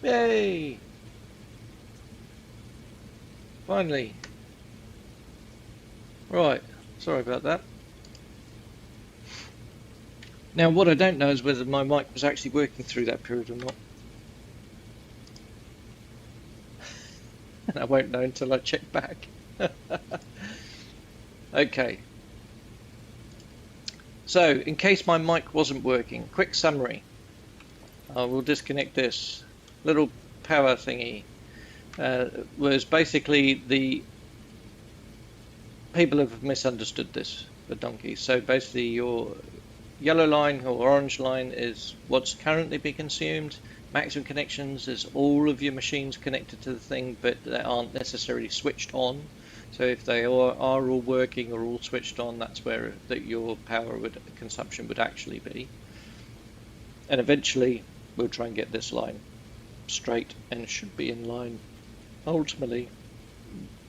Yay! Finally. Right, sorry about that. Now what I don't know is whether my mic was actually working through that period or not. And I won't know until I check back. Okay. So, in case my mic wasn't working, quick summary. I will disconnect this little power thingy. Was basically the people have misunderstood this for donkeys. So basically your yellow line or orange line is what's currently being consumed. Maximum connections is all of your machines connected to the thing, but they aren't necessarily switched on. So if they are all working or all switched on, that's where your power consumption would actually be. And eventually we'll try and get this line straight, and it should be in line ultimately,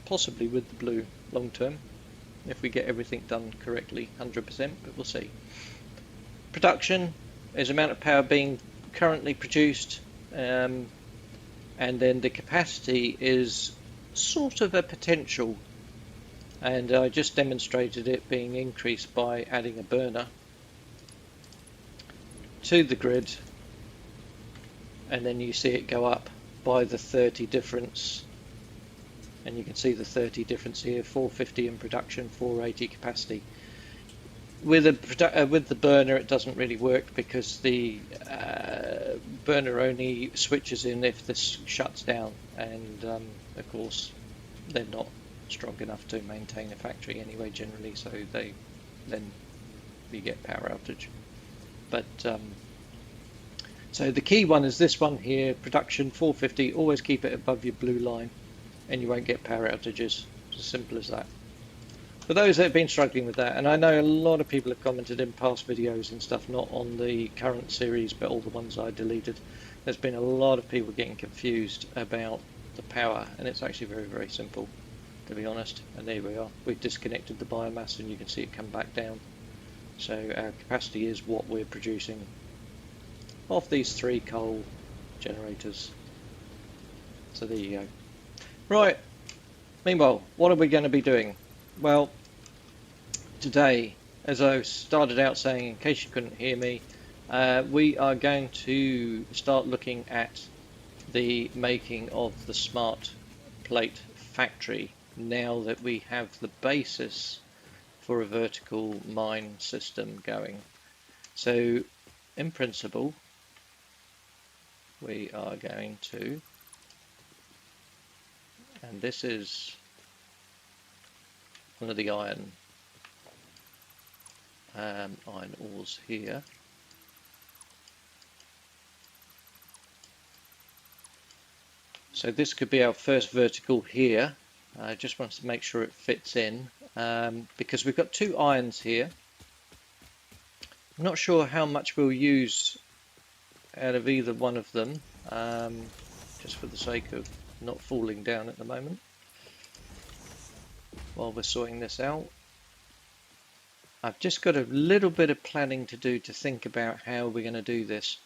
possibly with the blue long term, if we get everything done correctly, 100%, but we'll see. Production is amount of power being currently produced, and then the capacity is sort of a potential, and I just demonstrated it being increased by adding a burner to the grid, and then you see it go up by the 30 difference, and you can see the 30 difference here, 450 in production, 480 capacity. With the burner it doesn't really work because the burner only switches in if this shuts down, and of course they're not strong enough to maintain a factory anyway generally, so then you get power outage. But so the key one is this one here, production 450, always keep it above your blue line and you won't get power outages. It's as simple as that. For those that have been struggling with that, and I know a lot of people have commented in past videos and stuff, not on the current series but all the ones I deleted, there's been a lot of people getting confused about the power, and it's actually very, very simple, to be honest. And there we are, we've disconnected the biomass and you can see it come back down. So our capacity is what we're producing off these 3 coal generators. So there you go. Right, meanwhile, what are we going to be doing? Well, today, as I started out saying, in case you couldn't hear me, we are going to start looking at the making of the smart plate factory now that we have the basis for a vertical mine system going. So in principle we are going to, and this is one of the iron ores here. So this could be our first vertical here. I just want to make sure it fits in, because we've got 2 irons here. I'm not sure how much we'll use out of either one of them, just for the sake of not falling down at the moment while we're sorting this out. I've just got a little bit of planning to do to think about how we're going to do this.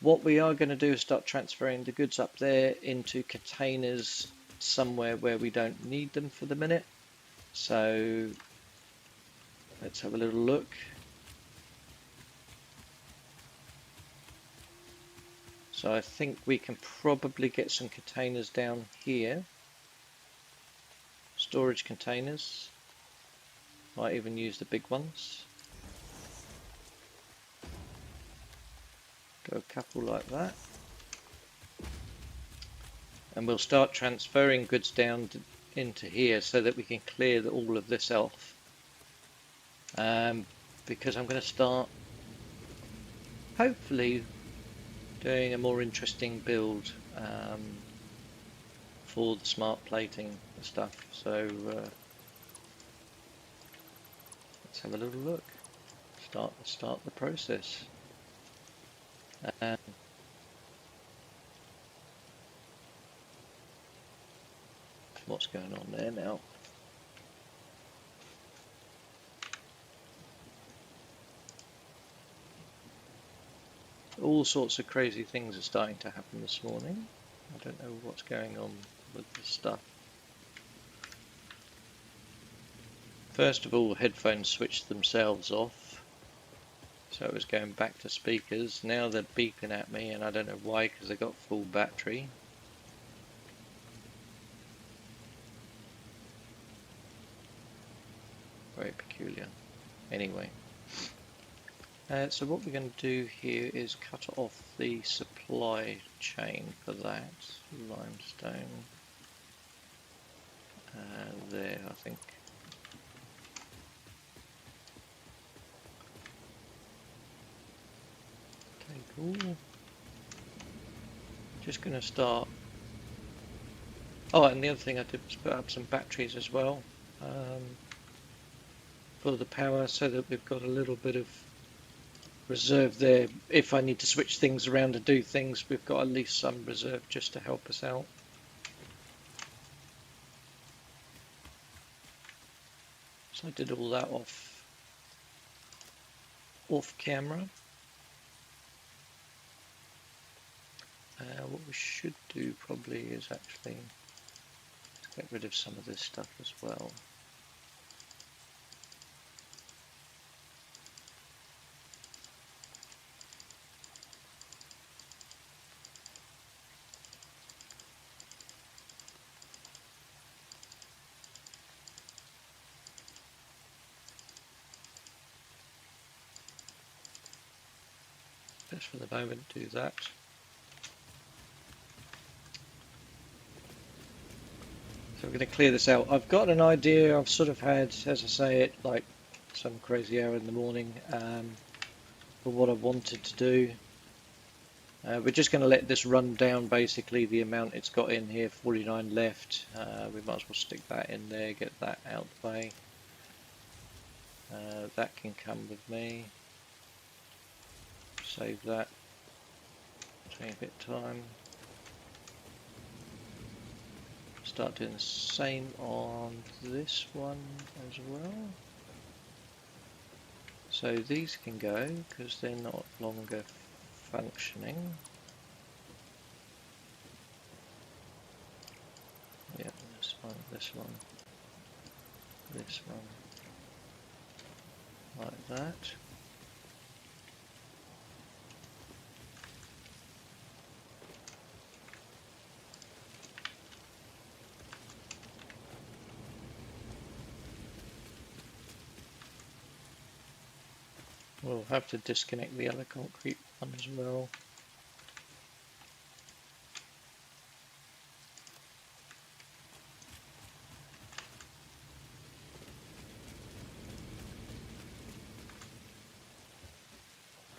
What we are going to do is start transferring the goods up there into containers somewhere where we don't need them for the minute. So let's have a little look. So I think we can probably get some containers down here. Storage containers. Might even use the big ones. Go a couple like that. And we'll start transferring goods down into here so that we can clear all of this off. Because I'm going to start hopefully doing a more interesting build for the smart plating stuff. So let's have a little look. Start the process. What's going on there now? all sorts of crazy things are starting to happen this morning. I don't know what's going on with the stuff. First of all, headphones switched themselves off, so it was going back to speakers. Now they're beeping at me, and I don't know why, because they got full battery. Very peculiar. Anyway, so what we're going to do here is cut off the supply chain for that limestone. There, I think. Okay, cool. Just going to start. Oh, and the other thing I did was put up some batteries as well for the power, so that we've got a little bit of reserve there. If I need to switch things around and do things, we've got at least some reserve just to help us out. So I did all that off camera. What we should do probably is actually get rid of some of this stuff as well. Just for the moment, do that. So we're going to clear this out. I've got an idea. I've sort of had, as I say, it like some crazy hour in the morning for what I wanted to do. We're just going to let this run down basically the amount it's got in here, 49 left. We might as well stick that in there, get that out of the way. That can come with me. Save that. Take a bit of time. Start doing the same on this one as well. So these can go because they're not longer functioning. Yeah, this one, this one, this one, like that. We'll have to disconnect the other concrete one as well.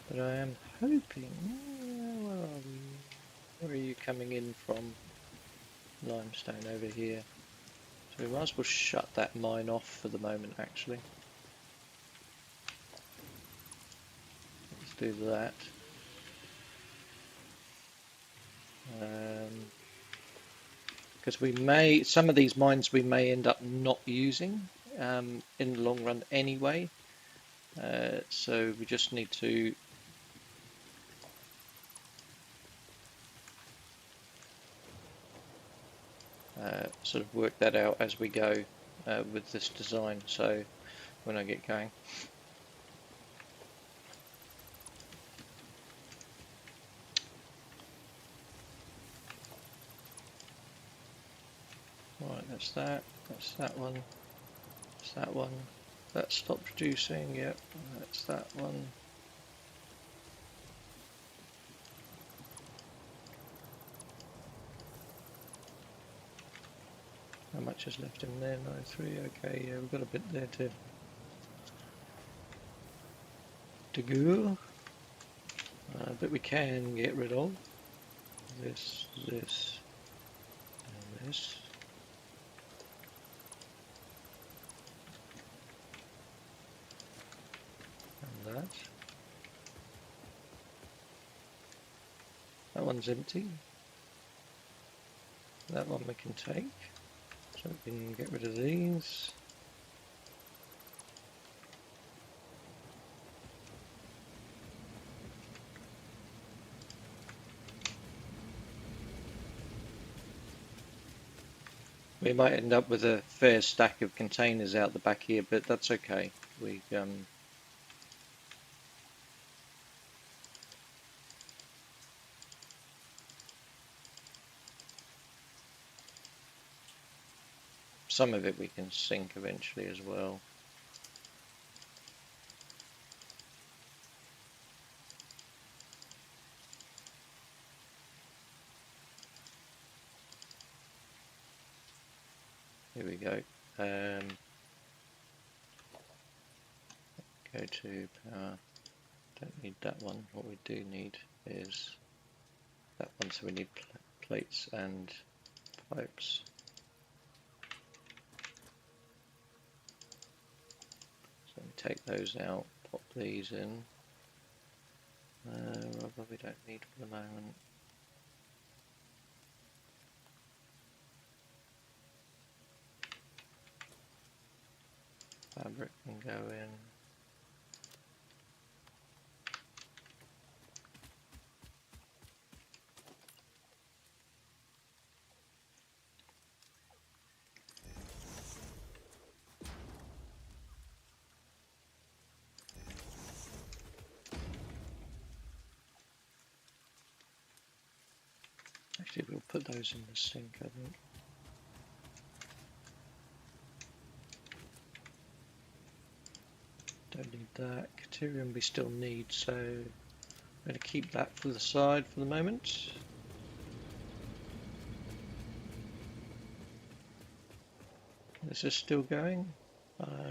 But I am hoping, where are we? Where are you coming in from? Limestone over here. So we might as well shut that mine off for the moment actually. Let's do that. Because we may, some of these mines we may end up not using in the long run anyway. So we just need to sort of work that out as we go with this design. So when I get going. Right, that's that one, that's that one, that stopped producing, yep, that's that one. How much is left in there? 93, okay, yeah, we've got a bit there to go. But we can get rid of this, this, and this. And that. That one's empty. That one we can take. So we can get rid of these. We might end up with a fair stack of containers out the back here, but that's okay. We some of it we can sink eventually as well. Here we go. Go to power. Don't need that one. What we do need is that one, so we need plates and pipes. So we take those out, pop these in. Rubber we don't need for the moment. Fabric can go in. Actually, we'll put those in the sink, I think. Don't need that. Caterium we still need, so I'm going to keep that for the side for the moment. This is still going.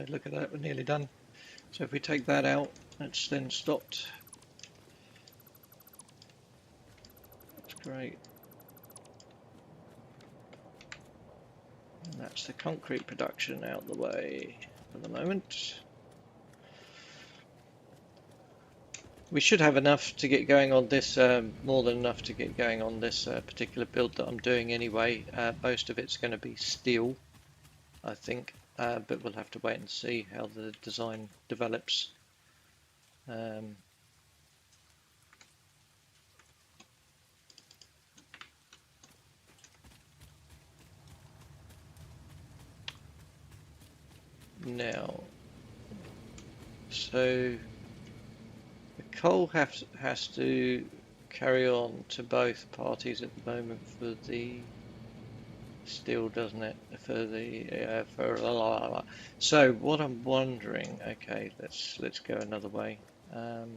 Look at that, we're nearly done. So if we take that out, it's then stopped. That's great. And that's the concrete production out the way for the moment. We should have enough to get going on this, more than enough to get going on this particular build that I'm doing anyway. Most of it's going to be steel, I think, but we'll have to wait and see how the design develops. Now, so the coal has to carry on to both parties at the moment for the steel, doesn't it? For the So what I'm wondering, okay, let's go another way. If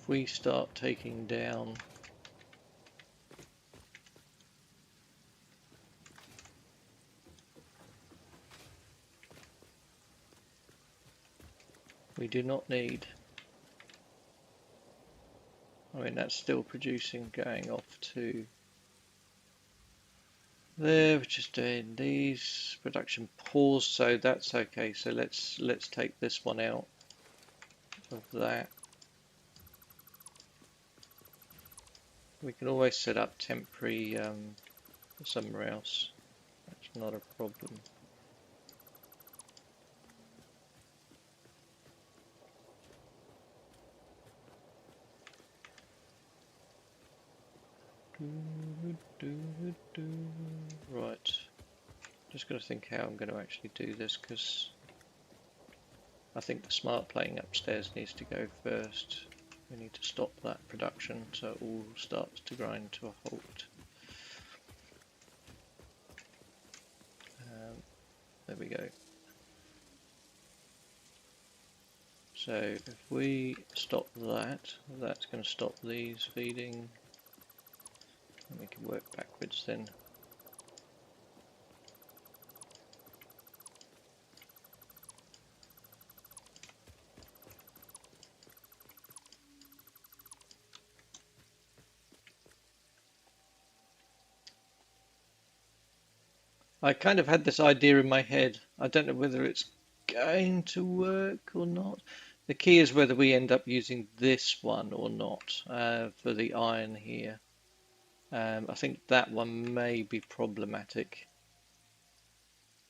we start taking down we do not need, I mean that's still producing, going off to there, which is doing these production pause, so that's okay. So let's take this one out of that. We can always set up temporary somewhere else. That's not a problem. Right, just got to think how I'm going to actually do this, because I think the smart plating upstairs needs to go first. We need to stop that production so it all starts to grind to a halt. There we go. So if we stop that, that's going to stop these feeding. And we can work backwards then. I kind of had this idea in my head. I don't know whether it's going to work or not. The key is whether we end up using this one or not for the iron here. I think that one may be problematic,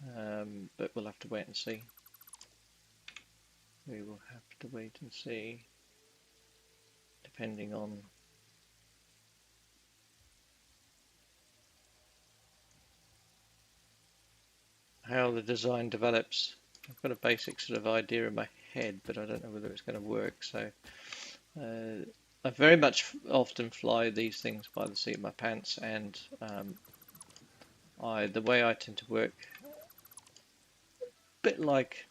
but we'll have to wait and see. We will have to wait and see, depending on how the design develops. I've got a basic sort of idea in my head, but I don't know whether it's going to work. So I very much often fly these things by the seat of my pants, and the way I tend to work, a bit like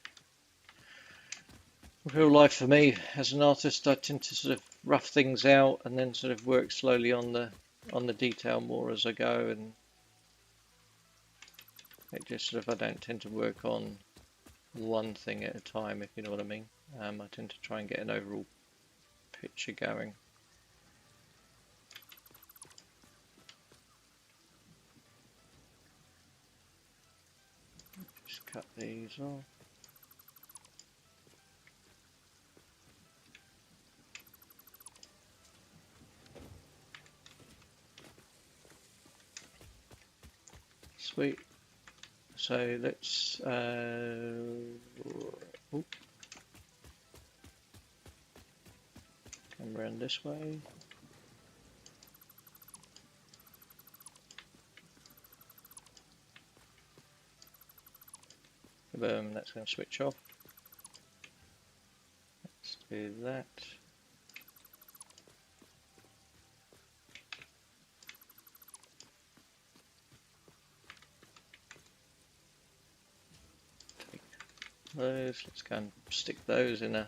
real life for me as an artist, I tend to sort of rough things out and then sort of work slowly on the detail more as I go, and it just sort of, I don't tend to work on one thing at a time, if you know what I mean. I tend to try and get an overall picture going. Just cut these off. Sweet. So let's come around this way. Boom, that's going to switch off. Let's do that. Take those, let's go and stick those in a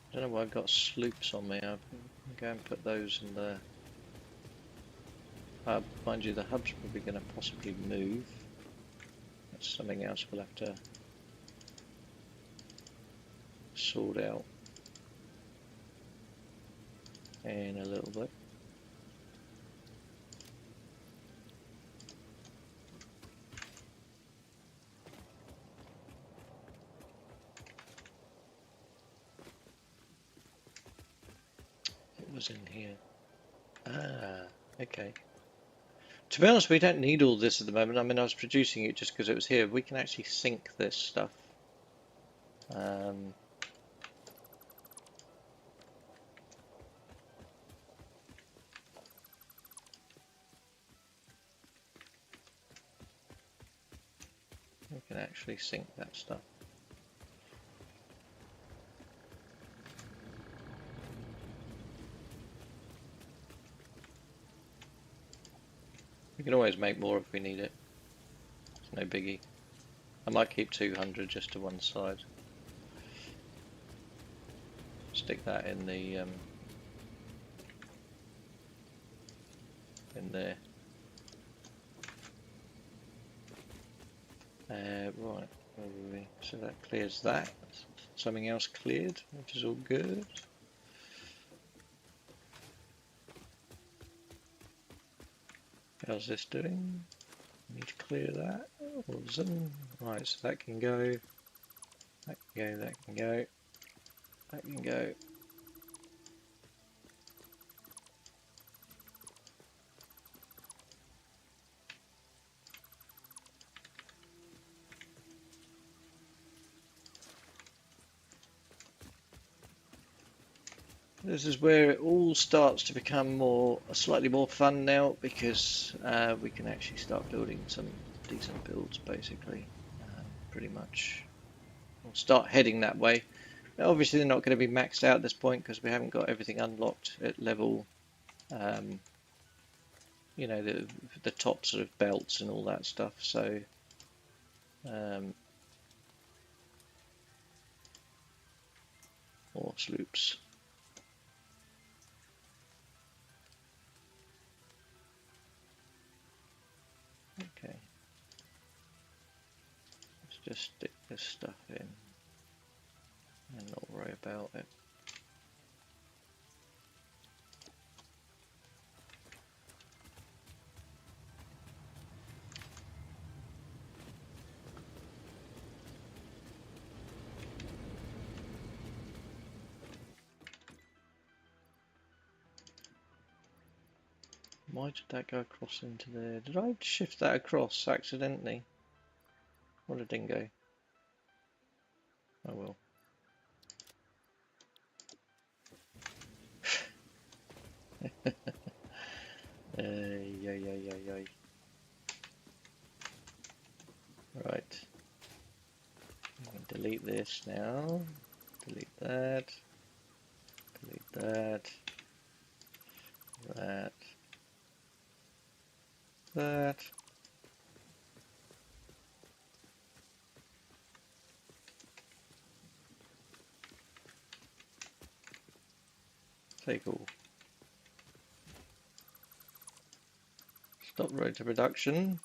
I don't know why I've got sloops on me. I'll go and put those in the hub. Mind you, the hub's probably going to possibly move. That's something else we'll have to sort out in a little bit. It was in here. Ah, okay. To be honest, we don't need all this at the moment. I mean, I was producing it just because it was here. We can actually sync this stuff. We can actually sync that stuff. We can always make more if we need it. It's no biggie. I might keep 200 just to one side. Stick that in the in there. Right, so that clears that. Something else cleared, which is all good. How's this doing? Need to clear that. Awesome. Right, so that can go. That can go. That can go. That can go. This is where it all starts to become slightly more fun now, because we can actually start building some decent builds, basically. Pretty much. We'll start heading that way. Now, obviously, they're not going to be maxed out at this point because we haven't got everything unlocked at level, you know, the top sort of belts and all that stuff. So, more sloops. Okay, let's just stick this stuff in and not worry about it. Why did that go across into there? Did I shift that across accidentally? What a dingo. Oh well. Yay. Right. I'm going to delete this now. Delete that. Delete that. That. Take all. Stop road to production.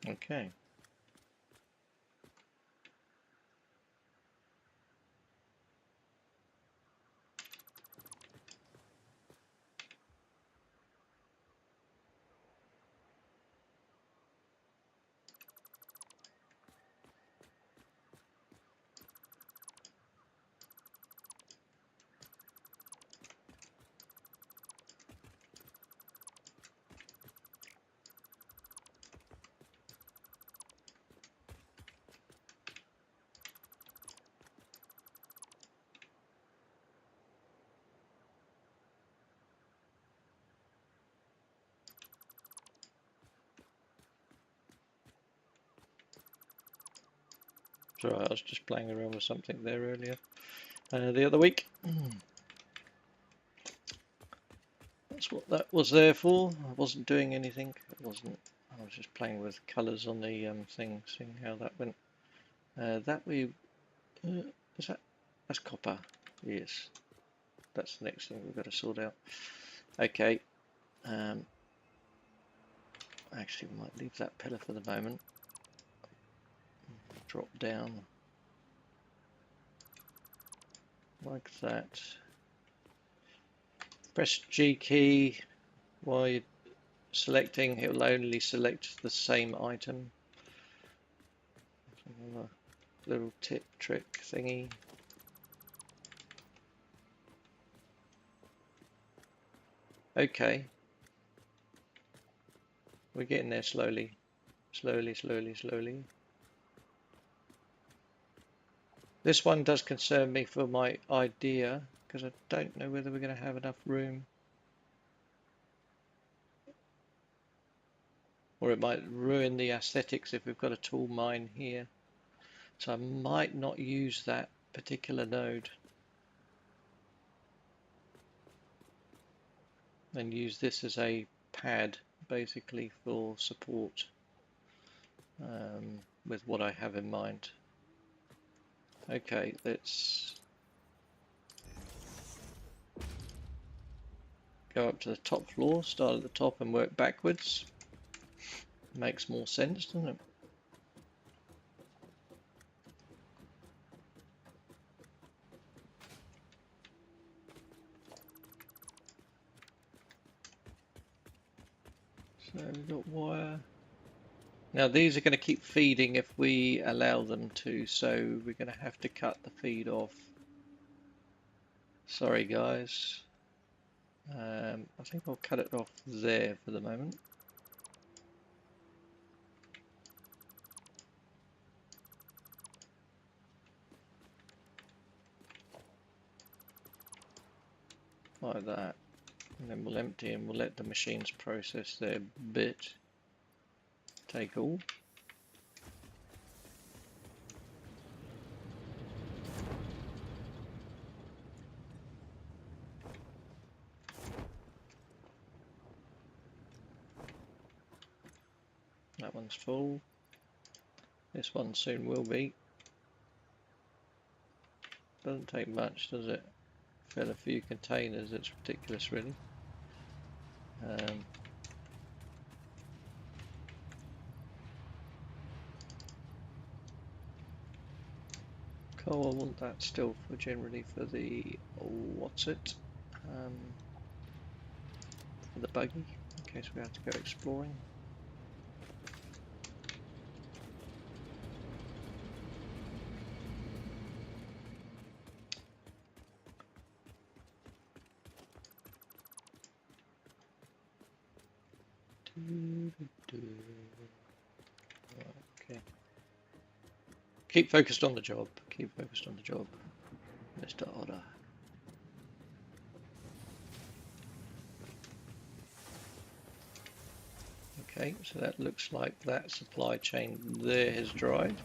Okay. Sorry, I was just playing around with something there earlier. The other week. That's what that was there for. I wasn't doing anything. I was just playing with colours on the thing, seeing how that went. Is that's copper. Yes, that's the next thing we've got to sort out. Okay. Actually, we might leave that pillar for the moment. Drop down like that. Press G key while you're selecting. It will only select the same item. Little tip trick thingy. Okay. We're getting there slowly. Slowly. This one does concern me for my idea, because I don't know whether we're going to have enough room. Or it might ruin the aesthetics if we've got a tool mine here. So I might not use that particular node. And use this as a pad, basically, for support with what I have in mind. Okay, let's go up to the top floor, start at the top and work backwards. Makes more sense, doesn't it? So we've got wire. Now these are going to keep feeding if we allow them to, so we're going to have to cut the feed off. Sorry guys. I think I'll cut it off there for the moment. Like that. And then we'll empty and we'll let the machines process their bit. Take all. That one's full. This one soon will be. Doesn't take much, does it? Fill a few containers, it's ridiculous really. Coal, I want that still for generally for the, what's it? for the buggy in case we have to go exploring. Okay. Keep focused on the job. Keep focused on the job, Mr. Otter. Okay, so that looks like that supply chain there has dried.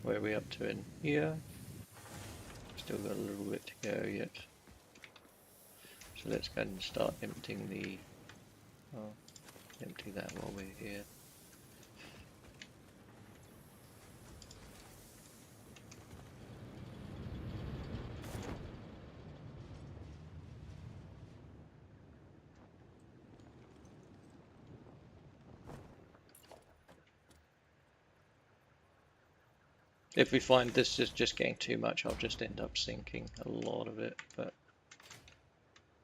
Where are we up to in here? Still got a little bit to go yet. So let's go and start emptying the... Oh, empty that while we're here. If we find this is just getting too much, I'll just end up sinking a lot of it, but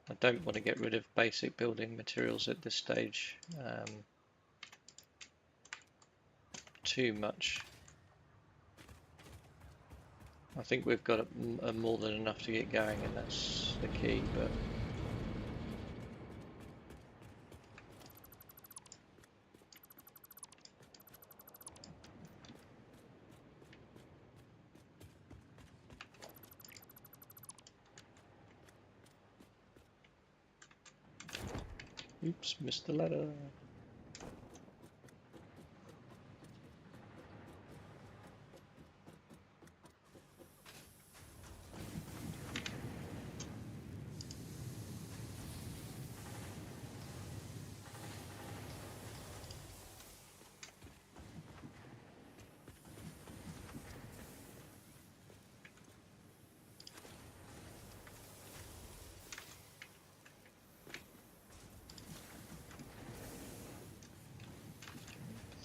I don't want to get rid of basic building materials at this stage too much. I think we've got more than enough to get going, and that's the key, but oops, missed the ladder.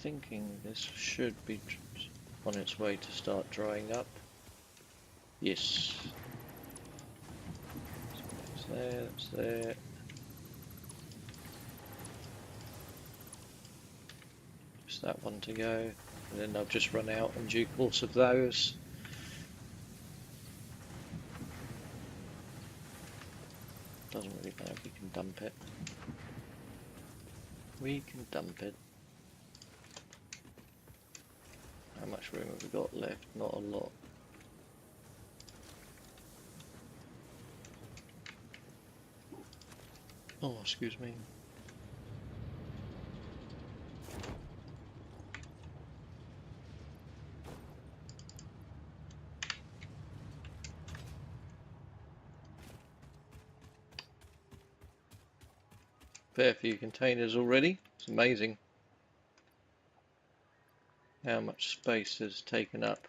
Thinking this should be on its way to start drying up. Yes. It's there, it's there. Just that one to go. And then I'll just run out in due course of those. Doesn't really matter, we can dump it. We can dump it. How much room have we got left? Not a lot. Oh, excuse me. Fair few containers already. It's amazing how much space is taken up.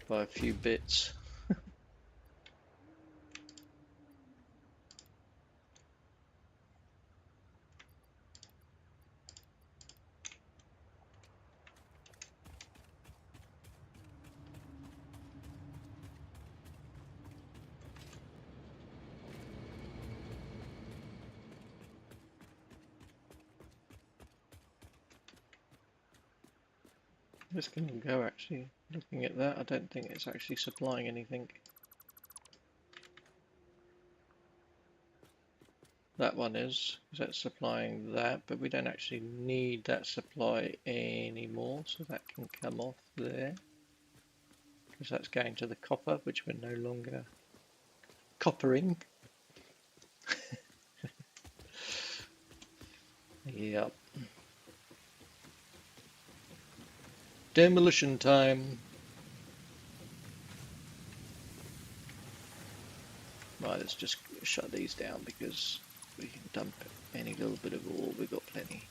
By a few bits. This can go actually. Looking at that, I don't think it's actually supplying anything. That one is, because that's supplying that, but we don't actually need that supply anymore, so that can come off there. Because that's going to the copper, which we're no longer coppering. Yep. Demolition time. Right, let's just shut these down because we can dump any little bit of ore, we've got plenty.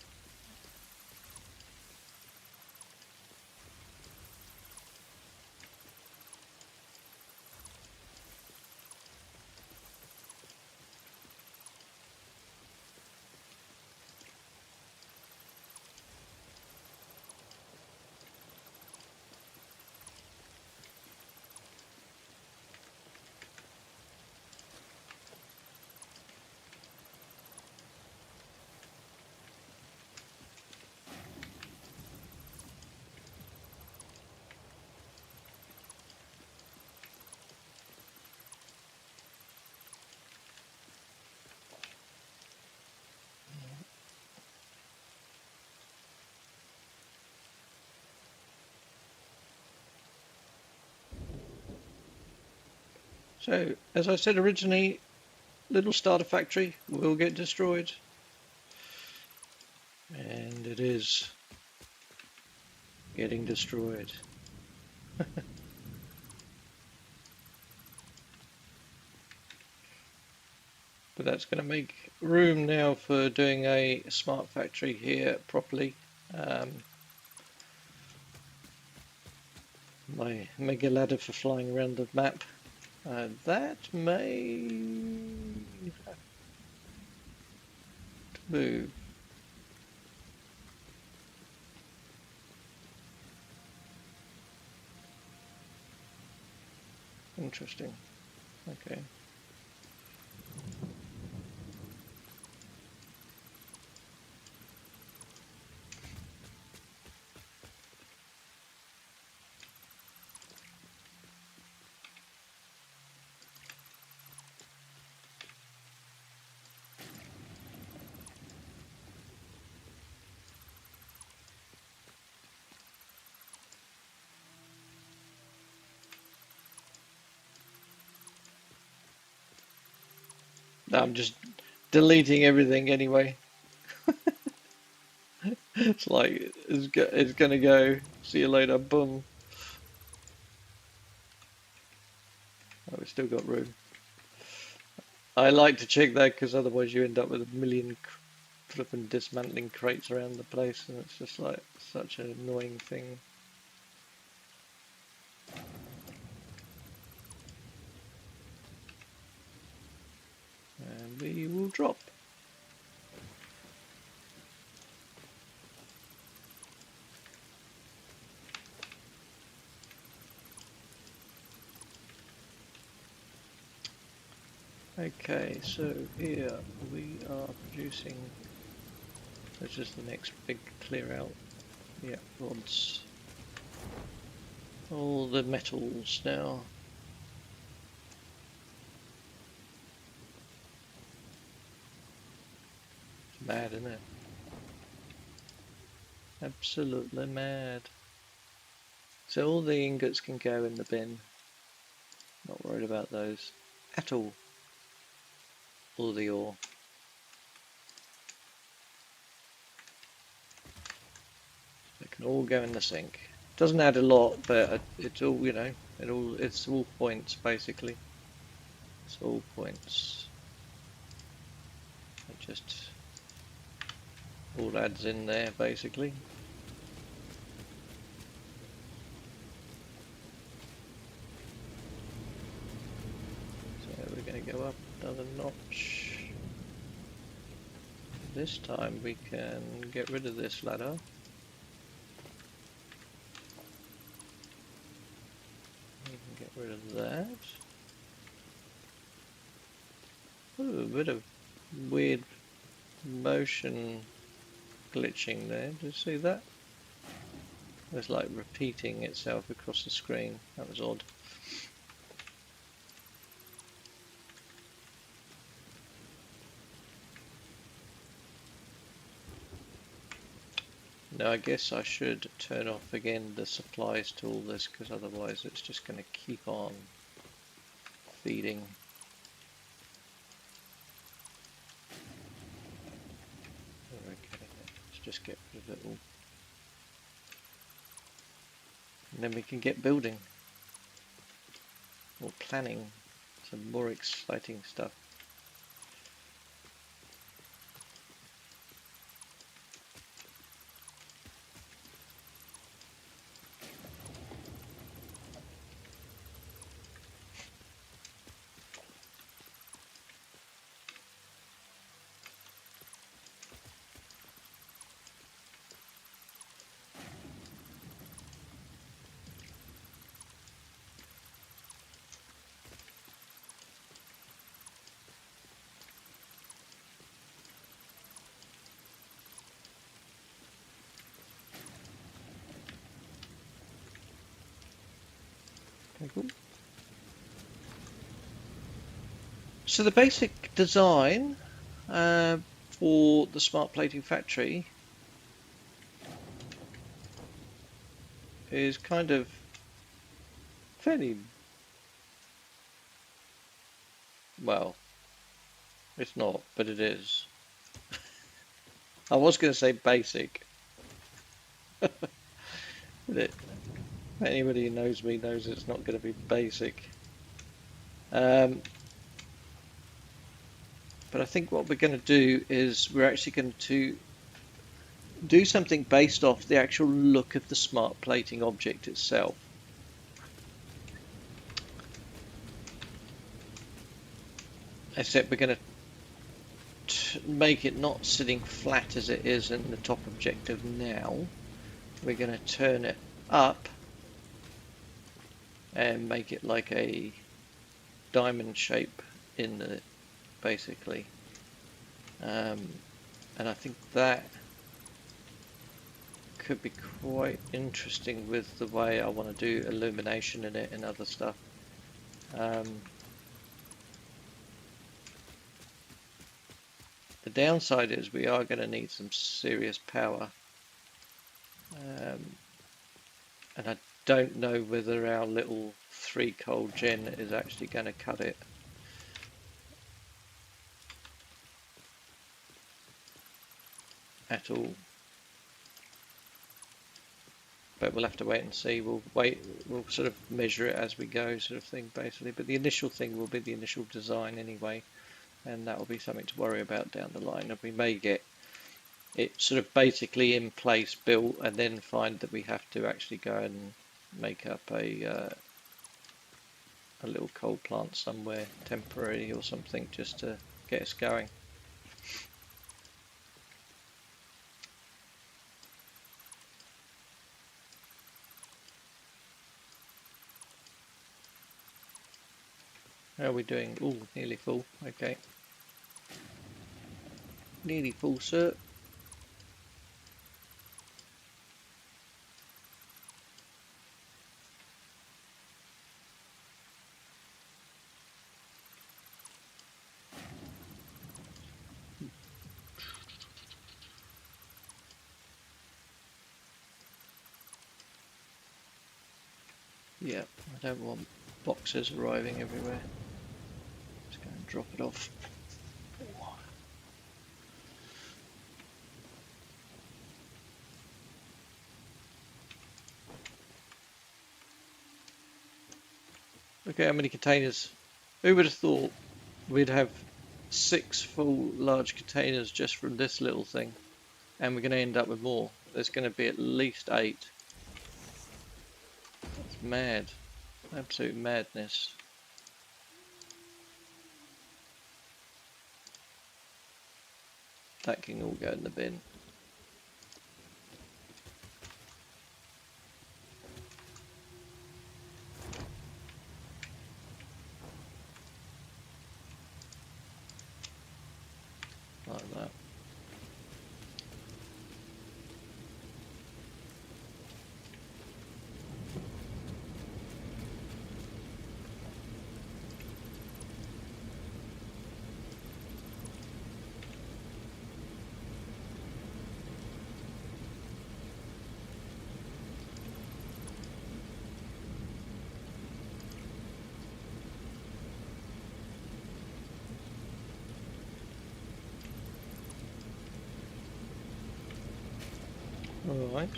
So, as I said originally, little starter factory will get destroyed. And it is getting destroyed. But that's going to make room now for doing a smart factory here properly. My mega ladder for flying around the map. That may have to move. Interesting. Okay. No, I'm just deleting everything anyway. It's like it's gonna go. See you later. Boom. Oh, we've still got room. I like to check that because otherwise you end up with a million flipping dismantling crates around the place, and it's just like such an annoying thing. And we will drop. Okay, so here we are producing. This is the next big clear out. Yeah, rods. All the metals now. It's mad, isn't it? Absolutely mad. So all the ingots can go in the bin. Not worried about those at all. All the ore. They can all go in the sink. Doesn't add a lot, but it's all, you know, it's all points basically. It's all points. It just all adds in there basically. So we're going to go up another notch. This time we can get rid of this ladder. We can get rid of that. Ooh, a bit of weird motion glitching there. Did you see that? It was like repeating itself across the screen. That was odd. Now I guess I should turn off again the supplies to all this, because otherwise it's just going to keep on feeding. Okay, let's just get rid of it all. And then we can get building. Or planning some more exciting stuff. Okay, cool. So the basic design for the smart plating factory is kind of fairly Well, it's not, but it is. I was going to say basic, but anybody who knows me knows it's not going to be basic. Um, but I think what we're going to do is we're actually going to do something based off the actual look of the smart plating object itself. Except we're going to make it not sitting flat as it is in the top objective now. We're going to turn it up and make it like a diamond shape in the basically. And I think that could be quite interesting with the way I want to do illumination in it and other stuff. The downside is we are going to need some serious power, and I don't know whether our little 3 coal gen is actually going to cut it. At all. But we'll have to wait and see. We'll sort of measure it as we go, sort of thing, basically. But the initial thing will be the initial design anyway, and that will be something to worry about down the line. And we may get it sort of basically in place, built, and then find that we have to actually go and make up a little coal plant somewhere temporary or something just to get us going. How are we doing? Oh, nearly full. Okay. Nearly full, sir. Yeah, I don't want boxes arriving everywhere. Let's go and drop it off. Okay, how many containers? Who would have thought we'd have 6 full large containers just from this little thing? And we're going to end up with more. There's going to be at least 8. It's mad. Absolute madness. That can all go in the bin. Like that. Alright.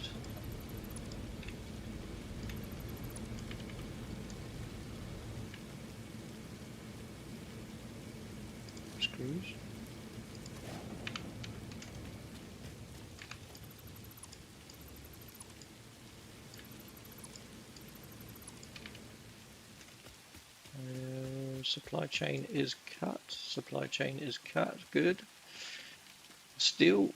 Screws. Supply chain is cut. Supply chain is cut. Good. Still,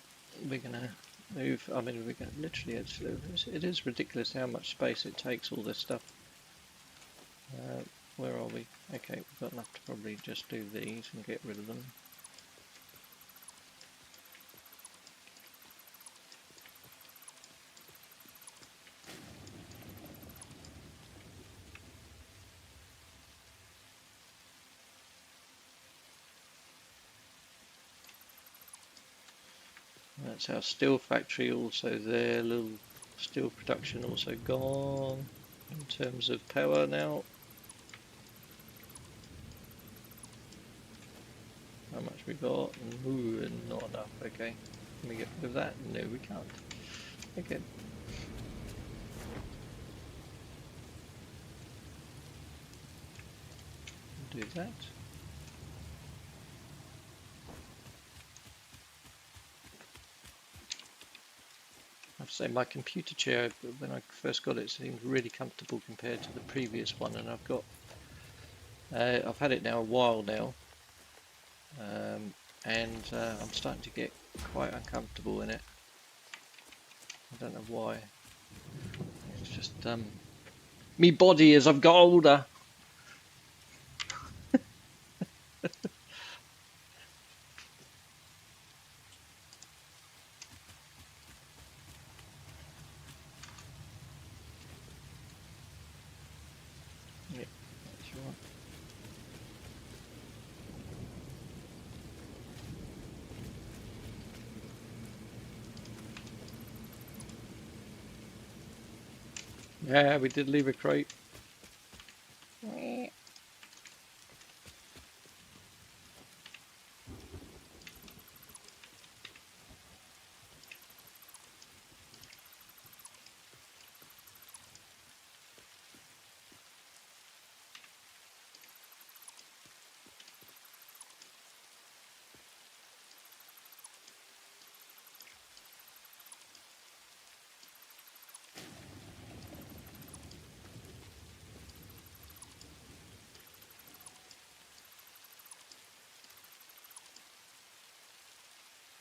we're gonna move. I mean, we're gonna literally. It is ridiculous how much space it takes. All this stuff. Where are we? Okay, we've got enough to probably just do these and get rid of them. That's our steel factory also there, little steel production also gone in terms of power now. much we got? Ooh, not enough. Okay. Can we get rid of that? No, we can't. Okay. Do that. I have to say my computer chair, when I first got it, seemed really comfortable compared to the previous one, and I've had it now a while now, and I'm starting to get quite uncomfortable in it. I don't know why. It's just me body as I've got older. Yep, that's right. Yeah, we did leave a crate.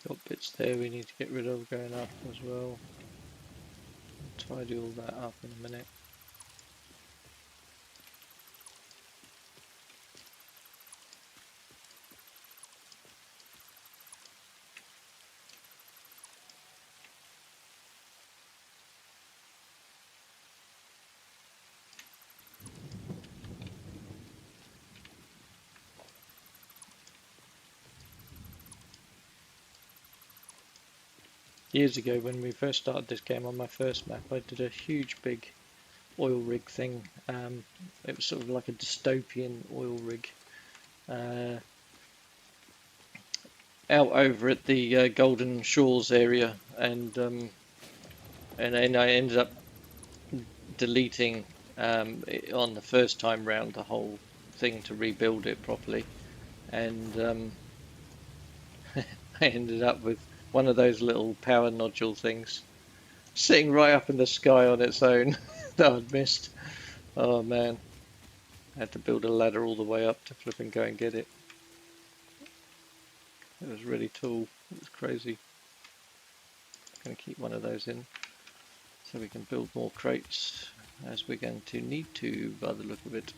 Got bits there we need to get rid of going up as well. I'll tidy all that up in a minute. Years ago when we first started this game on my first map, I did a huge big oil rig thing. It was sort of like a dystopian oil rig uh, out over at the Golden Shores area, and then I ended up deleting it on the first time round the whole thing to rebuild it properly, and I ended up with one of those little power nodule things sitting right up in the sky on its own that I'd missed. Oh man, I had to build a ladder all the way up to flip and go and get it. It was really tall. It was crazy. I'm going to keep one of those in so we can build more crates as we're going to need to by the look of it.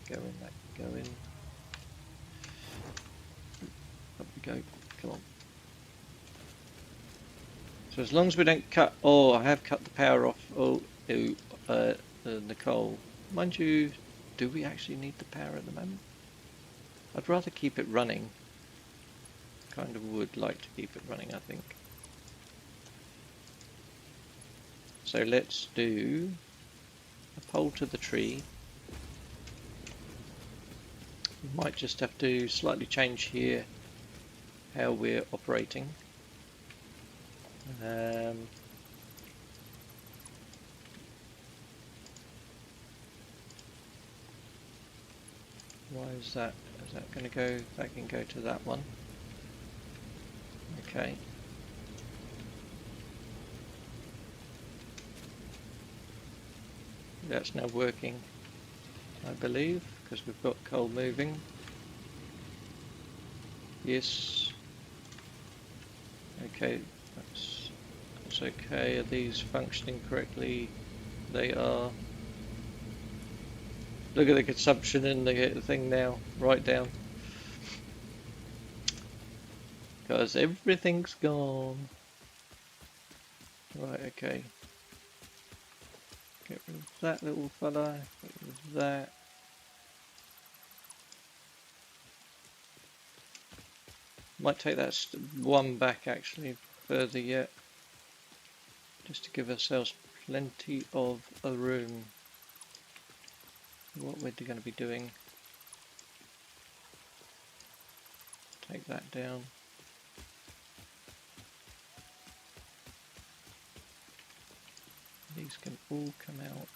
Go in, that can go in. Up we go. Come on. So as long as we don't cut... Oh, I have cut the power off. Oh, Nicole. Mind you, do we actually need the power at the moment? I'd rather keep it running. Kind of would like to keep it running, I think. So let's do a pole to the tree. We might just have to slightly change here how we're operating. Why is that? Is that going to go? That can go to that one. Okay. That's now working, I believe, because we've got coal moving. Yes. Okay, that's okay. Are these functioning correctly? They are. Look at the consumption in the thing now, right down. Because everything's gone. Right, okay. Get rid of that little fella, get rid of that. Might take that one back actually further yet, just to give ourselves plenty of room. what we're going to be doing, take that down. These can all come out.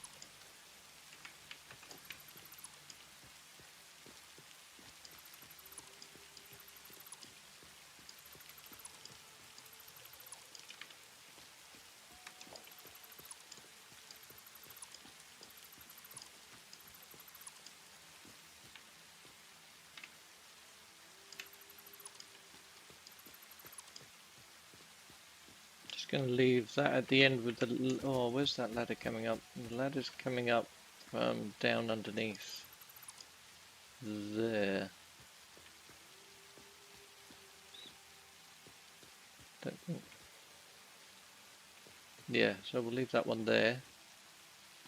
Going to leave that at the end with the, oh, where's that ladder coming up? The ladder's coming up down underneath there. Don't think. Yeah, so we'll leave that one there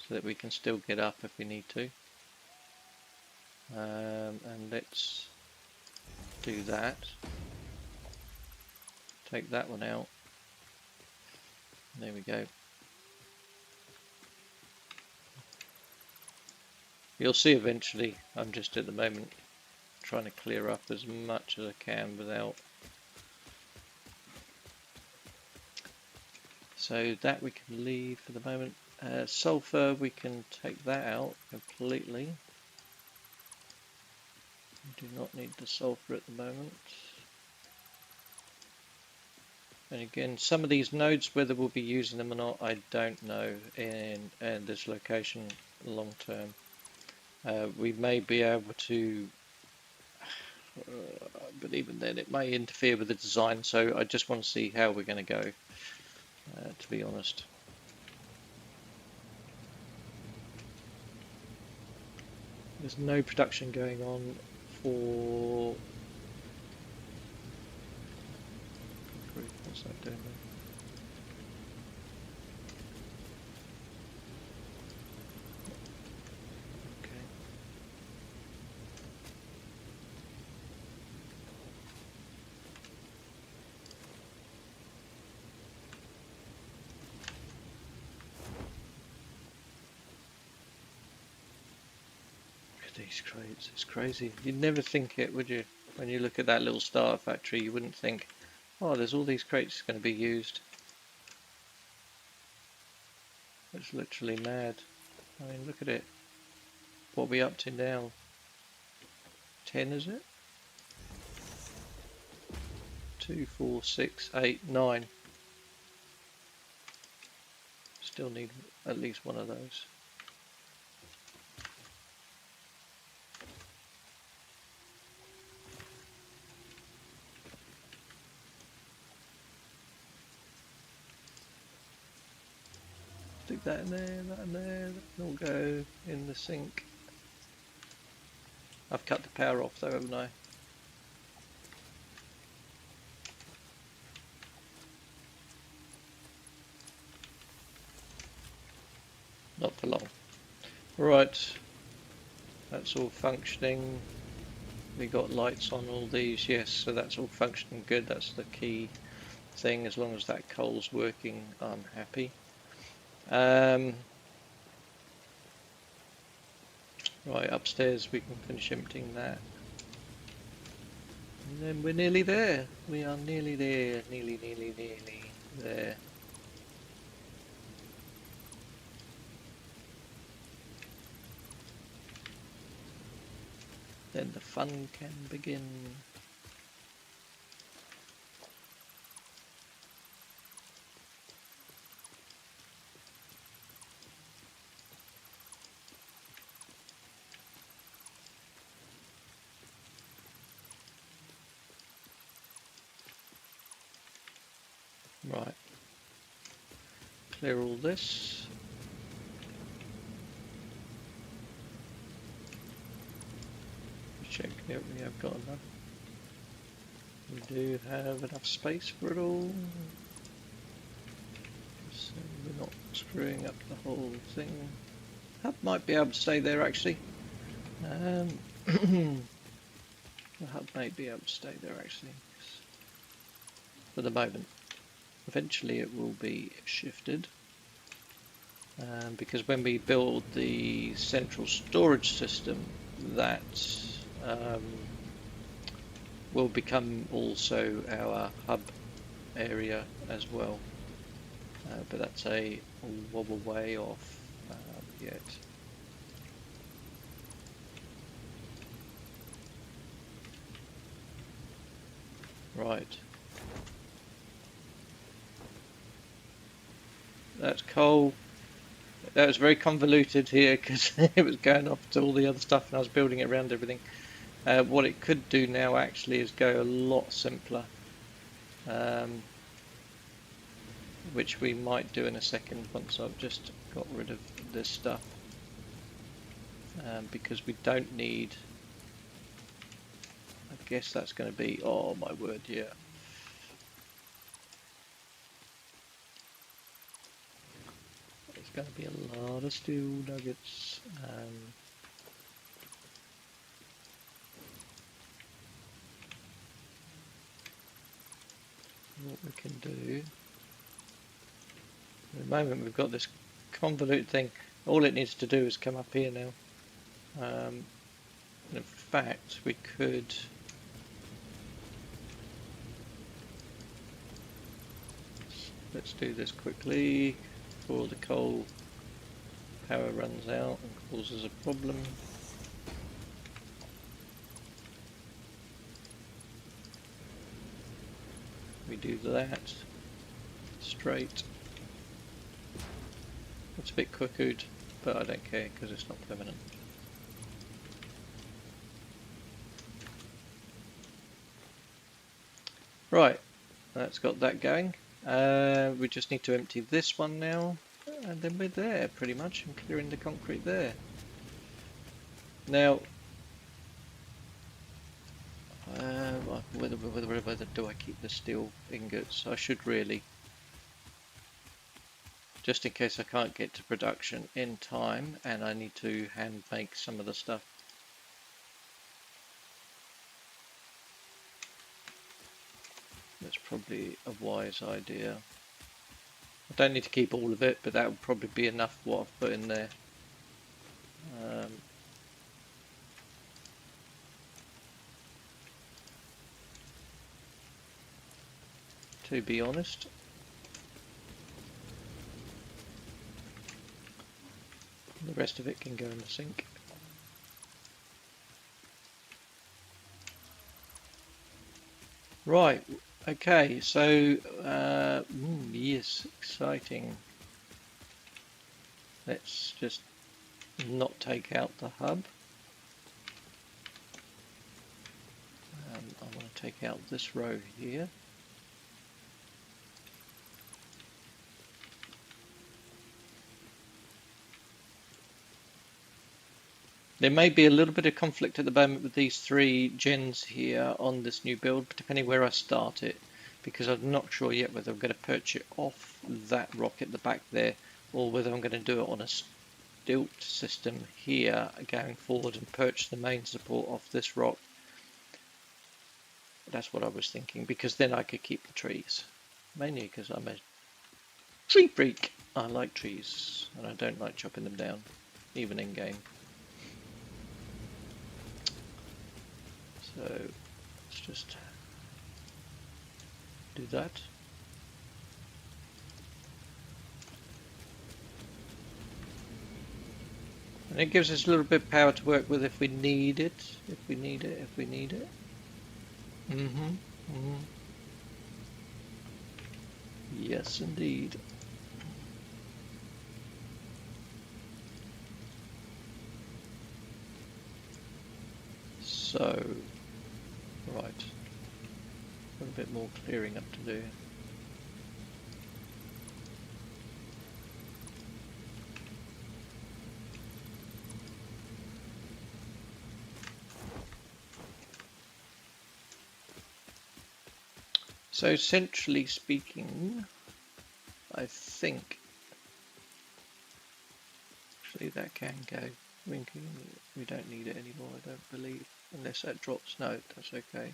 so that we can still get up if we need to. And let's do that. Take that one out. There we go. You'll see eventually. I'm just at the moment trying to clear up as much as I can without. So that we can leave for the moment. Sulfur, we can take that out completely. We do not need the sulfur at the moment. And again, some of these nodes, whether we'll be using them or not, I don't know in this location long term. We may be able to, but even then it may interfere with the design, so I just want to see how we're going to go, to be honest. There's no production going on for... What's that doing there? Okay. Look at these crates, it's crazy. You'd never think it, would you? When you look at that little starter factory, you wouldn't think, oh, there's all these crates going to be used. It's literally mad. I mean, look at it. What are we up to now? 10, is it? 2, 4, 6, 8, 9. Still need at least one of those. Stick that in there, that in there, that can all go in the sink. I've cut the power off though, haven't I? Not for long. Right, that's all functioning. We got lights on all these, yes, so that's all functioning good. That's the key thing. As long as that coal's working, I'm happy. Right, upstairs we can finish emptying that. And then we're nearly there. We are nearly there. Nearly there. Then the fun can begin. Right. Clear all this. Check, yeah, we have got enough. We do have enough space for it all. So we're not screwing up the whole thing. Hub might be able to stay there actually. The hub may be able to stay there actually. For the moment. Eventually it will be shifted. because when we build the central storage system, that um, will become also our hub area as well. But that's a wobble way off yet. Right. That's coal. That was very convoluted here because it was going off to all the other stuff and I was building it around everything. What it could do now actually is go a lot simpler, which we might do in a second once I've just got rid of this stuff, because we don't need, I guess that's going to be, oh my word, yeah. It's going to be a lot of steel nuggets. What we can do, at the moment we've got this convoluted thing, all it needs to do is come up here now. In fact, we could, let's do this quickly before the coal power runs out and causes a problem. We do that straight. It's a bit cuckooed, but I don't care because it's not permanent. Right, that's got that going. We just need to empty this one now, and then we're there pretty much, and clearing the concrete there. Now, whether do I keep the steel ingots? I should really, just in case I can't get to production in time and I need to hand make some of the stuff. That's probably a wise idea. I don't need to keep all of it, but that would probably be enough what I've put in there. To be honest. The rest of it can go in the sink. Right, okay, so yes, exciting. Let's just not take out the hub. I want to take out this row here. There may be a little bit of conflict at the moment with these three gens here on this new build, depending where I start it, because I'm not sure yet whether I'm going to perch it off that rock at the back there, or whether I'm going to do it on a stilt system here going forward and perch the main support off this rock. That's what I was thinking, because then I could keep the trees, mainly because I'm a tree freak. I like trees, and I don't like chopping them down, even in game. So let's just do that. And it gives us a little bit of power to work with if we need it. If we need it. Yes, indeed. So, right. Got a bit more clearing up to do. So centrally speaking, I think actually that can go. We don't need it anymore, I don't believe, unless that drops. No, that's okay.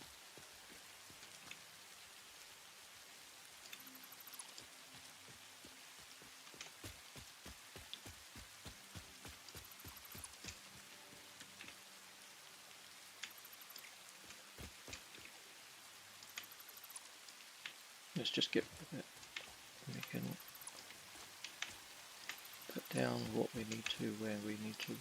Let's just get rid of it. We can put down what we need to, where we need to.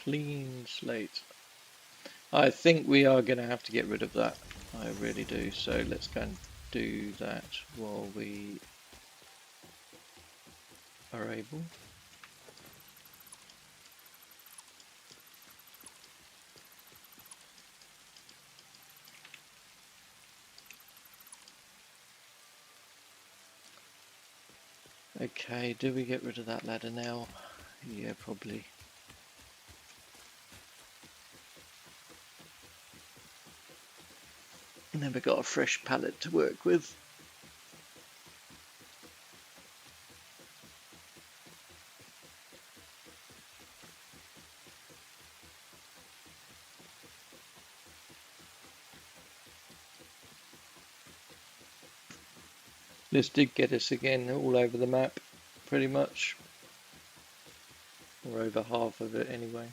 Clean slate. I think we are going to have to get rid of that. I really do. So let's go and do that while we are able. Okay, do we get rid of that ladder now? Yeah, probably. And then we've got a fresh palette to work with. This did get us again all over the map, pretty much. Or over half of it anyway.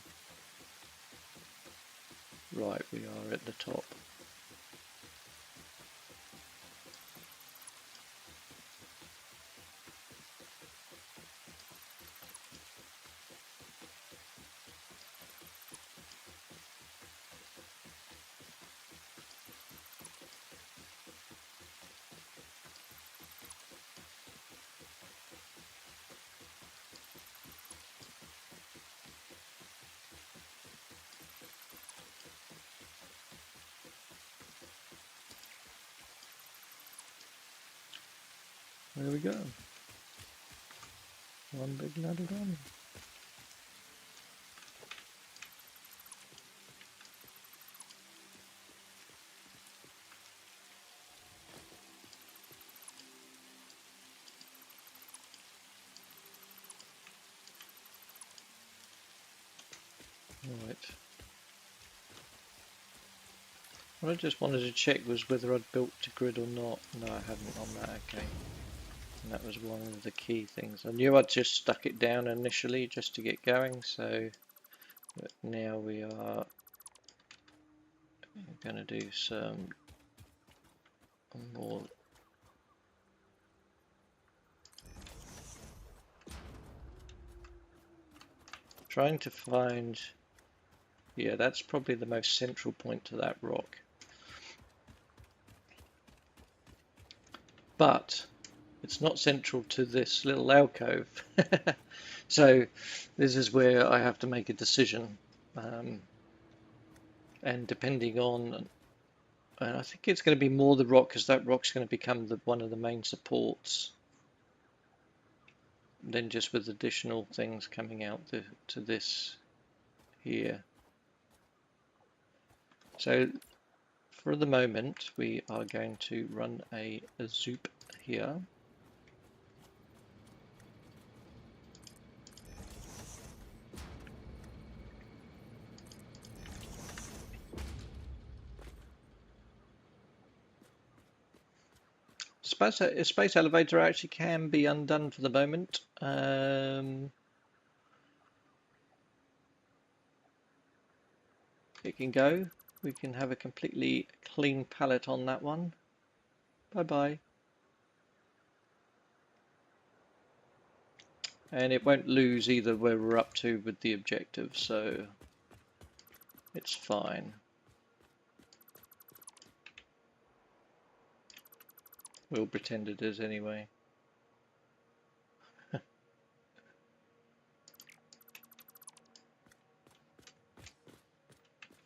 Right, we are at the top. There we go. One big ladder done. Right. What I just wanted to check was whether I'd built a grid or not. No, I hadn't on that, okay. And that was one of the key things. I knew I'd just stuck it down initially just to get going, so but now we are going to do some more. Trying to find, yeah, that's probably the most central point to that rock. But it's not central to this little alcove. So this is where I have to make a decision. And depending on, and I think it's going to be more the rock, because that rock's going to become one of the main supports. Then just with additional things coming out to this here. So for the moment we are going to run a zoop here. Space elevator actually can be undone for the moment. It can go. We can have a completely clean palette on that one. Bye bye. And it won't lose either where we're up to with the objective, so it's fine. We'll pretend it is anyway.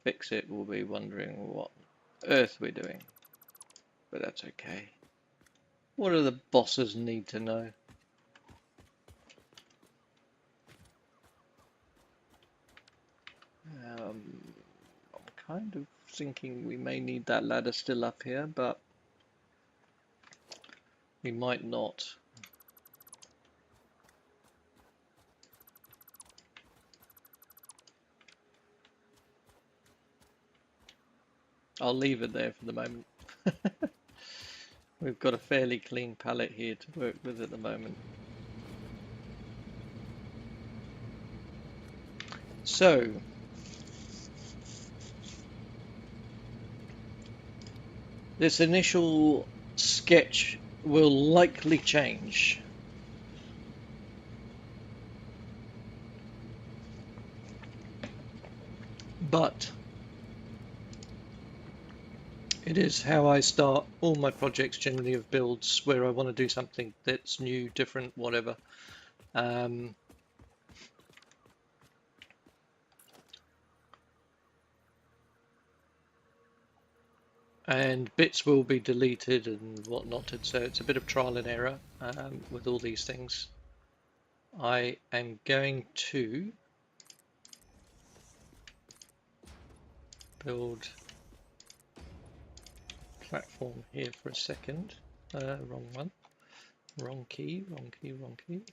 Fix it, we'll be wondering what on earth we're doing. But that's okay. What do the bosses need to know? I'm kind of thinking we may need that ladder still up here, but we might not. I'll leave it there for the moment. We've got a fairly clean palette here to work with at the moment. So, this initial sketch will likely change. But it is how I start all my projects generally of builds where I want to do something that's new, different, whatever. And bits will be deleted and whatnot, and so it's a bit of trial and error with all these things. I am going to build platform here for a second. Wrong one. Wrong key, wrong key, wrong key.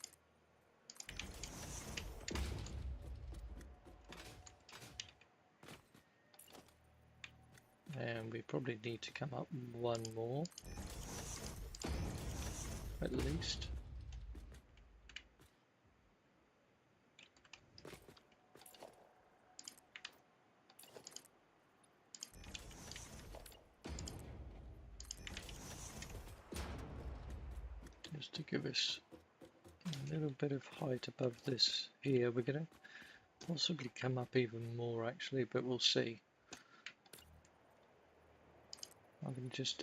And we probably need to come up one more, at least. Just to give us a little bit of height above this here. We're going to possibly come up even more actually, but we'll see. I can just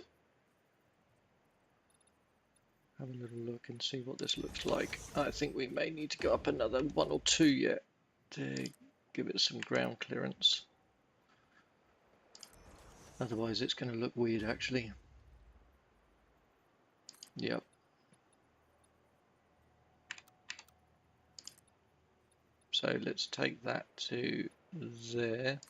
have a little look and see what this looks like. I think we may need to go up another 1 or 2 yet to give it some ground clearance. Otherwise it's going to look weird actually. Yep. So let's take that to there.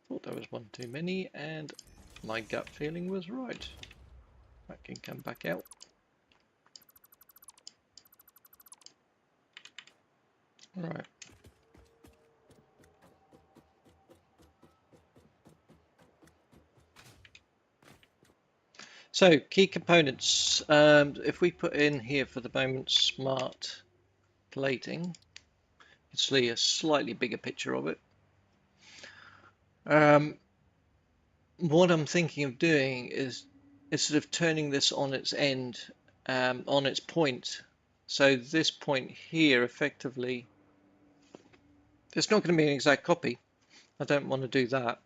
Thought that was one too many, and my gut feeling was right. That can come back out. Right. So key components, if we put in here for the moment smart plating, you can see a slightly bigger picture of it. What I'm thinking of doing is sort of turning this on its end, on its point. So this point here, effectively, it's not going to be an exact copy. I don't want to do that.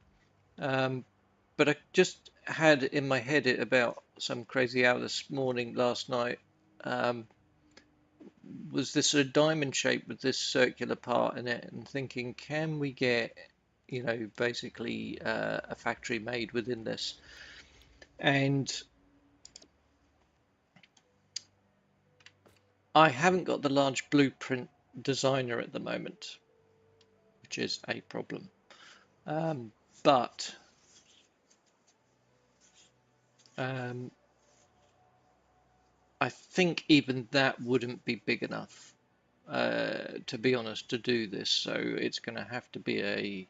But I just had in my head it about some crazy hour this morning, last night, was this sort of diamond shape with this circular part in it, and thinking, can we get, you know, basically a factory made within this? And I haven't got the large blueprint designer at the moment, which is a problem. But I think even that wouldn't be big enough, to be honest, to do this. So it's going to have to be a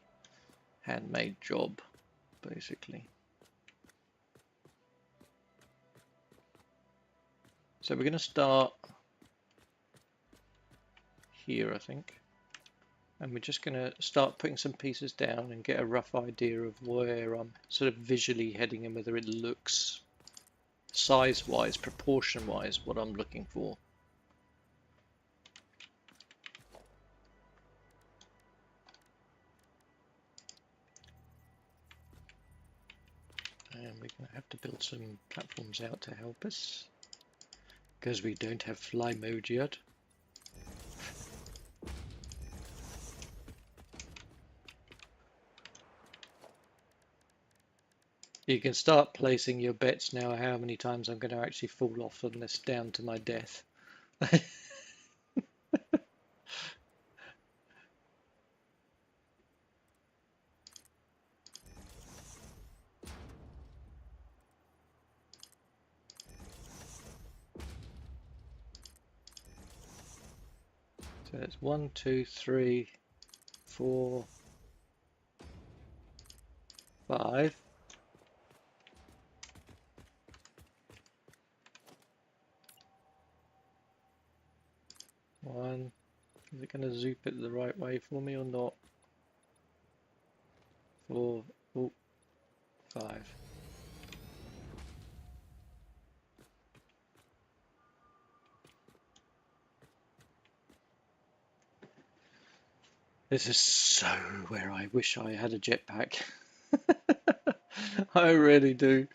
handmade job, basically. So we're going to start here, I think. And we're just going to start putting some pieces down and get a rough idea of where I'm sort of visually heading and whether it looks size-wise, proportion-wise, what I'm looking for. And we're going to have to build some platforms out to help us, because we don't have fly mode yet. You can start placing your bets now how many times I'm going to actually fall off on this down to my death. So it's 1, 2, 3, 4, 5. One. Is it going to zoop it the right way for me or not? 4, oh, 5. This is so where I wish I had a jetpack. I really do.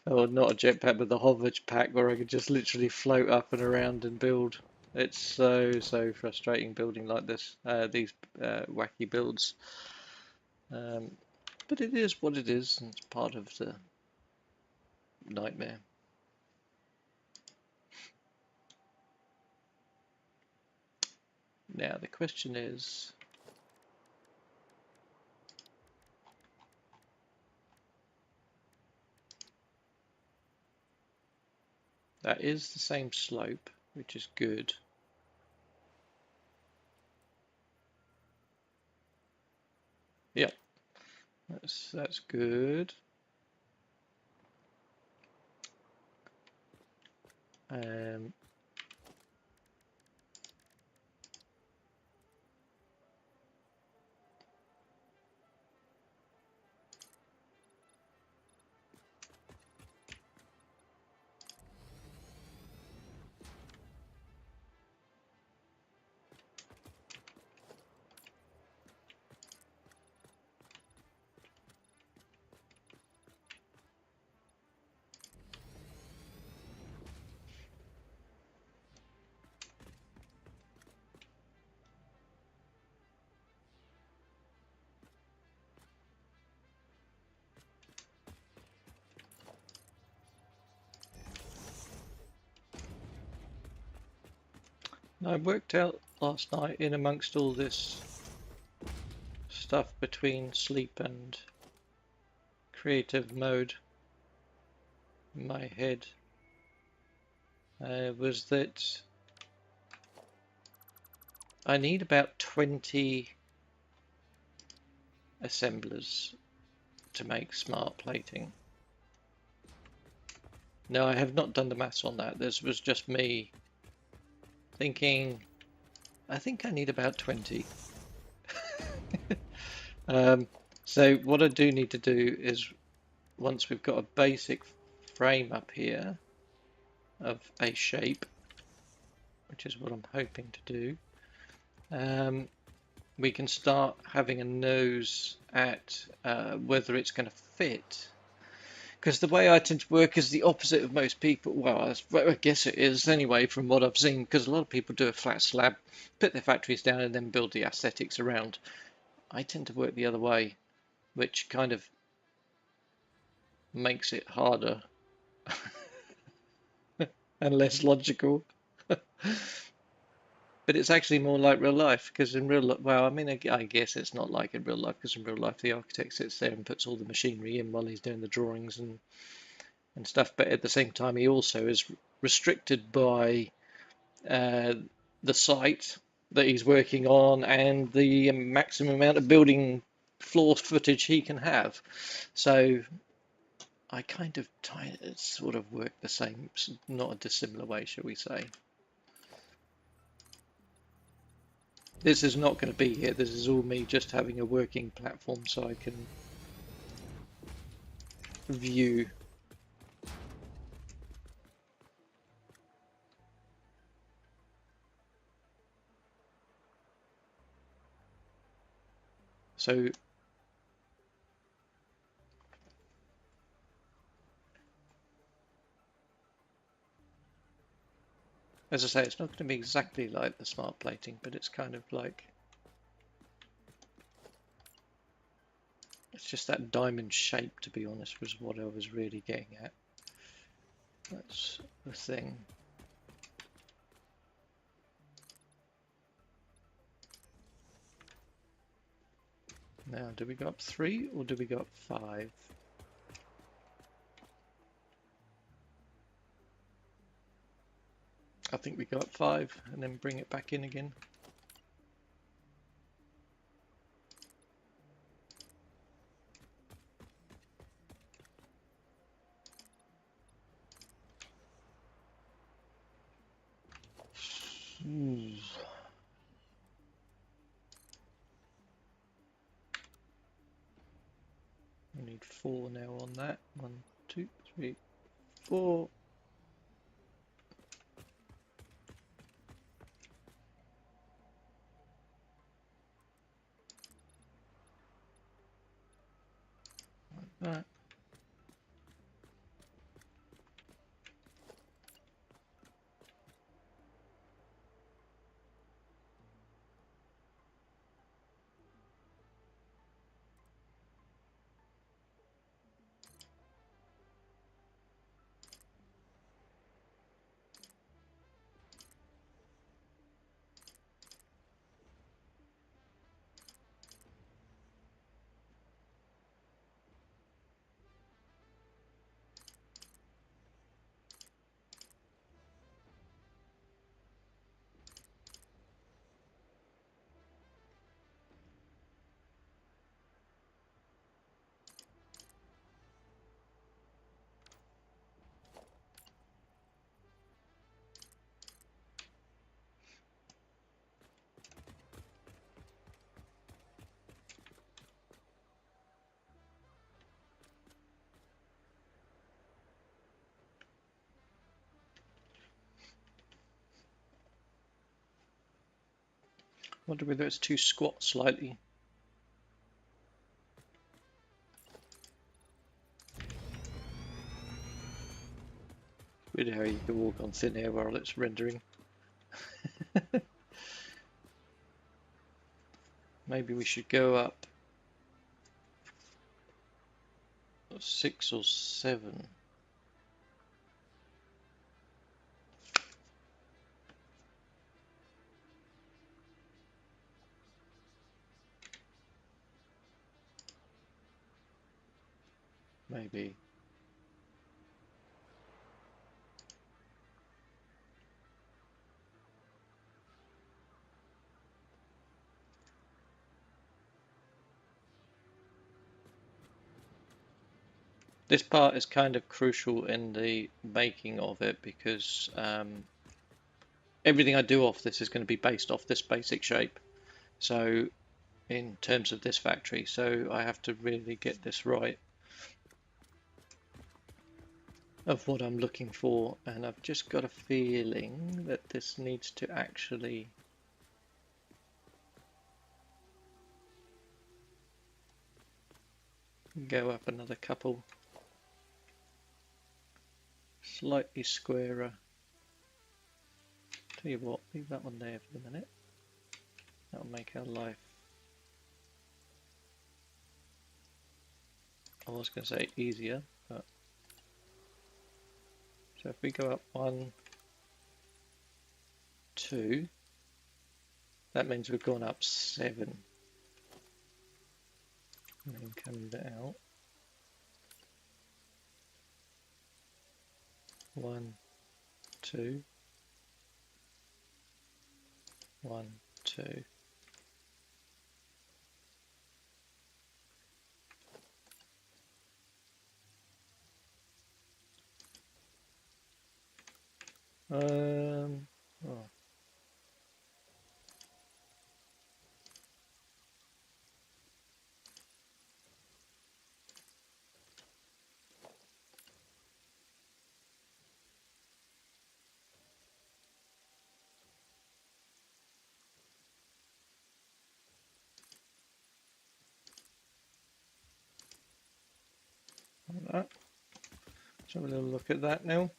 Or not a jetpack, but the hover pack where I could just literally float up and around and build. It's so frustrating building like this, these wacky builds. But it is what it is, and it's part of the nightmare. Now the question is, that is the same slope, which is good. Yep, that's good. I worked out last night in amongst all this stuff between sleep and creative mode in my head was that I need about 20 assemblers to make smart plating. Now I have not done the maths on that. This was just me thinking, I think I need about 20. So what I do need to do is, once we've got a basic frame up here of a shape, which is what I'm hoping to do, we can start having a nose at whether it's going to fit. Because the way I tend to work is the opposite of most people. Well, I guess it is anyway, from what I've seen, because a lot of people do a flat slab, put their factories down, and then build the aesthetics around. I tend to work the other way, which kind of makes it harder and less logical. But it's actually more like real life, because in real life, well, I mean, I guess it's not like in real life, because in real life the architect sits there and puts all the machinery in while he's doing the drawings and stuff. But at the same time, he also is restricted by the site that he's working on and the maximum amount of building floor footage he can have. So I kind of sort of work the same, not a dissimilar way, shall we say. This is not going to be here. This is all me just having a working platform so I can view. So as I say, it's not going to be exactly like the smart plating, but it's kind of like, it's just that diamond shape, to be honest, was what I was really getting at. That's the thing. Now, do we go up 3 or do we go up 5? I think we go up 5 and then bring it back in again. need 4 now on that. 1, 2, 3, 4. Like that. Wonder whether it's too squat slightly. Weird how you can walk on thin air while it's rendering. Maybe we should go up 6 or 7. Maybe. This part is kind of crucial in the making of it because everything I do off this is going to be based off this basic shape. So in terms of this factory, so I have to really get this right of what I'm looking for, and I've just got a feeling that this needs to actually go up another couple, slightly squarer. Tell you what, leave that one there for the minute. That'll make our life, I was going to say easier, but so if we go up 1, 2, that means we've gone up 7. And then come out 1, 2, 1, 2. Oh. Like that. Let's have a little look at that now.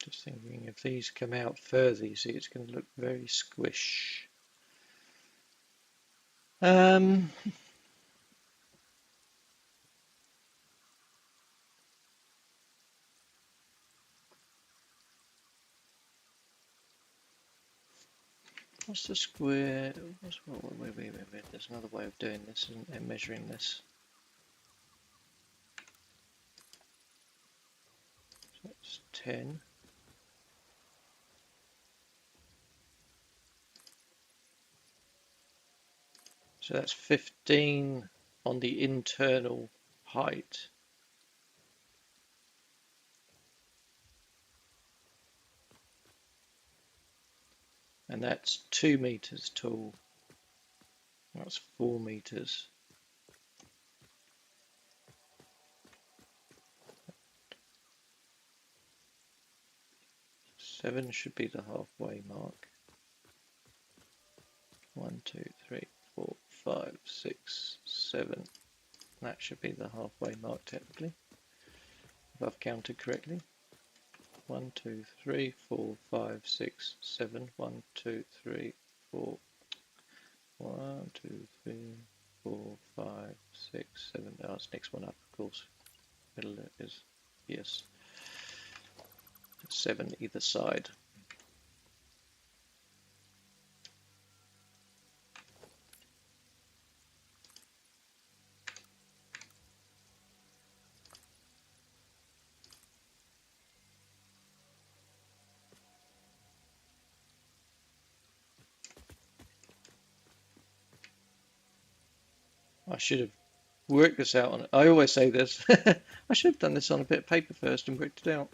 Just thinking if these come out further, you see it's going to look very squish. What's the square? Wait. There's another way of doing this and measuring this. So that's 10. So that's 15 on the internal height. and that's 2 meters tall. That's 4 meters. Seven should be the halfway mark. 1, 2, 3, 4, 5, 6, 7. That should be the halfway mark technically, if I've counted correctly. 1, 2, 3, 4, 5, 6, 7. 1, 2, 3, 4. 1, 2, 3, 4, 5, 6, 7. Oh, it's next one up, of course. Middle is, yes, 7 either side. I should have worked this out on. I always say this. I should have done this on a bit of paper first and worked it out.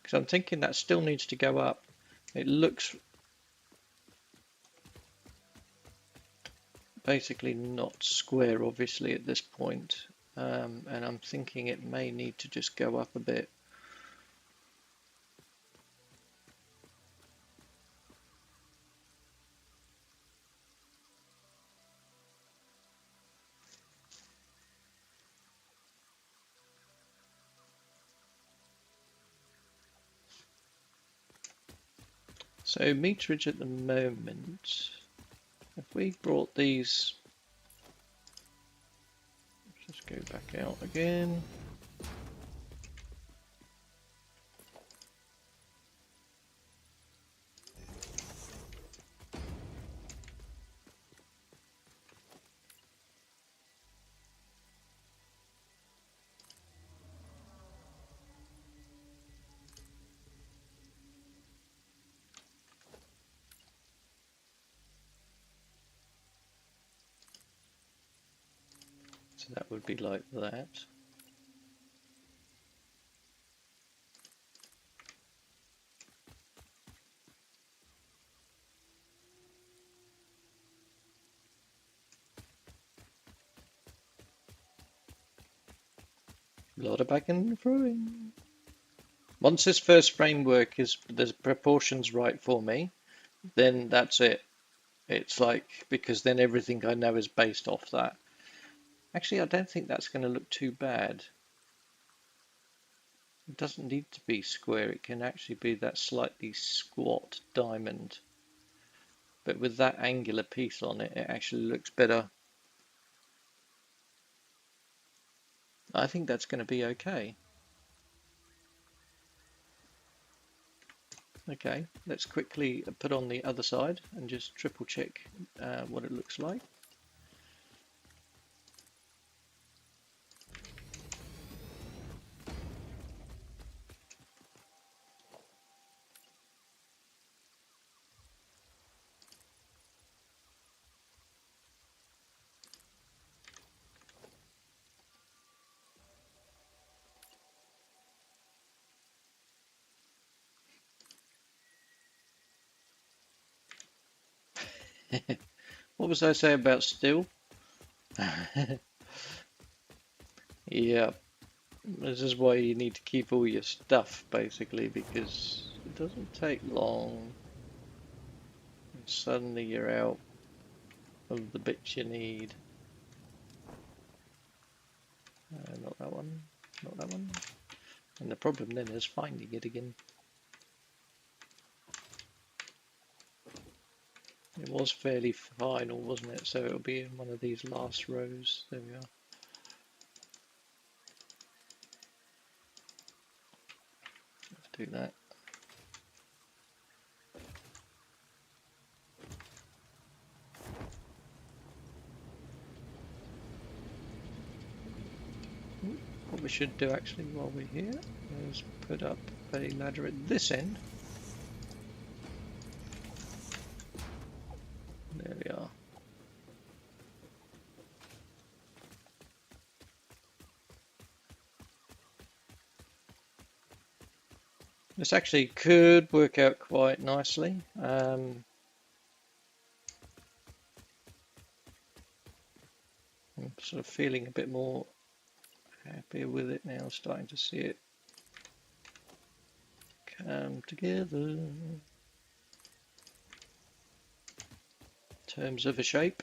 Because I'm thinking that still needs to go up. It looks basically not square, obviously, at this point. And I'm thinking it may need to just go up a bit. So meterage at the moment, if we brought these, let's just go back out again. So that would be like that. A lot of back and throwing. Once this first framework is, the proportions right for me, then that's it. It's like, because then everything I know is based off that. Actually, I don't think that's going to look too bad. It doesn't need to be square. It can actually be that slightly squat diamond. But with that angular piece on it, it actually looks better. I think that's going to be okay. Okay, let's quickly put on the other side and just triple check what it looks like. What was I say about steel? Yeah, this is why you need to keep all your stuff basically, because it doesn't take long and suddenly you're out of the bits you need. Not that one, not that one. And the problem then is finding it again. It was fairly final, wasn't it? So it'll be in one of these last rows. There we are. Let's do that. What we should do actually while we're here is put up a ladder at this end. There we are. This actually could work out quite nicely. I'm sort of feeling a bit more happier with it now, starting to see it come together in terms of a shape.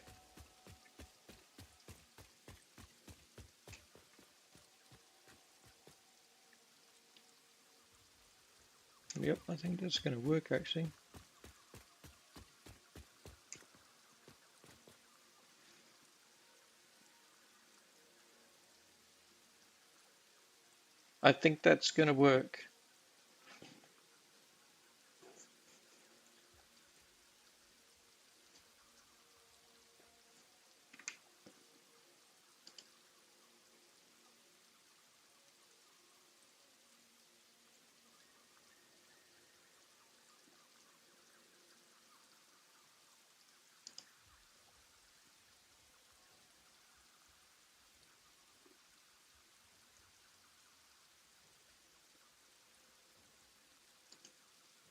Yep, I think that's going to work actually. I think that's going to work.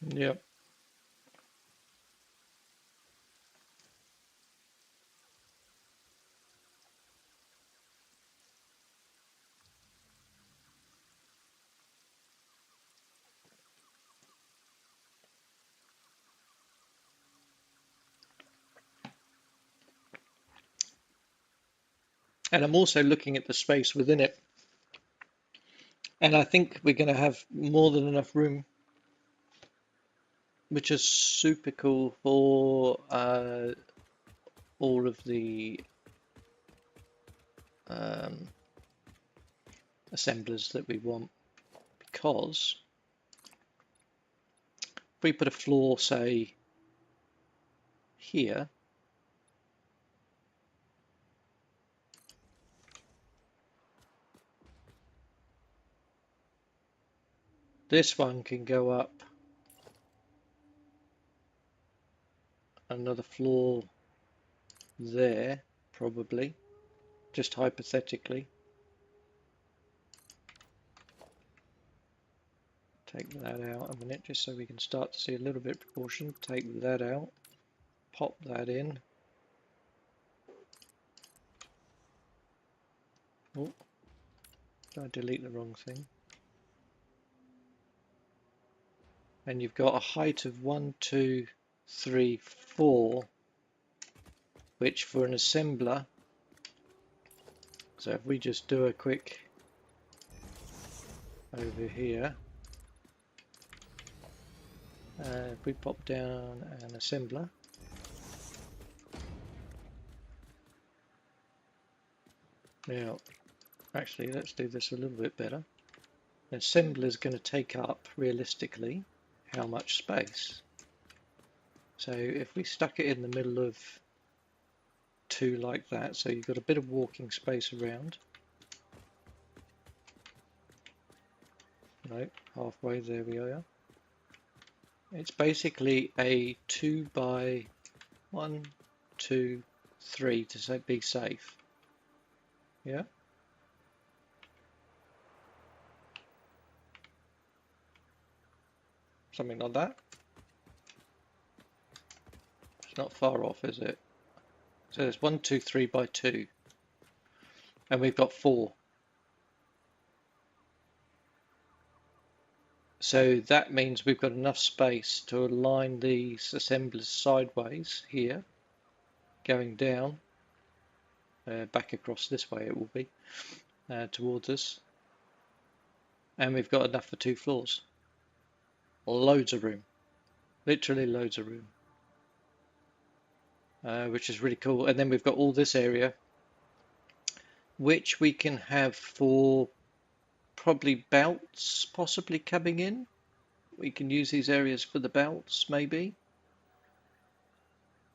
Yep. And I'm also looking at the space within it. And I think we're going to have more than enough room, which is super cool for all of the um, assemblers that we want. Because if we put a floor, say, here, this one can go up another floor there, probably, just hypothetically. Take that out a minute, just so we can start to see a little bit of proportion. Take that out, pop that in. Oh, did I delete the wrong thing? And you've got a height of 1, 2, 3, 4, which for an assembler, so if we just do a quick over here, if we pop down an assembler, now actually let's do this a little bit better. An assembler is going to take up realistically how much space? So if we stuck it in the middle of 2 like that, so you've got a bit of walking space around. No, halfway, there we are. It's basically a 2 by 1, 2, 3 to be safe. Yeah. Something like that. It's not far off, is it? So it's 1, 2, 3 by 2. And we've got 4. So that means we've got enough space to align these assemblers sideways here, going down, back across this way it will be, towards us. And we've got enough for 2 floors. Loads of room. Literally loads of room. Which is really cool. And then we've got all this area, which we can have for probably belts possibly coming in. We can use these areas for the belts, maybe.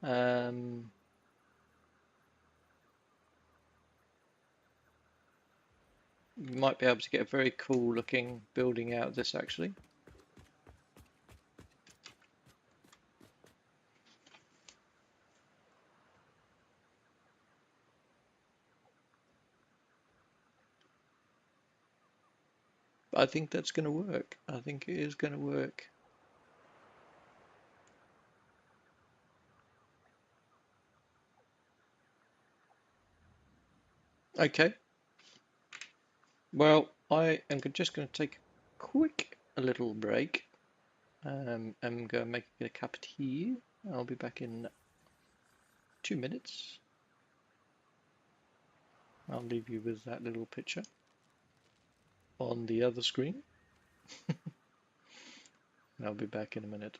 You might be able to get a very cool looking building out of this actually. I think that's going to work. I think it is going to work. Okay. Well, I am just going to take a quick little break. I'm going to make a cup of tea. I'll be back in 2 minutes. I'll leave you with that little picture on the other screen. I'll be back in a minute.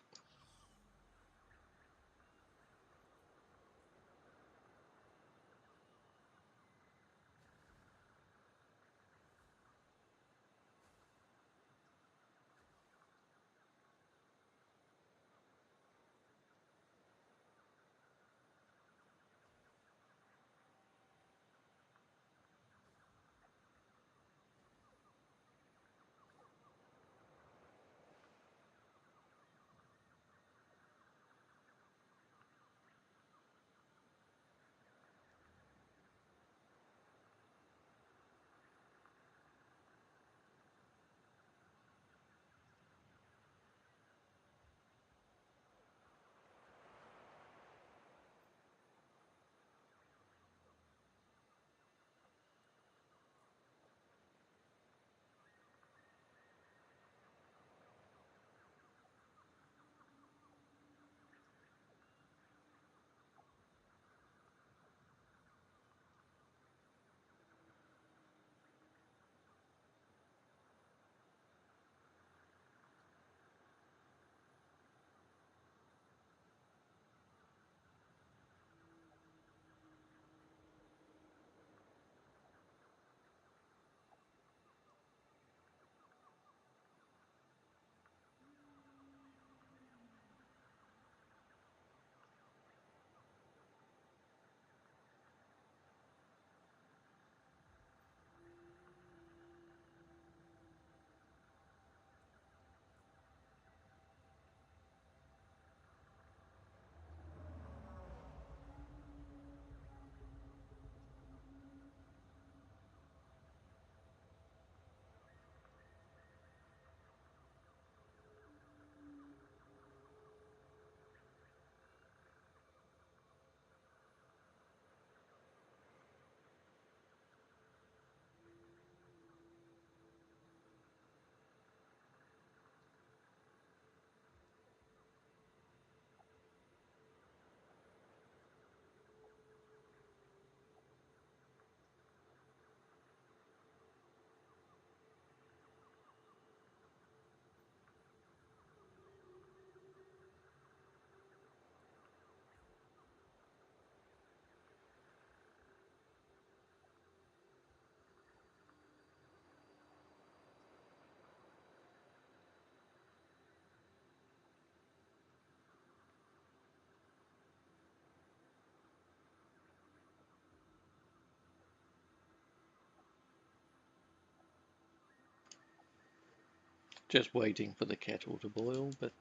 Just waiting for the kettle to boil, but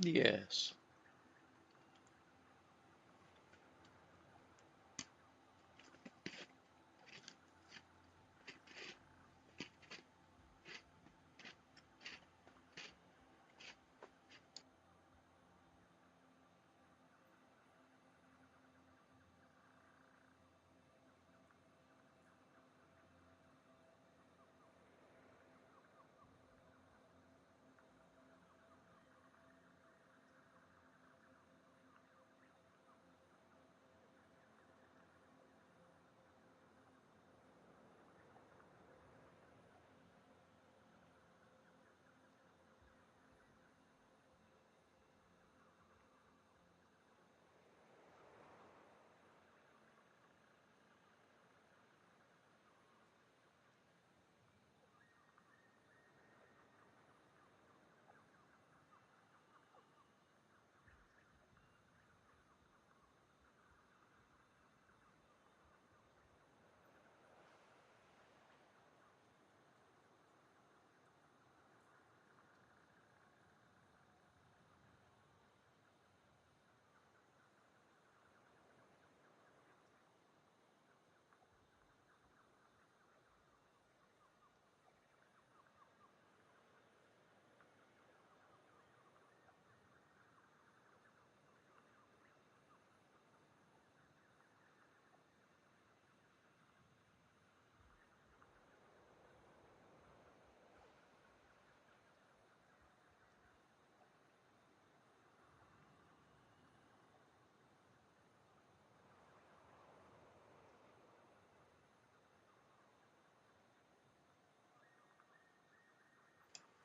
yes.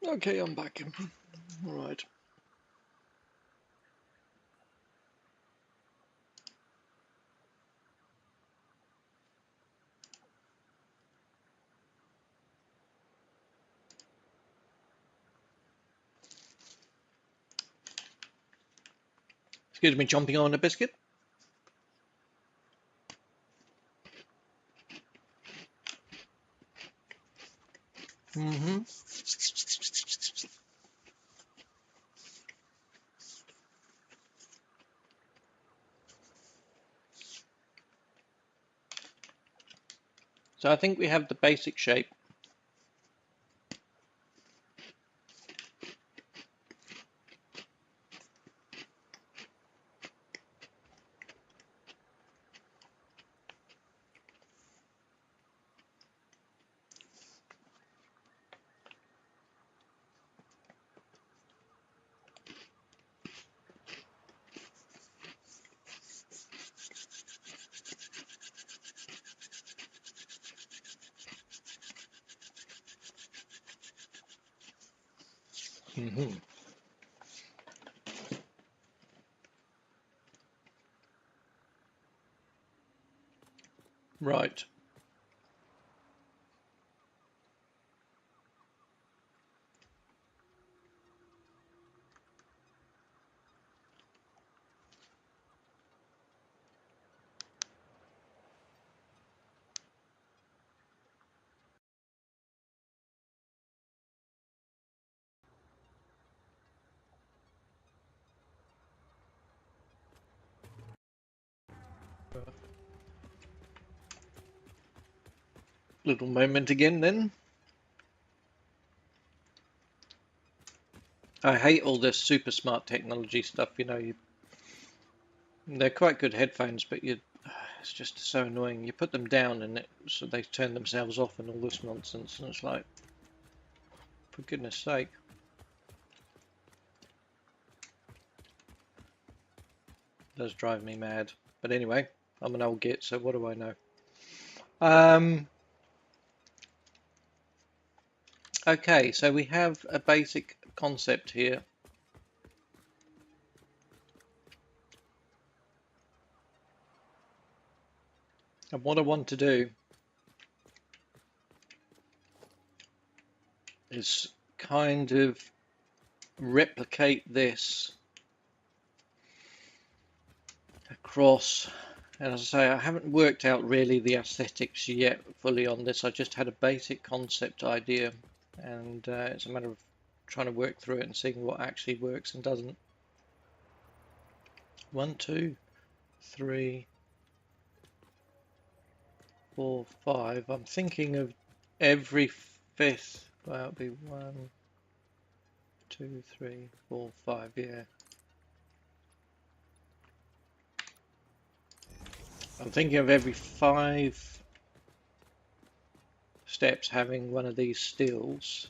Okay, I'm back. All right. Excuse me, chomping on a biscuit. Mm-hmm. So I think we have the basic shape. Mm-hmm. Right. Little moment again then. I hate all this super smart technology stuff, you know. They're quite good headphones, but it's just so annoying. You put them down and so they turn themselves off and all this nonsense, and it's like, for goodness sake. It does drive me mad. But anyway, I'm an old git, so what do I know? Okay, so we have a basic concept here. And what I want to do is kind of replicate this across. And as I say, I haven't worked out really the aesthetics yet fully on this. I just had a basic concept idea, and it's a matter of trying to work through it and seeing what actually works and doesn't. 1, 2, 3, 4, 5. I'm thinking of every fifth. Well, it'll be 1, 2, 3, 4, 5. Yeah. I'm thinking of every 5 steps having one of these stills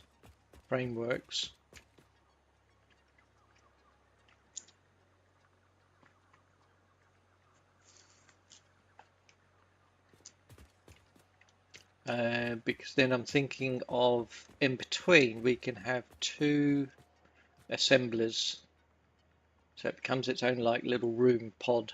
frameworks. Because then I'm thinking of in between we can have 2 assemblers, so it becomes its own like little room pod.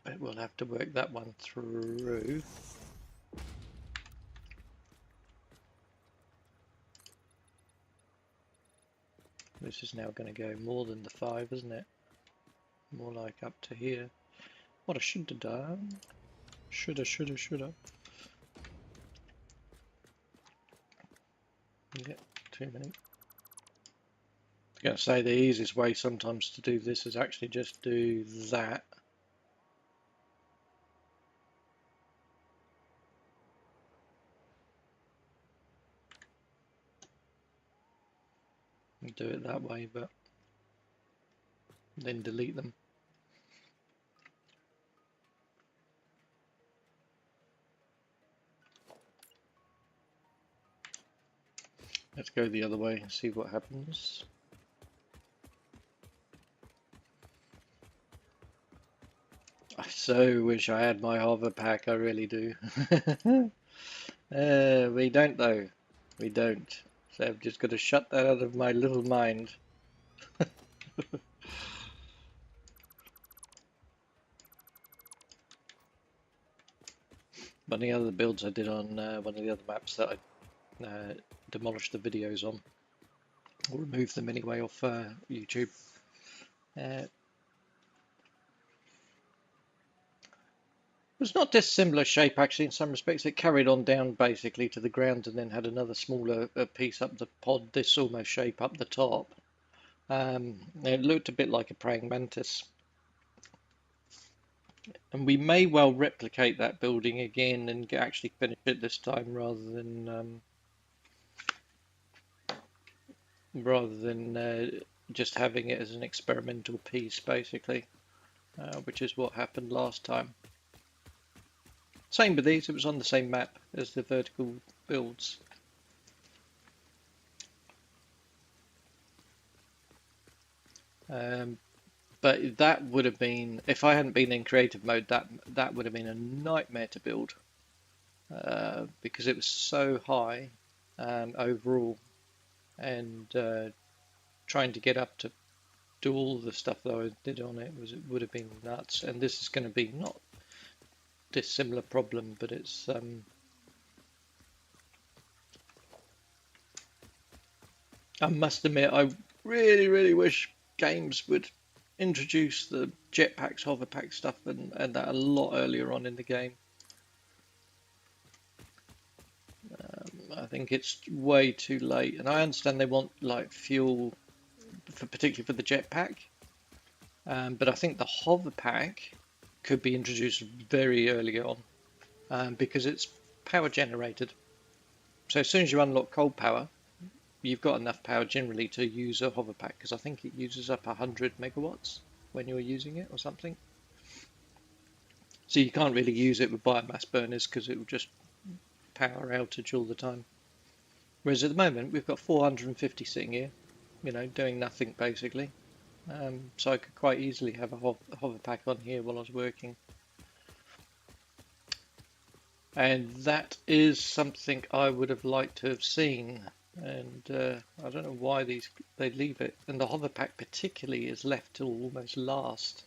But we'll have to work that one through. This is now going to go more than the 5, isn't it? More like up to here. What I should have done. Shoulda. Yeah, too many. I was going to say the easiest way sometimes to do this is actually just do that. And do it that way, but then delete them. Let's go the other way and see what happens. so wish I had my hover pack, I really do. We don't though. We don't. So I've just got to shut that out of my little mind. One of the other builds I did on one of the other maps that I demolished the videos on, or removed them anyway off YouTube. It was not dissimilar shape actually in some respects. It carried on down basically to the ground and then had another smaller piece up the pod, this almost shape up the top. It looked a bit like a praying mantis. And we may well replicate that building again and actually finish it this time rather than just having it as an experimental piece basically, which is what happened last time. Same with these, it was on the same map as the vertical builds. But that would have been, if I hadn't been in creative mode, that would have been a nightmare to build because it was so high overall, and trying to get up to do all the stuff that I did on it would have been nuts. And this is going to be not dissimilar problem, but it's I must admit I really wish games would introduce the jetpacks, hoverpack stuff and that a lot earlier on in the game. I think it's way too late, and I understand they want like fuel particularly for the jetpack, but I think the hoverpack could be introduced very early on because it's power generated. So as soon as you unlock cold power, you've got enough power generally to use a hoverpack, because I think it uses up 100 megawatts when you're using it or something. So you can't really use it with biomass burners because it will just power outage all the time. Whereas at the moment we've got 450 sitting here, doing nothing basically. So I could quite easily have a hoverpack on here while I was working. And that is something I would have liked to have seen. And I don't know why they leave it. And the hoverpack particularly is left till almost last.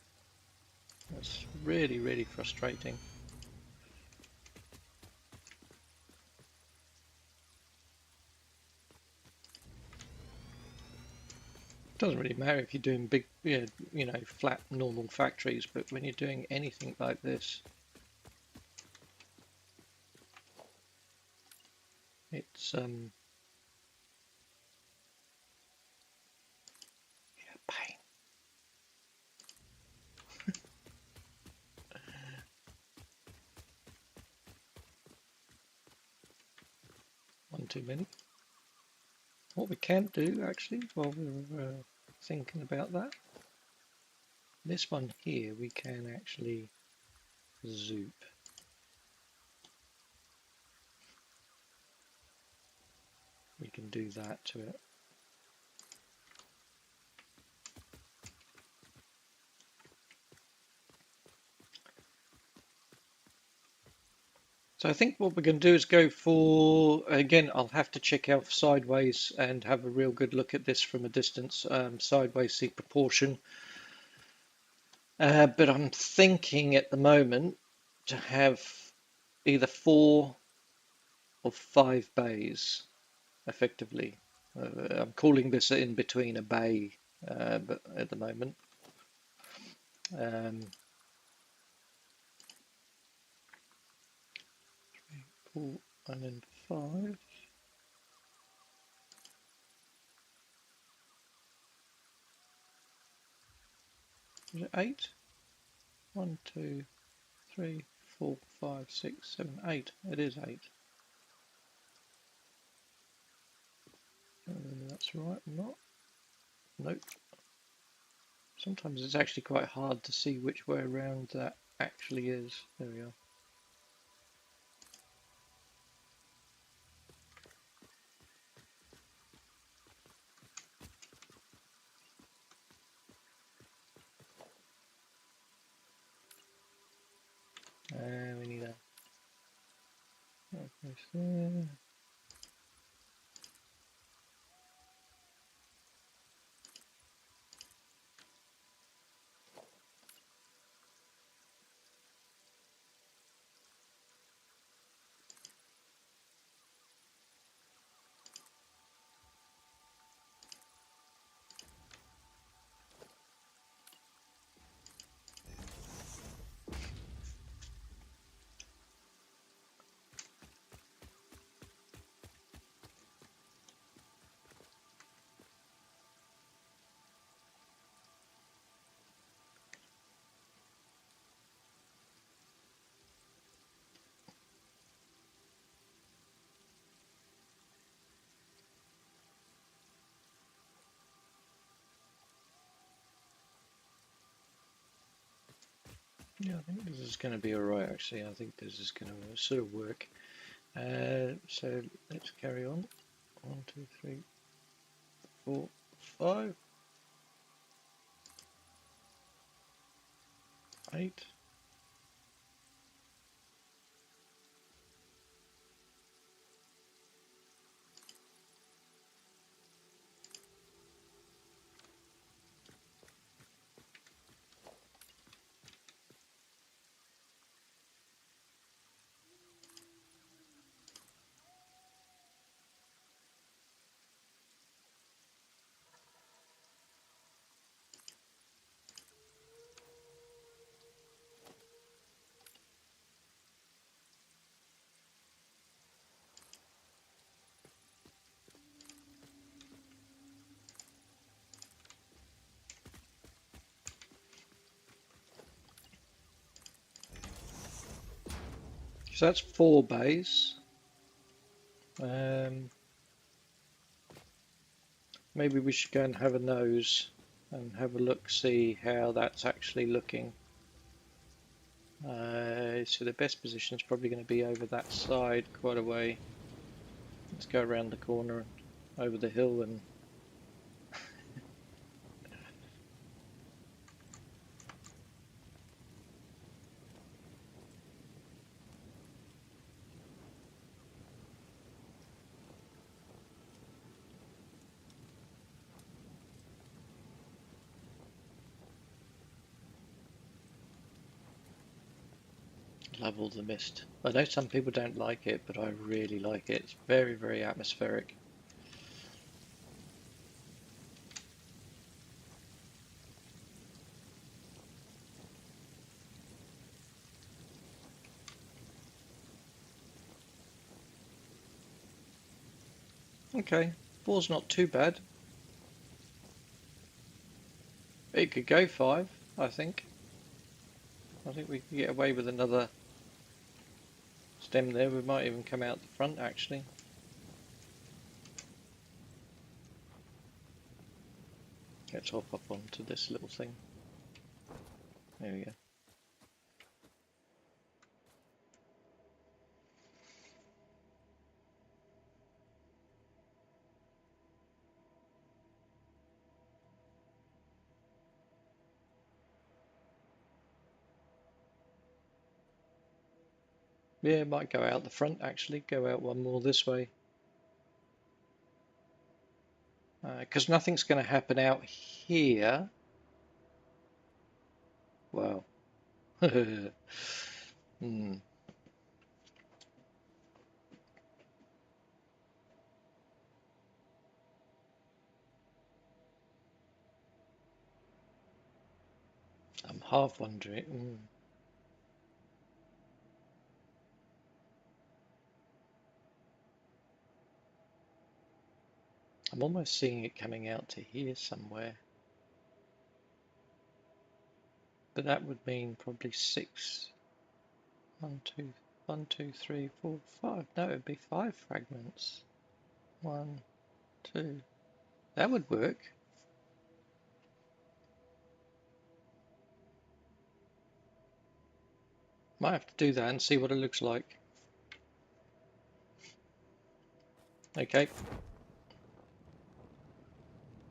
That's really frustrating. Doesn't really matter if you're doing big, flat normal factories, but when you're doing anything like this, it's pain. 1 too many. What we can do actually, while we're thinking about that, this one here we can actually zoop. We can do that to it. So I think what we're going to do is go for, again, I'll have to check out sideways and have a real good look at this from a distance, sideways, see proportion. But I'm thinking at the moment to have either 4 or 5 bays, effectively. I'm calling this in between a bay, but at the moment. 4 and then 5. Is it 8? 1, 2, 3, 4, 5, 6, 7, 8. It is 8. That's right, not. Nope. Sometimes it's actually quite hard to see which way around that actually is. There we are. there. Yeah, I think this is going to be alright actually. I think this is going to sort of work. So let's carry on. 1, 2, 3, 4, 5, 8. So that's 4 bays. Maybe we should go and have a nose and have a look, see how that's actually looking. So the best position is probably going to be over that side quite a way. Let's go around the corner and over the hill and love all the mist. I know some people don't like it, but I really like it. It's very, very atmospheric. Okay, 4's not too bad. It could go 5, I think. I think we could get away with another stem there. We might even come out the front actually. Let's hop up onto this little thing. There we go. Yeah, it might go out the front actually, go out one more this way. Because nothing's going to happen out here. Wow. Hmm. I'm half wondering. I'm almost seeing it coming out to here somewhere. But that would mean probably 6. 1, 2, 1, 2, 3, 4, 5. No, it would be 5 fragments. 1, 2. That would work. Might have to do that and see what it looks like. Okay.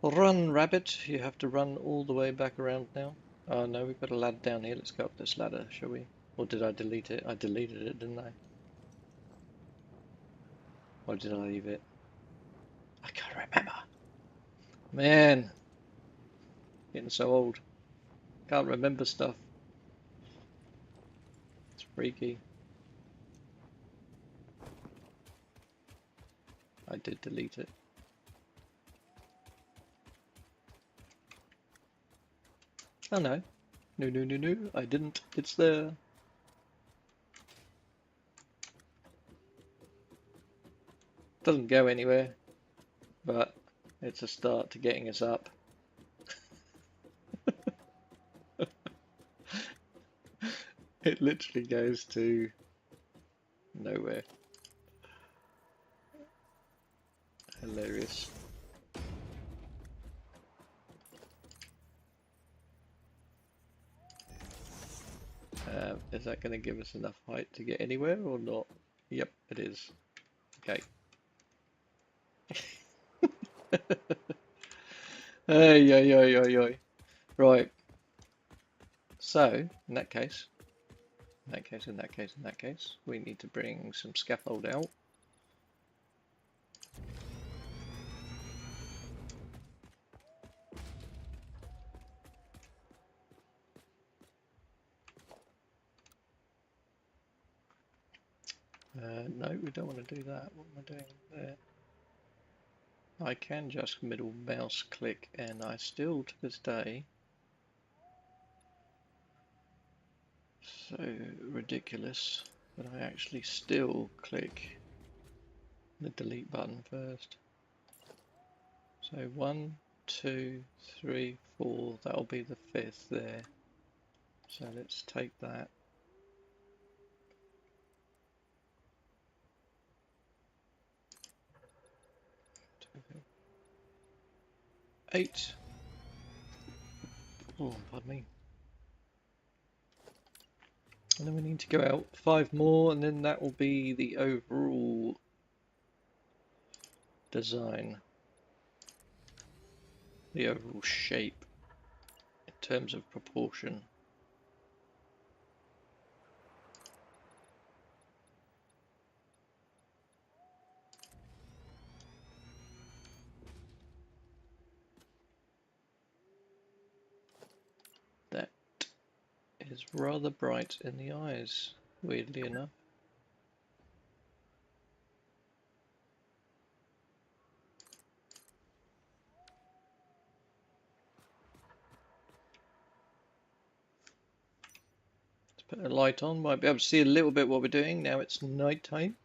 Run, rabbit. You have to run all the way back around now. Oh no, we've got a ladder down here. Let's go up this ladder, shall we? Or did I delete it? I deleted it, didn't I? Or did I leave it? I can't remember. Man, getting so old. Can't remember stuff. It's freaky. I did delete it. Oh no. No, I didn't. It's there. Doesn't go anywhere, but it's a start to getting us up. It literally goes to nowhere. Hilarious. Is that going to give us enough height to get anywhere or not? Yep, it is. Okay. Ay, ay, ay, ay, ay. Right. So, in that case, we need to bring some scaffold out. No, we don't want to do that. What am I doing there? I can just middle mouse click, and I still, to this day, so ridiculous, but I actually still click the delete button first. So 1, 2, 3, 4, that'll be the 5th there. So let's take that. Eight. Oh, pardon me. And then we need to go out 5 more, and then that will be the overall design, the overall shape in terms of proportion. That is rather bright in the eyes, weirdly enough. Let's put a light on, might be able to see a little bit what we're doing. Now it's night time.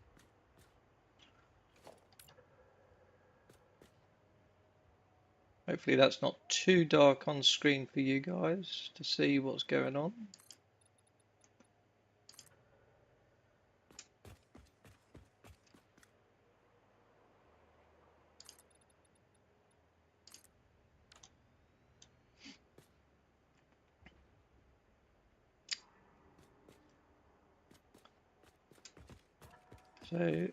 Hopefully that's not too dark on screen for you guys to see what's going on. So,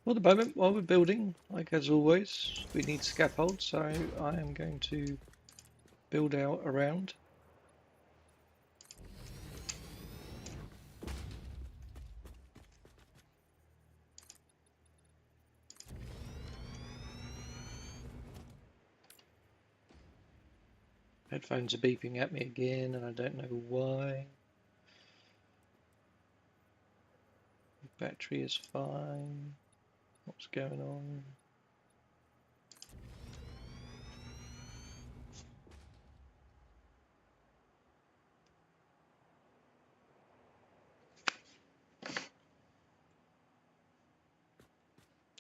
for the moment, while we're building, like as always, we need scaffold, so I am going to build out around. Headphones are beeping at me again, and I don't know why. The battery is fine. What's going on?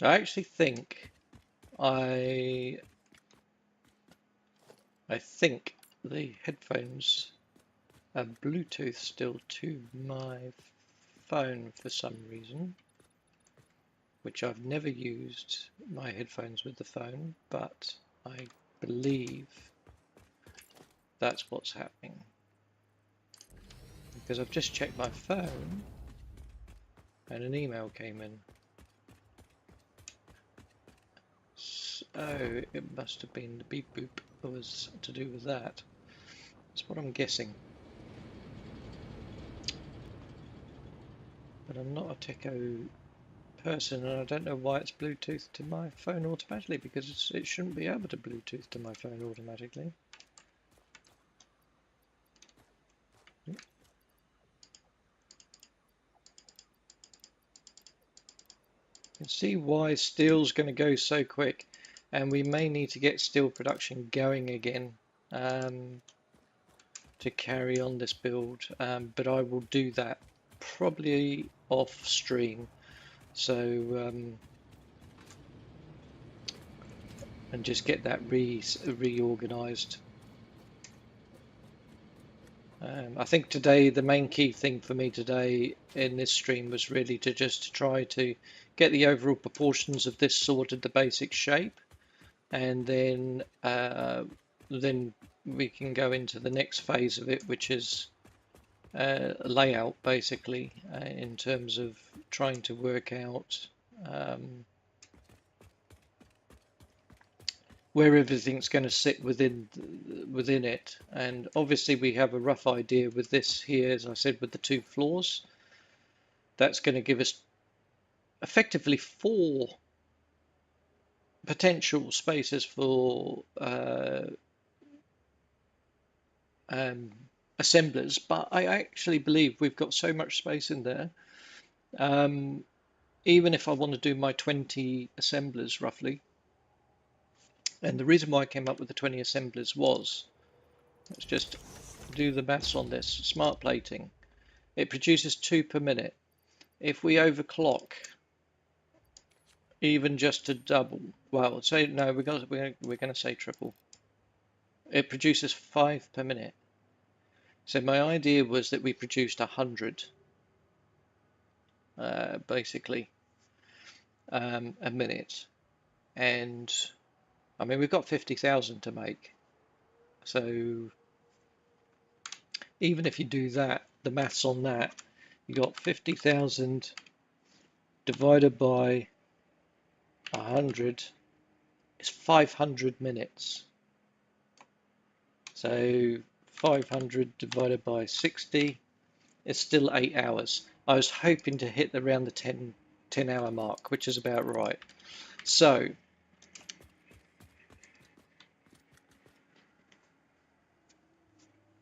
I actually think I think the headphones are Bluetooth still to my phone for some reason, which I've never used my headphones with the phone, but I believe that's what's happening. Because I've just checked my phone and an email came in. So it must have been the beep boop that was to do with that. That's what I'm guessing. But I'm not a techo person, and I don't know why it's Bluetooth to my phone automatically, because it shouldn't be able to Bluetooth to my phone automatically. You can see why steel's going to go so quick, and we may need to get steel production going again to carry on this build, but I will do that probably off stream. So and just get that reorganized. I think today the main key thing for me today in this stream was really to just try to get the overall proportions of this sorted, the basic shape, and then we can go into the next phase of it, which is layout, basically, in terms of trying to work out where everything's going to sit within it. And obviously we have a rough idea with this here, as I said, with the 2 floors. That's going to give us effectively 4 potential spaces for assemblers, but I actually believe we've got so much space in there. Even if I want to do my 20 assemblers roughly, and the reason why I came up with the 20 assemblers was, let's just do the maths on this. Smart plating, it produces 2 per minute. If we overclock even just to double, well, say no, we're going to say triple. It produces 5 per minute. So my idea was that we produced 100, basically, a minute. And I mean, we've got 50,000 to make. So even if you do that, the maths on that, you got 50,000 divided by 100 is 500 minutes. So 500 divided by 60 is still 8 hours. I was hoping to hit around the 10 hour mark, which is about right. So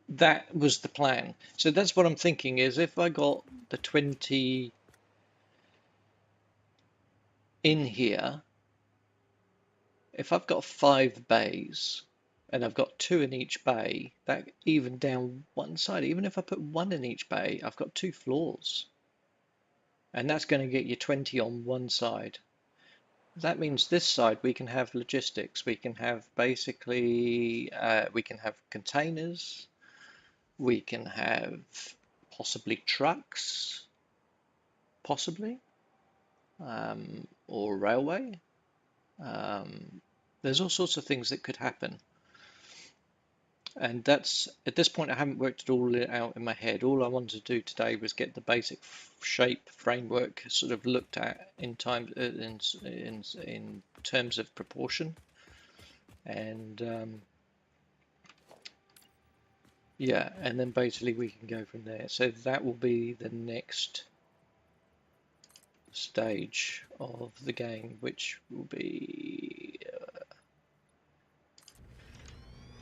that was the plan. So that's what I'm thinking, is if I got the 20 in here, if I've got 5 bays and I've got 2 in each bay, that even down one side, even if I put 1 in each bay, I've got 2 floors. And that's going to get you 20 on one side. That means this side we can have logistics. We can have basically, we can have containers. We can have possibly trucks, possibly, or railway. There's all sorts of things that could happen. And that's, at this point, I haven't worked it all out in my head. All I wanted to do today was get the basic shape framework sort of looked at in time, in terms of proportion, and yeah, and then basically we can go from there. So that will be the next stage of the game, which will be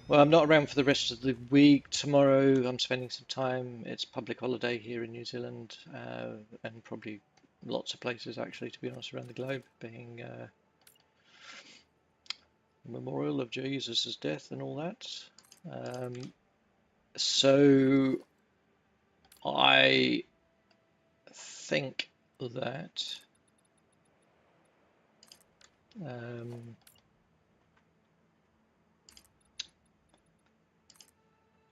well, I'm not around for the rest of the week. Tomorrow I'm spending some time. It's public holiday here in New Zealand, and probably lots of places actually, to be honest, around the globe, being memorial of Jesus' death and all that. So I think that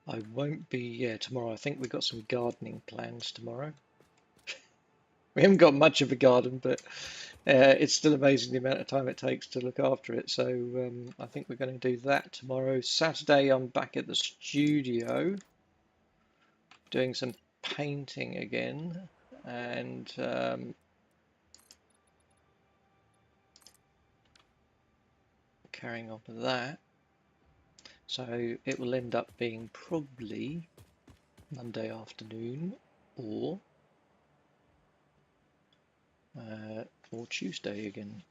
I won't be tomorrow. I think we've got some gardening plans tomorrow. We haven't got much of a garden, but it's still amazing the amount of time it takes to look after it. So I think we're going to do that tomorrow. Saturday, I'm back at the studio doing some painting again, and carrying on with that. So it will end up being probably Monday afternoon or or Tuesday again.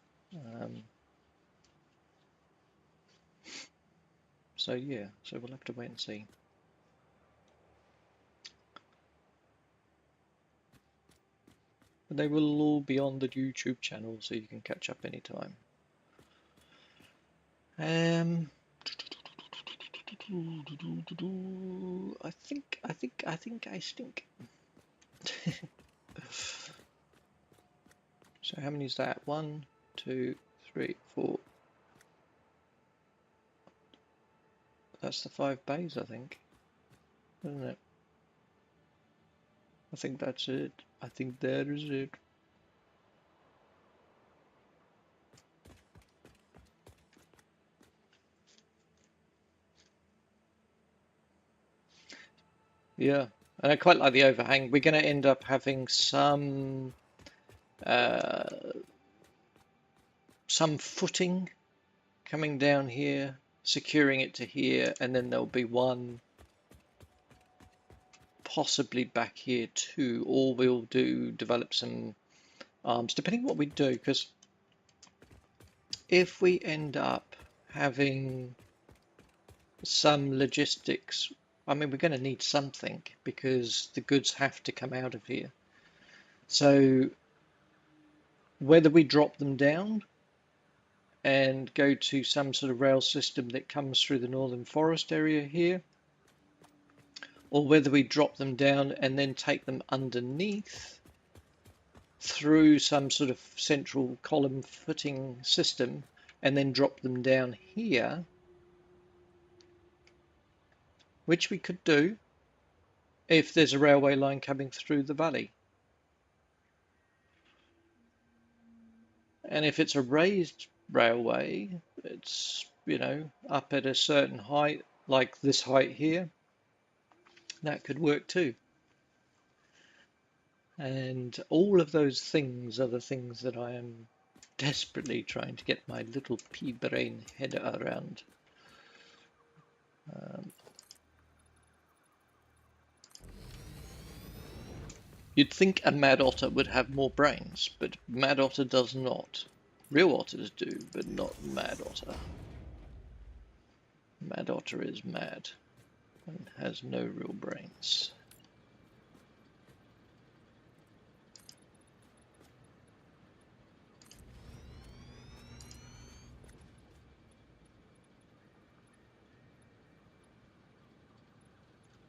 So yeah, so we'll have to wait and see. But they will all be on the YouTube channel, so you can catch up anytime. I think I stink. So how many is that? 1, 2, 3, 4. That's the 5 bays, I think, isn't it? I think that's it. I think that is it. Yeah, and I quite like the overhang. We're going to end up having some footing coming down here, securing it to here, and then there'll be one possibly back here too, or we'll develop some arms, depending what we do, because if we end up having some logistics, I mean, we're going to need something because the goods have to come out of here. So whether we drop them down and go to some sort of rail system that comes through the northern forest area here, or whether we drop them down and then take them underneath through some sort of central column footing system and then drop them down here, which we could do if there's a railway line coming through the valley. And if it's a raised railway, it's, you know, up at a certain height, like this height here, that could work too. And all of those things are the things that I am desperately trying to get my little pea brain head around. You'd think a mad otter would have more brains, but mad otter does not. Real otters do, but not mad otter. Mad otter is mad and has no real brains.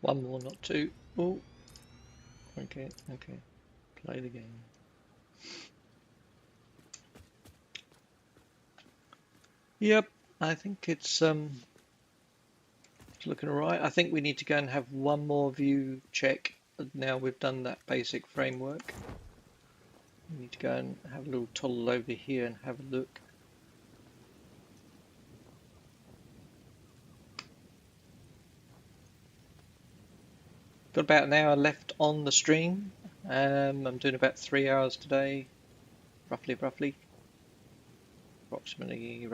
One more, not two. Oh, okay, okay. Play the game. Yep, I think it's looking alright. I think we need to go and have one more view check. Now we've done that basic framework. We need to go and have a little toddle over here and have a look. Got about an hour left on the stream. I'm doing about 3 hours today, roughly. Approximately.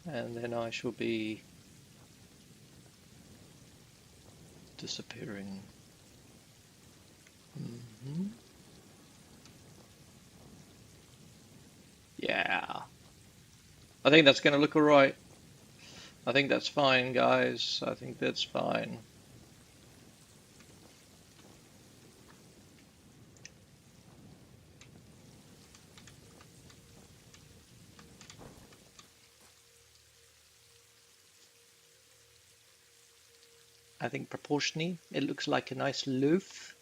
And then I shall be disappearing. Yeah. I think that's going to look alright. I think that's fine, guys. I think that's fine. I think proportionally, it looks like a nice loaf.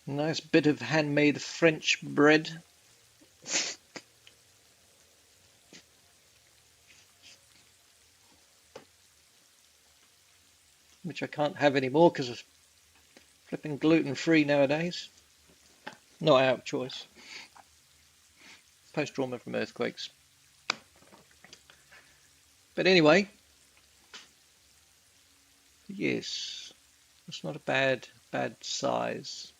Nice bit of handmade French bread. Which I can't have anymore because of flipping gluten-free nowadays. Not out of choice. Post-trauma from earthquakes. But anyway, yes, it's not a bad size.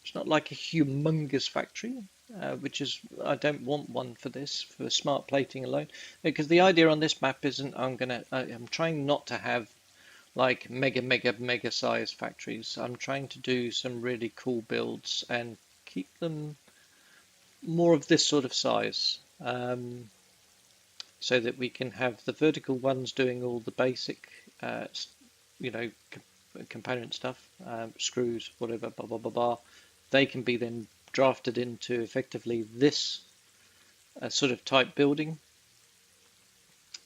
It's not like a humongous factory. which is, I don't want one for this, for smart plating alone, because the idea on this map isn't I'm trying not to have like mega size factories. I'm trying to do some really cool builds and keep them more of this sort of size, so that we can have the vertical ones doing all the basic, you know, component stuff, screws, whatever, blah blah blah blah. They can be then drafted into effectively this sort of type building,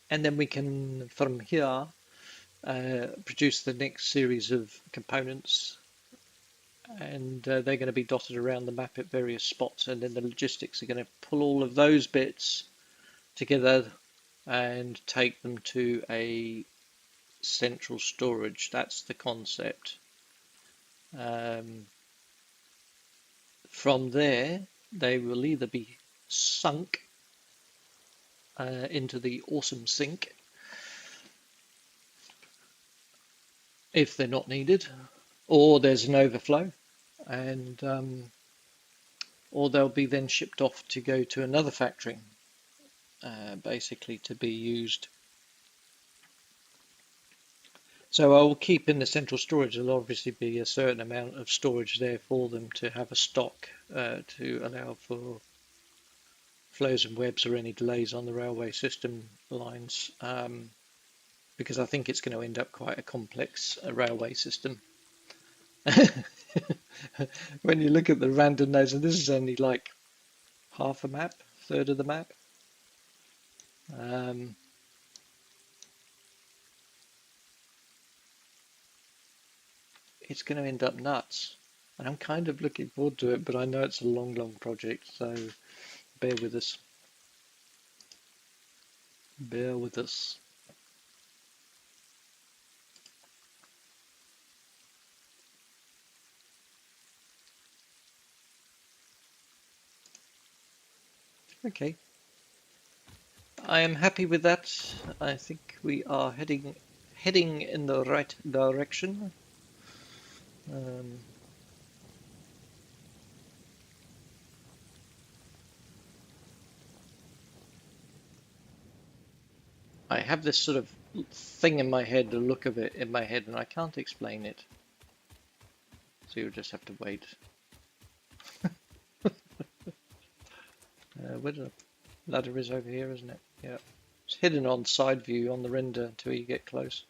and then we can from here produce the next series of components, and they're going to be dotted around the map at various spots, and then the logistics are going to pull all of those bits together and take them to a central storage. That's the concept. Um, from there, they will either be sunk into the awesome sink if they're not needed, or there's an overflow, and or they'll be then shipped off to go to another factory, basically to be used. So I'll keep in the central storage. There'll obviously be a certain amount of storage there for them to have a stock to allow for flows and webs or any delays on the railway system lines, because I think it's going to end up quite a complex railway system. When you look at the random nodes, and this is only like half a map, third of the map. Um, it's going to end up nuts. And I'm kind of looking forward to it, but I know it's a long project, so bear with us. Bear with us. Okay. I am happy with that. I think we are heading in the right direction. I have this sort of thing in my head, the look of it in my head, and I can't explain it. So you'll just have to wait. Where the ladder is over here, isn't it? Yeah. It's hidden on side view on the render until you get close.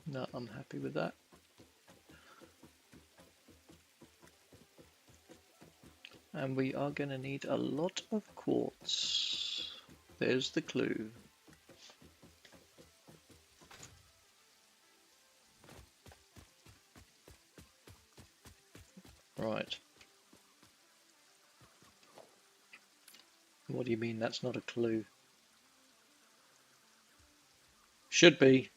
No, I'm happy with that. And we are going to need a lot of quartz. There's the clue. Right. What do you mean that's not a clue? Should be.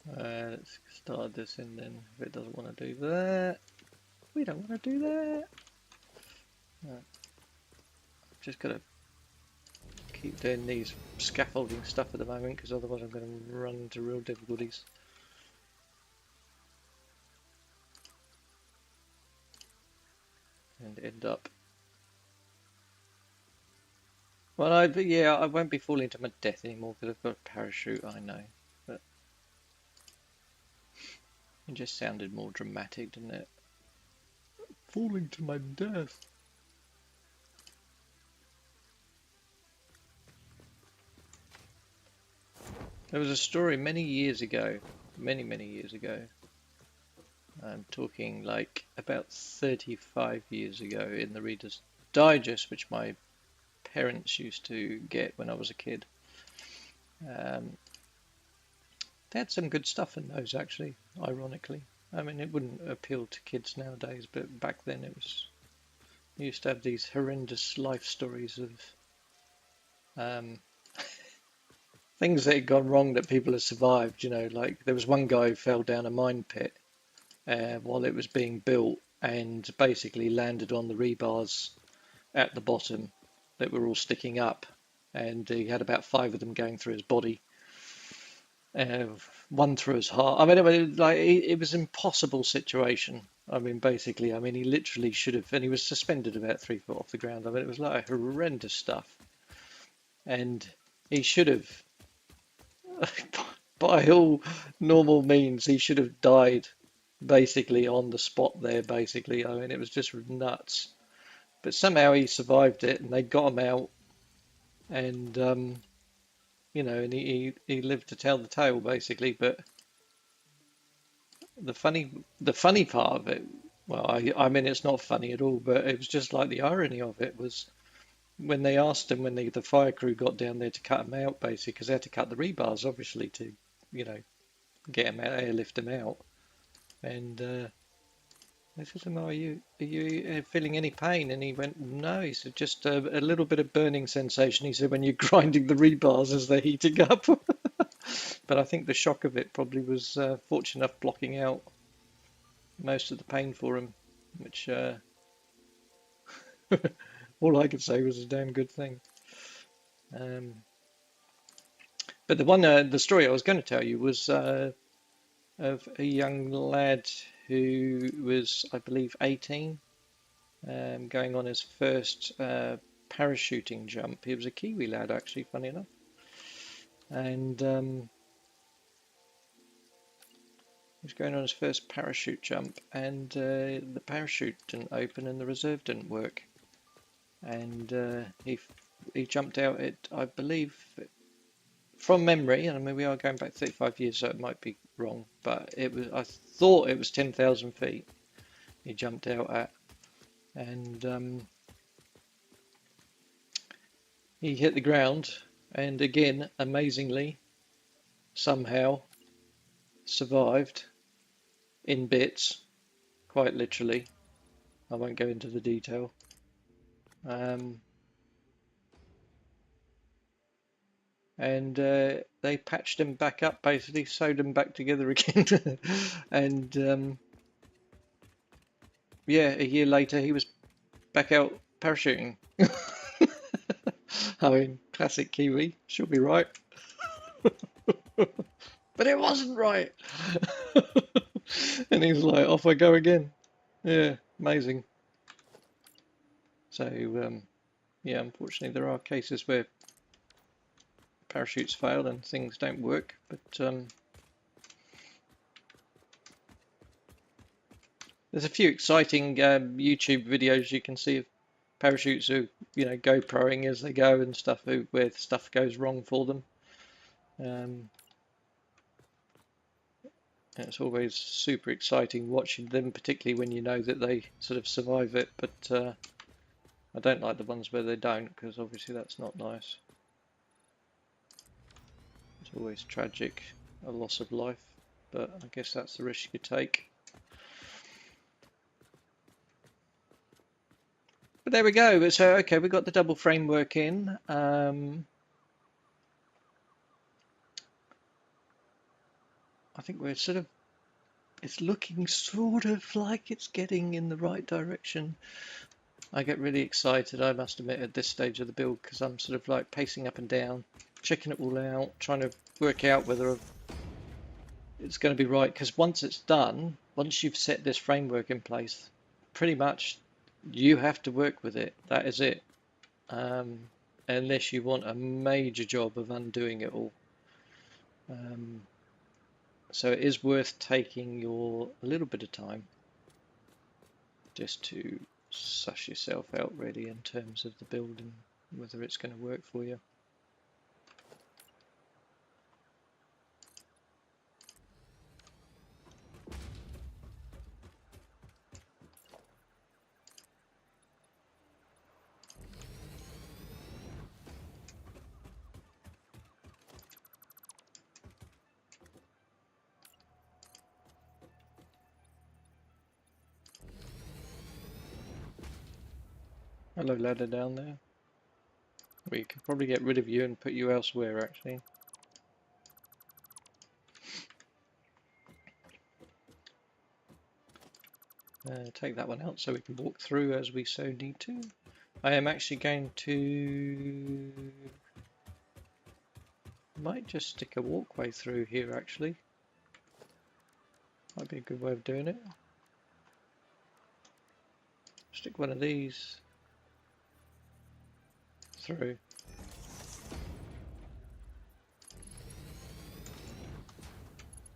Let's start this in then. If it doesn't want to do that, we don't want to do that. Just got to keep doing these scaffolding stuff at the moment, because otherwise I'm going to run into real difficulties. And end up. Well, I won't be falling to my death anymore because I've got a parachute, I know. But it just sounded more dramatic, didn't it? Falling to my death. There was a story many years ago, many years ago. I'm talking like about 35 years ago in the Reader's Digest, which my parents used to get when I was a kid. They had some good stuff in those, actually, ironically. I mean, it wouldn't appeal to kids nowadays, but back then it was. You used to have these horrendous life stories of things that had gone wrong that people have survived. You know, like there was one guy who fell down a mine pit while it was being built, and basically landed on the rebars at the bottom that were all sticking up, and he had about 5 of them going through his body, uh, one through his heart. I mean, it was an impossible situation. I mean, basically, I mean, he literally should have, and he was suspended about 3 foot off the ground. I mean, it was like horrendous stuff, and he should have, by all normal means, he should have died basically on the spot there. Basically, I mean, it was just nuts. But somehow he survived it, and they got him out, and and he lived to tell the tale basically. But the funny part of it, well, I mean it's not funny at all, but it was just like the irony of it was when they asked him when the fire crew got down there to cut him out basically because they had to cut the rebars obviously to you know get him out, airlift him out, and they said to him, are you feeling any pain? And he went, no. He said, just a little bit of burning sensation. He said, when you're grinding the rebars as they're heating up. But I think the shock of it probably was fortunate enough blocking out most of the pain for him, which all I could say was a damn good thing. Um, but the story I was going to tell you was of a young lad who was, I believe, 18, going on his first parachuting jump. He was a Kiwi lad, actually, funny enough. And he was going on his first parachute jump, and the parachute didn't open and the reserve didn't work. And he jumped out at, I believe, from memory, and I mean we are going back 35 years, so it might be wrong, but I thought it was 10,000 feet he jumped out at, and he hit the ground, and again, amazingly, somehow survived in bits, quite literally. I won't go into the detail. And they patched him back up, basically sewed him back together again, and yeah, a year later he was back out parachuting. I mean, classic Kiwi, should be right. But it wasn't right. And he's like, off I go again. Yeah, amazing. So, yeah, unfortunately, there are cases where parachutes fail and things don't work, but there's a few exciting YouTube videos you can see of parachutes who, GoProing as they go and stuff, where stuff goes wrong for them. It's always super exciting watching them, particularly when you know that they sort of survive it, but I don't like the ones where they don't, because obviously that's not nice. It's always tragic, a loss of life, but I guess that's the risk you take. But there we go. So, okay, we got the double framework in. I think we're it's looking sort of like it's getting in the right direction. I get really excited, I must admit, at this stage of the build, because I'm sort of like pacing up and down, checking it all out, trying to work out whether it's going to be right. Because once it's done, once you've set this framework in place, pretty much you have to work with it. That is it. Unless you want a major job of undoing it all. So it is worth taking a little bit of time just to suss yourself out really in terms of the build and whether it's going to work for you. Hello ladder down there. We could probably get rid of you and put you elsewhere actually. take that one out so we can walk through as we so need to. I am actually going to might just stick a walkway through here actually. Might be a good way of doing it. Stick one of these through.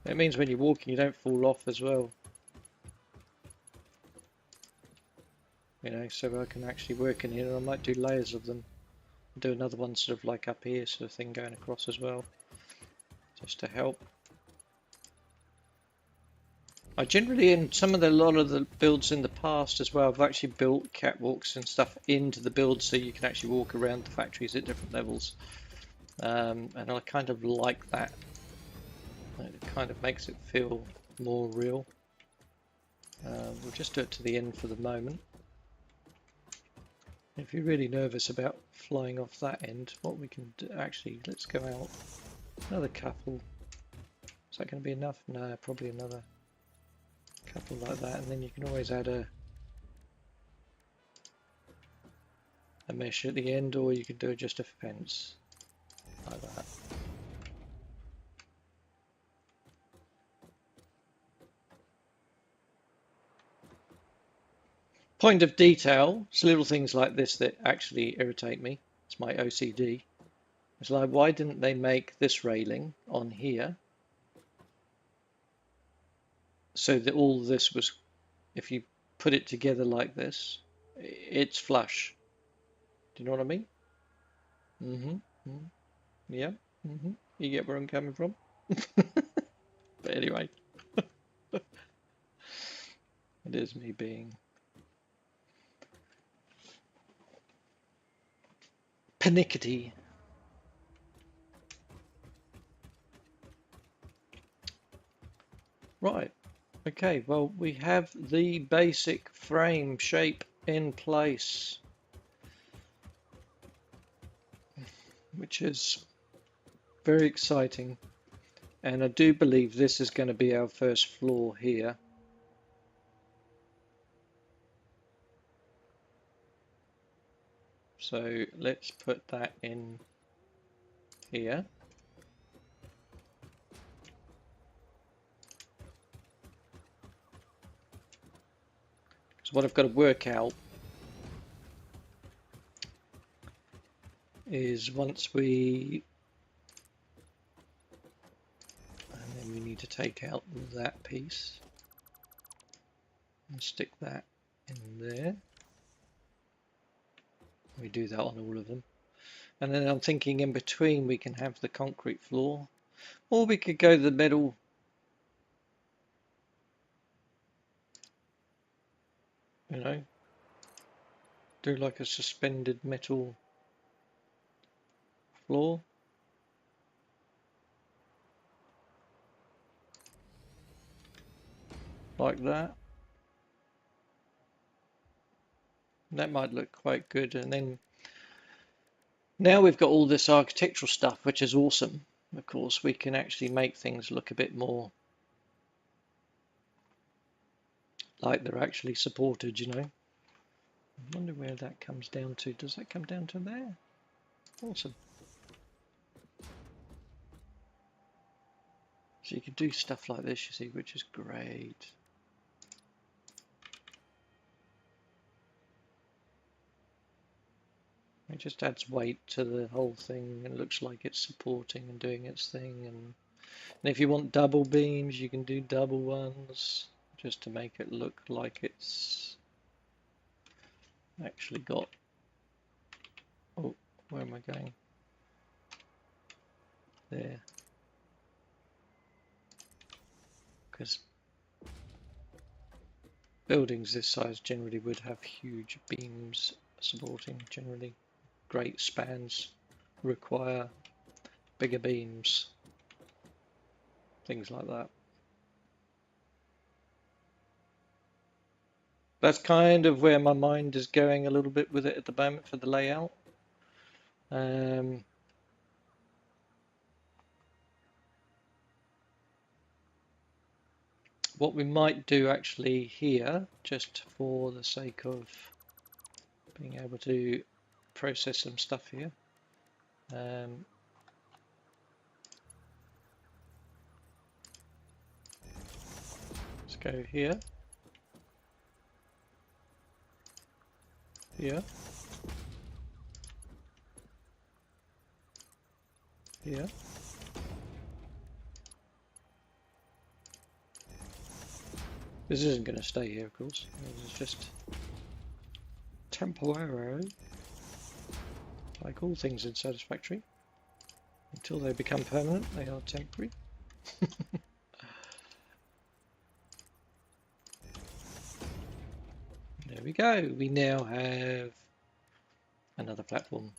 It means when you're walking you don't fall off as well. You know, so I can actually work in here, and I might do layers of them. Do another one sort of like up here sort of thing going across as well, just to help. I generally, in a lot of the builds in the past as well, I've actually built catwalks and stuff into the build so you can actually walk around the factories at different levels. And I kind of like that. It kind of makes it feel more real. We'll just do it to the end for the moment. If you're really nervous about flying off that end, what we can do, actually, let's go out another couple. Is that going to be enough? No, probably another couple like that, and then you can always add a mesh at the end, or you could do just a fence like that. Point of detail, it's little things like this that actually irritate me. It's my OCD. It's like, why didn't they make this railing on here so that all this was, if you put it together like this, it's flush. Do you know what I mean? Yeah. You get where I'm coming from? But anyway, it is me being pernickety. Right. Okay, well, we have the basic frame shape in place, which is very exciting. And I do believe this is going to be our first floor here. So let's put that in here. So what I've got to work out is once we, and then we need to take out that piece and stick that in there. We do that on all of them. And then I'm thinking in between we can have the concrete floor, or we could go the metal. You know, do like a suspended metal floor. Like that. That might look quite good. And then now we've got all this architectural stuff, which is awesome. Of course, we can actually make things look a bit more like they're actually supported, you know. I wonder where that comes down to. Does that come down to there? Awesome. So you can do stuff like this, you see, which is great. It just adds weight to the whole thing and looks like it's supporting and doing its thing. And if you want double beams, you can do double ones just to make it look like it's actually got, oh, where am I going? There. Because buildings this size generally would have huge beams supporting, generally. Great spans require bigger beams, things like that. That's kind of where my mind is going a little bit with it at the moment for the layout. What we might do actually here, just for the sake of being able to process some stuff here, let's go here, here, here. This isn't going to stay here, of course. This is just temporary, like all things in Satisfactory. Until they become permanent, they are temporary. There we go. We now have another platform.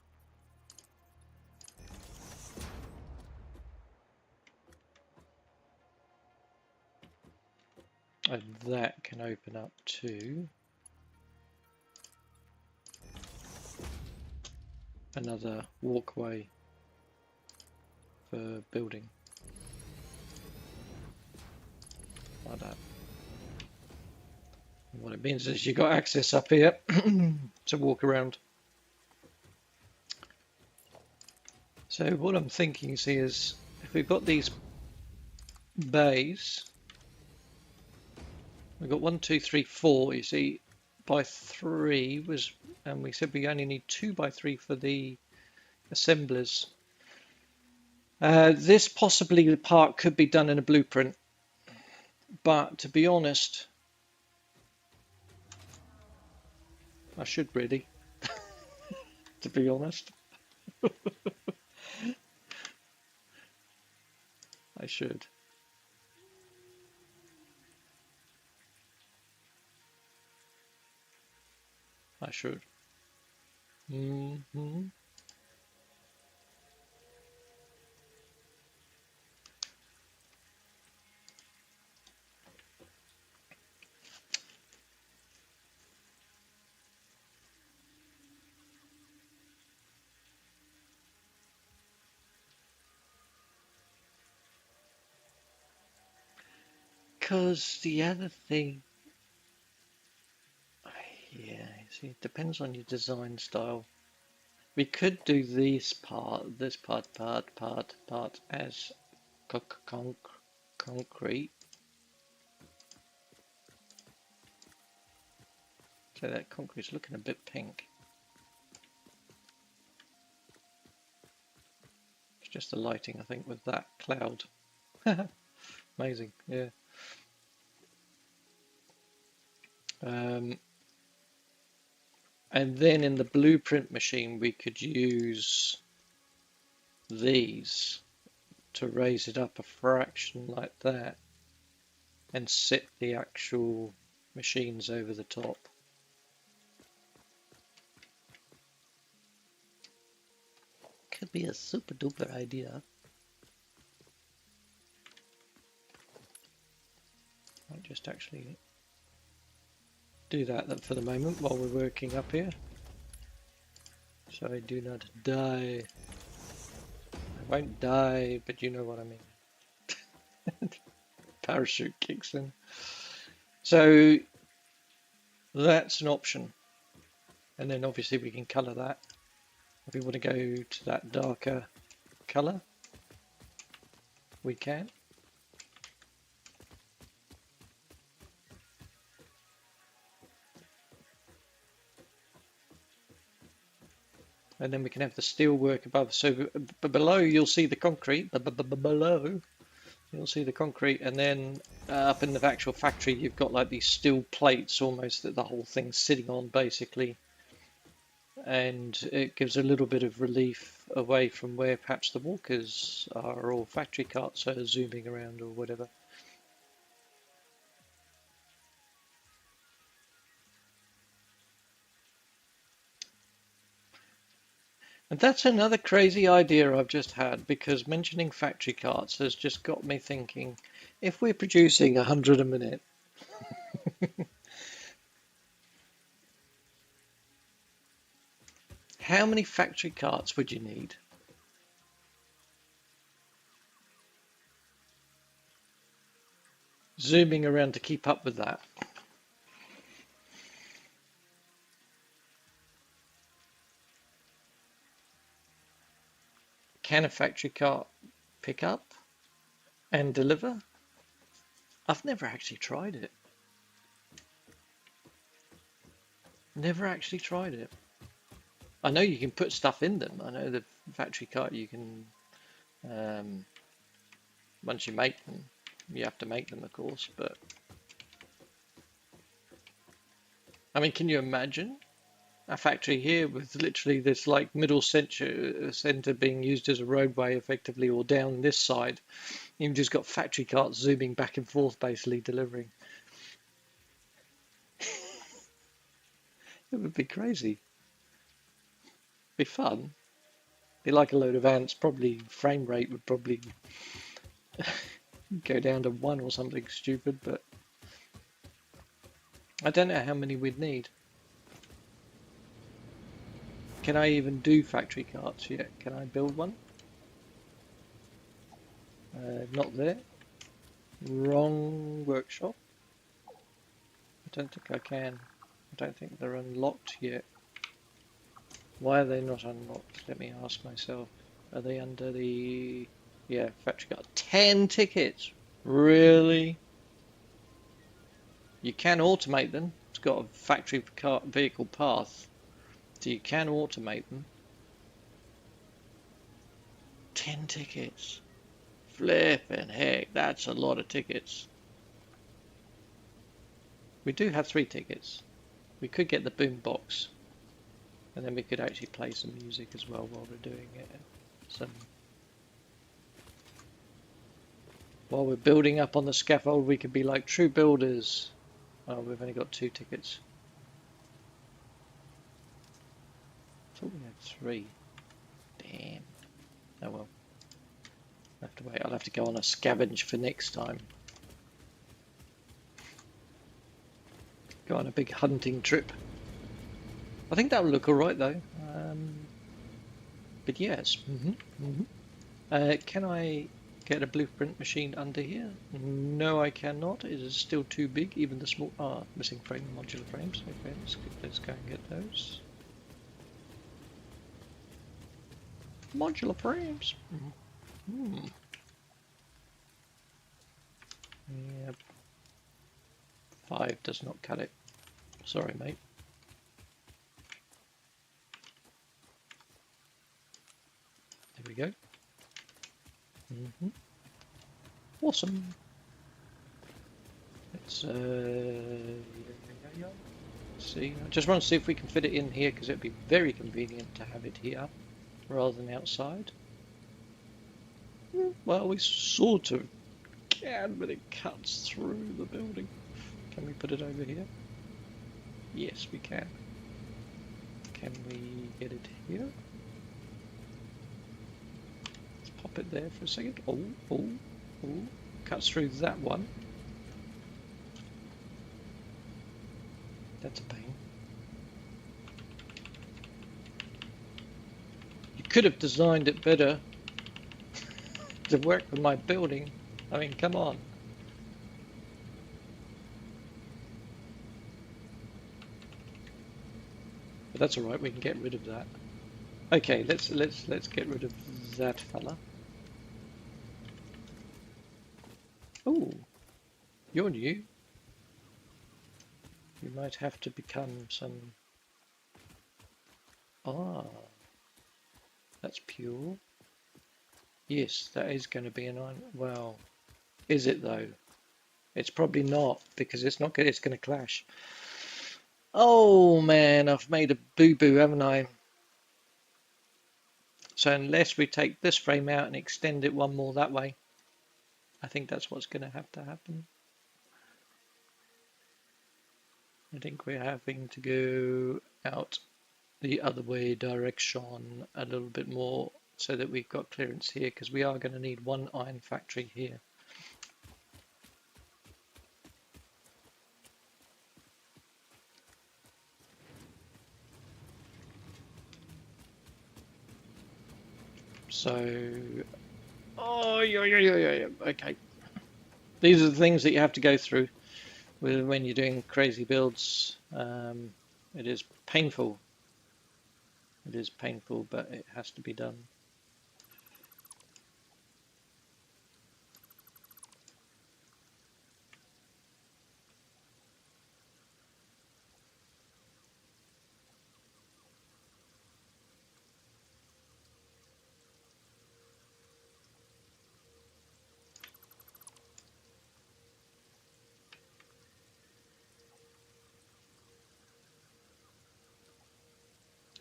And that can open up to another walkway for building. Like that. And what it means is you've got access up here to walk around. So what I'm thinking is if we've got these bays, we've got 1, 2, 3, 4, you see, by 3 was, and we said we only need 2 by 3 for the assemblers. This possibly the part could be done in a blueprint, but to be honest, I should really, to be honest. I should. I should. Because the other thing, yeah, see, it depends on your design style. We could do this part as concrete. So that concrete's looking a bit pink. It's just the lighting, I think, with that cloud. Amazing, yeah. And then in the blueprint machine, we could use these to raise it up a fraction like that and sit the actual machines over the top. Could be a super duper idea. I'll just actually do that for the moment while we're working up here, so I do not die. I won't die, but you know what I mean. Parachute kicks in. So that's an option, and then obviously we can colour that. If we want to go to that darker colour, we can. And then we can have the steel work above. So below you'll see the concrete. Below you'll see the concrete, and then up in the actual factory you've got like these steel plates almost that the whole thing's sitting on basically. And it gives a little bit of relief away from where perhaps the walkers are or factory carts are zooming around or whatever. And that's another crazy idea I've just had, because mentioning factory carts has just got me thinking, if we're producing 100 a minute, how many factory carts would you need? zooming around to keep up with that. Can a factory cart pick up and deliver? I've never actually tried it. Never actually tried it. I know you can put stuff in them. I know the factory cart you can, once you make them, you have to make them, of course, but I mean, can you imagine a factory here with literally this like middle center being used as a roadway effectively, or down this side? You've just got factory carts zooming back and forth, basically delivering. It would be crazy. Be fun. Be like a load of ants. Probably frame rate would probably go down to 1 or something stupid, but I don't know how many we'd need. Can I even do factory carts yet? Can I build one? Not there. Wrong workshop. I don't think I can. I don't think they're unlocked yet. Why are they not unlocked? Let me ask myself. Are they under the... Yeah, factory cart. 10 tickets! Really? You can automate them. It's got a factory car vehicle path, so you can automate them. 10 tickets. Flippin' heck, that's a lot of tickets. We do have 3 tickets. We could get the boom box, and then we could actually play some music as well while we're doing it. While we're building up on the scaffold, we could be like true builders. Oh, we've only got 2 tickets. I thought we had 3. Damn. Oh well. I'll have to wait. I'll have to go on a scavenge for next time. Go on a big hunting trip. I think that will look alright though. But yes. Can I get a blueprint machine under here? No, I cannot. It is still too big. Even the small... missing frame modular frames. Okay, let's go and get those. Modular frames. Yep. 5 does not cut it. Sorry, mate. There we go. Awesome. Let's see. I just want to see if we can fit it in here, because it'd be very convenient to have it here rather than outside. Well, we sort of can, but it cuts through the building. Can we put it over here? Yes, we can. Can we get it here? Let's pop it there for a second. Oh. Cuts through that one. That's a pain. You could have designed it better to work with my building. I mean, come on. But that's all right. We can get rid of that. Okay, let's get rid of that fella. Oh, you're new. You might have to become some... that's pure. Yes, that is going to be an iron. Well, is it though? It's probably not, because it's not good. It's going to clash. Oh man, I've made a boo-boo, haven't I? So unless we take this frame out and extend it one more that way, I think that's what's going to have to happen. I think we're having to go out the other way direction a little bit more so that we've got clearance here, because we are going to need 1 iron factory here. So, oh, yeah, okay. These are the things that you have to go through when you're doing crazy builds. It is painful. It is painful, but it has to be done.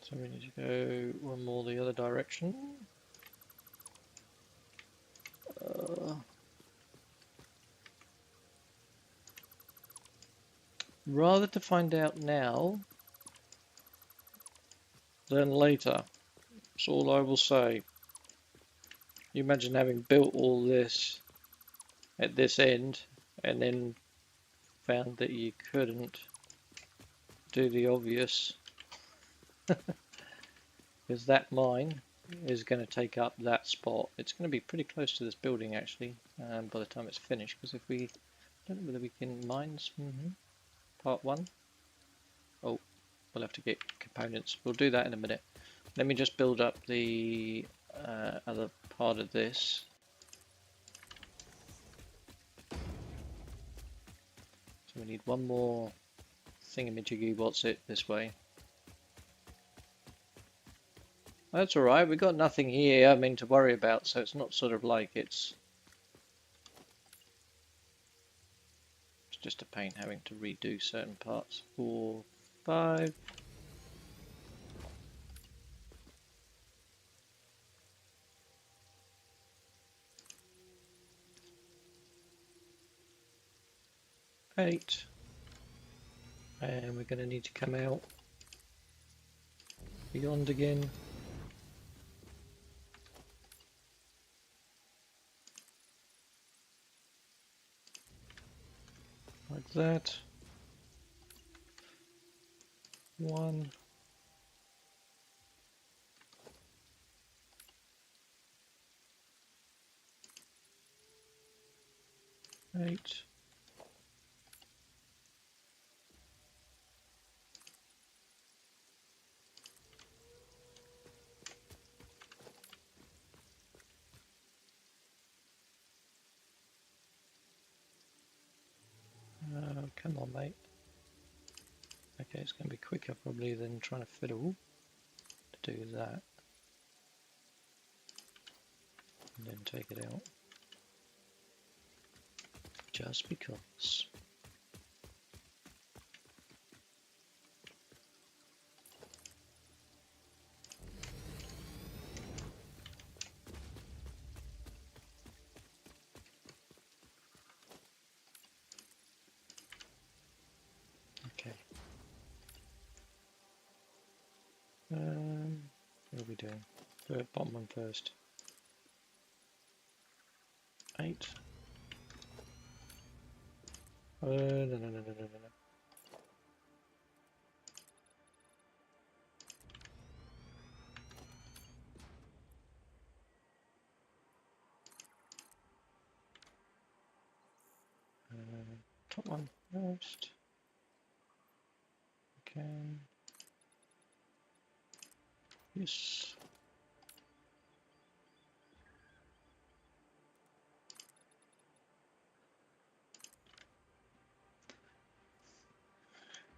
So we need to go one more the other direction. Rather to find out now than later. That's all I will say. You imagine having built all this at this end and then found that you couldn't do the obvious, because that mine is going to take up that spot. It's going to be pretty close to this building actually by the time it's finished, because if we, I don't know whether we can mines, part one. Oh, we'll have to get components. We'll do that in a minute. Let me just build up the other part of this. So we need one more thingamajiggy, what's it, this way. That's alright, we've got nothing here, I mean, to worry about, so it's not sort of like it's just a pain having to redo certain parts. 4, 5. Eight, and we're going to need to come out beyond again. Like that. 1. 8. Come on, mate. Okay, it's going to be quicker probably than trying to fiddle to do that. And then take it out. Just because. Okay. What are we doing? The bottom one first. 8. No. Top one first. Okay. Yes.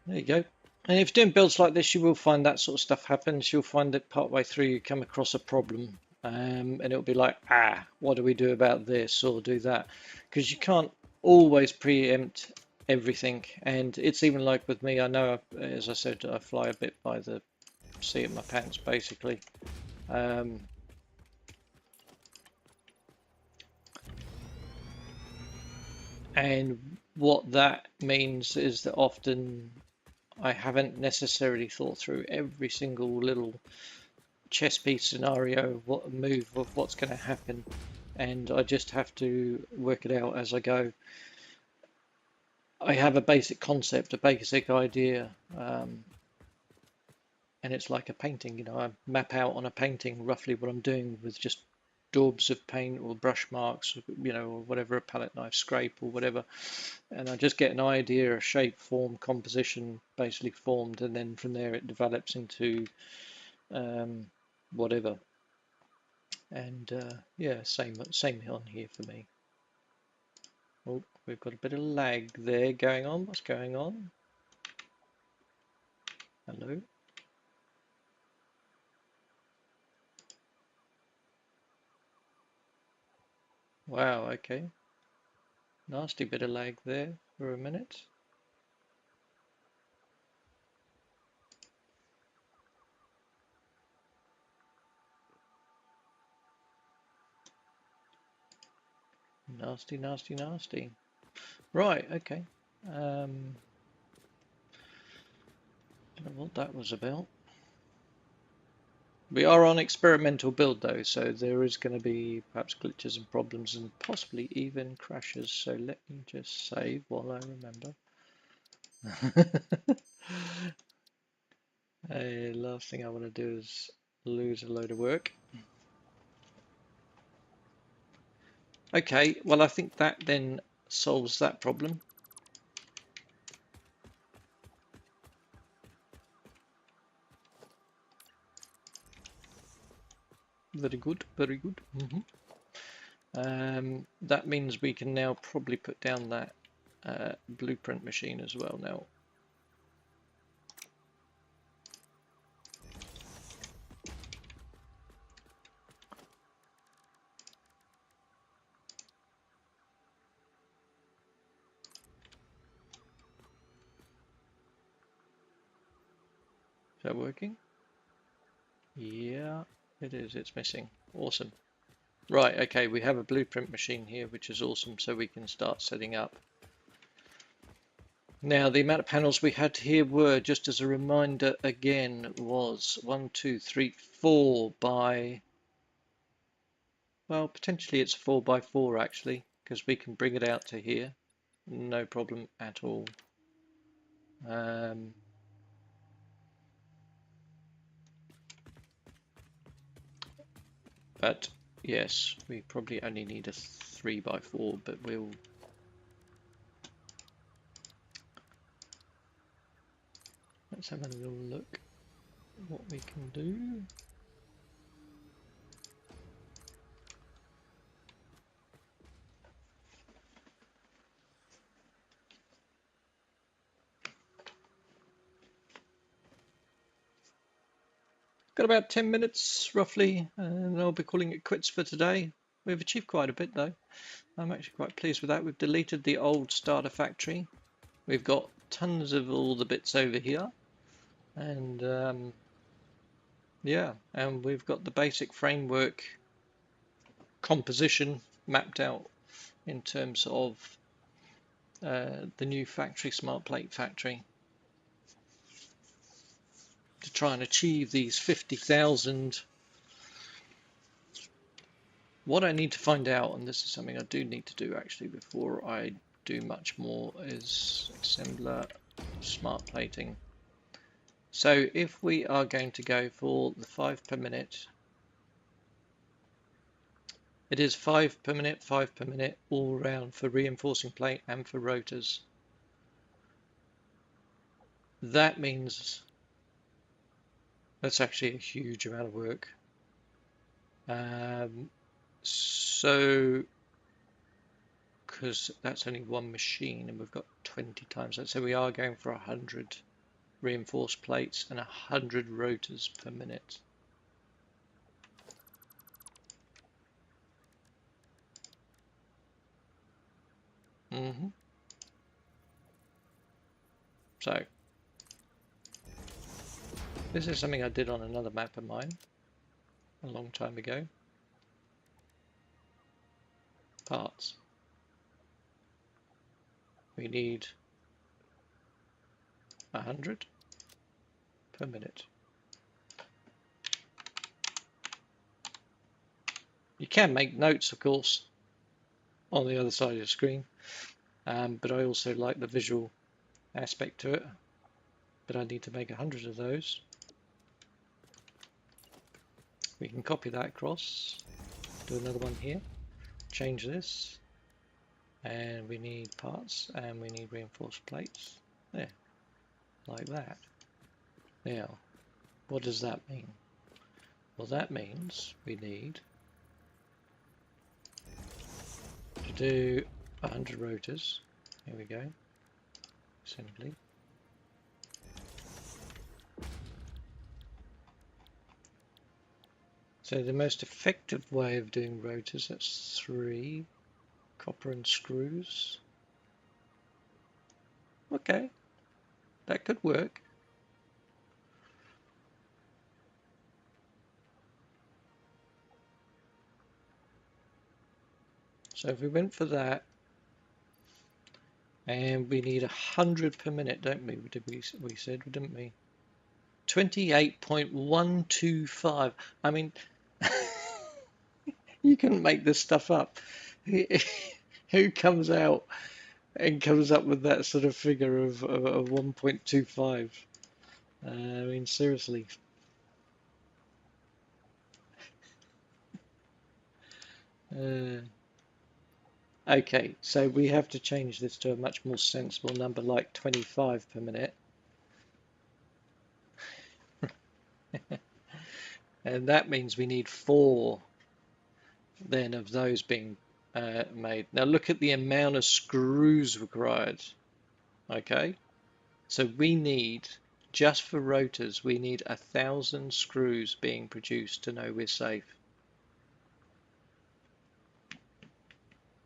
There you go. And if you're doing builds like this, you will find that sort of stuff happens. You'll find that partway through you come across a problem, and it'll be like, what do we do about this or do that? Because you can't always preempt everything. And it's even like with me, I know, as I said, I fly a bit by the seat of my pants, basically. And what that means is that often I haven't necessarily thought through every single little chess piece scenario, what move of what's going to happen, and I just have to work it out as I go. I have a basic concept, a basic idea, and it's like a painting. I map out on a painting roughly what I'm doing with just daubs of paint or brush marks, you know, or whatever, a palette knife scrape or whatever, and I just get an idea, a shape, form, composition basically formed, and then from there it develops into whatever. And yeah, same on here for me. Oh, we've got a bit of lag there going on. What's going on? Hello? Wow, okay. Nasty bit of lag there for a minute. Nasty, nasty, nasty. Right, okay. Don't know what that was about. We are on experimental build though, so there is going to be perhaps glitches and problems and possibly even crashes. So let me just save while I remember. Last thing I want to do is lose a load of work. Okay, well I think that then solves that problem. Very good, very good. That means we can now probably put down that blueprint machine as well now. Is that working? Yeah, it is. It's missing. Awesome. Right, okay, we have a blueprint machine here, which is awesome, so we can start setting up. Now, the amount of panels we had here were, just as a reminder again, was 1, 2, 3, 4 by, well, potentially it's 4 by 4 actually, because we can bring it out to here. No problem at all. But yes, we probably only need a 3 by 4, but let's have a little look at what we can do. Got about 10 minutes roughly, and I'll be calling it quits for today. We've achieved quite a bit though. I'm actually quite pleased with that. We've deleted the old starter factory. We've got tons of all the bits over here, and yeah, and we've got the basic framework composition mapped out in terms of the new factory, Smart Plate Factory, to try and achieve these 50,000. What I need to find out, and this is something I do need to do actually before I do much more, is assembler smart plating. So if we are going to go for the 5 per minute, it is 5 per minute, 5 per minute all round for reinforcing plate and for rotors. That means that's actually a huge amount of work. So because that's only one machine and we've got 20 times that, so we are going for 100 reinforced plates and 100 rotors per minute. So this is something I did on another map of mine a long time ago. Parts. We need 100 per minute. You can make notes, of course, on the other side of the screen, but I also like the visual aspect to it. But I need to make 100 of those. We can copy that across, do another one here. Change this, and we need parts, and we need reinforced plates. There, like that. Now, what does that mean? Well, that means we need to do 100 rotors. Here we go. Simply. So the most effective way of doing rotors, that's 3 copper and screws. Okay, that could work. So if we went for that, and we need 100 per minute, don't we? We said, didn't we? 28.125. I mean, you can make this stuff up. Who comes out and comes up with that sort of figure of 1.25? I mean, seriously. Okay, so we have to change this to a much more sensible number, like 25 per minute. And that means we need 4 then of those being made. Now look at the amount of screws required. Okay, so we need, just for rotors, we need 1,000 screws being produced to know we're safe.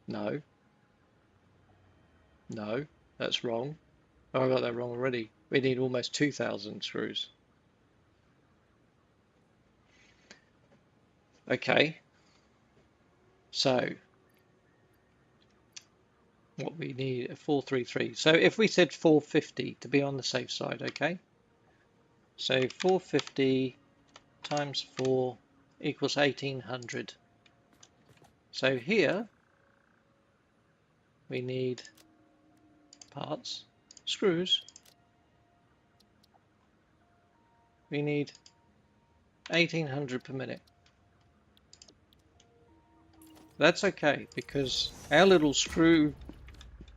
No, no, that's wrong. Oh, I got that wrong already. We need almost 2,000 screws. Okay, so what we need, 433. So if we said 450 to be on the safe side, okay? So 450 times 4 equals 1,800. So here we need parts, screws. We need 1,800 per minute. That's okay, because our little screw,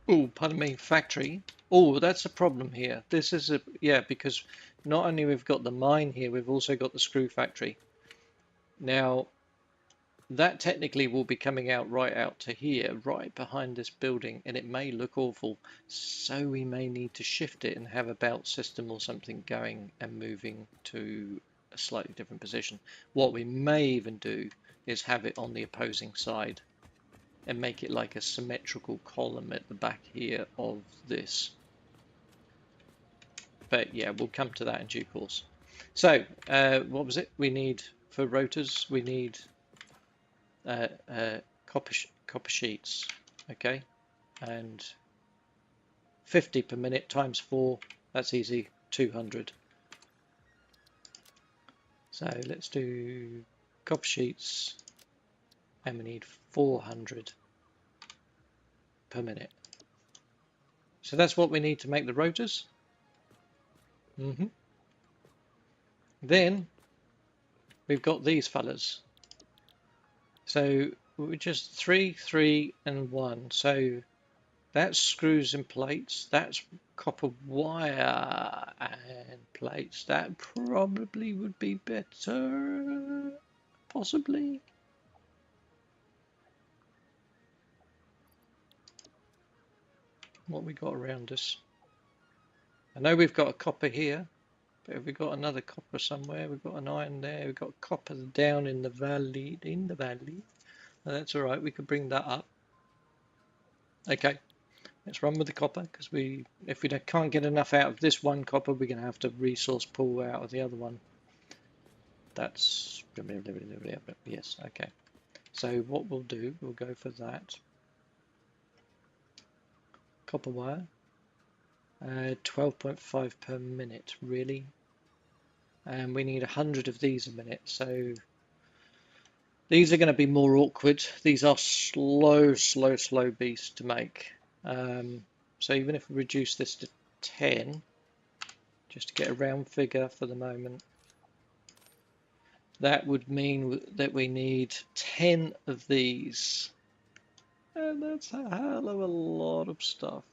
oh, pardon me, factory. Oh, that's a problem here. This is a, yeah, because not only we've got the mine here, we've also got the screw factory. Now, that technically will be coming out right out to here, right behind this building, and it may look awful. So we may need to shift it and have a belt system or something going and moving to a slightly different position. What we may even do is have it on the opposing side and make it like a symmetrical column at the back here of this. But yeah, we'll come to that in due course. So what was it? We need, for rotors, we need copper sheets, okay, and 50 per minute times 4, that's easy, 200. So let's do copper sheets, and we need 400 per minute. So that's what we need to make the rotors. Then we've got these fellas. So we're just 3, 3, and 1. So that's screws and plates. That's copper wire and plates. That probably would be better, possibly. What we got around us. I know we've got a copper here, but have we got another copper somewhere? We've got an iron there. We've got copper down in the valley. Oh, that's all right. We could bring that up. Okay. Let's run with the copper, because if we can't get enough out of this one copper, we're going to have to resource pull out of the other one. That's, yes, okay. So what we'll do, we'll go for that. Copper wire, 12.5 per minute, really. And we need 100 of these a minute, so these are going to be more awkward. These are slow beasts to make. So even if we reduce this to 10, just to get a round figure for the moment, That would mean that we need 10 of these. And that's a hell of a lot of stuff.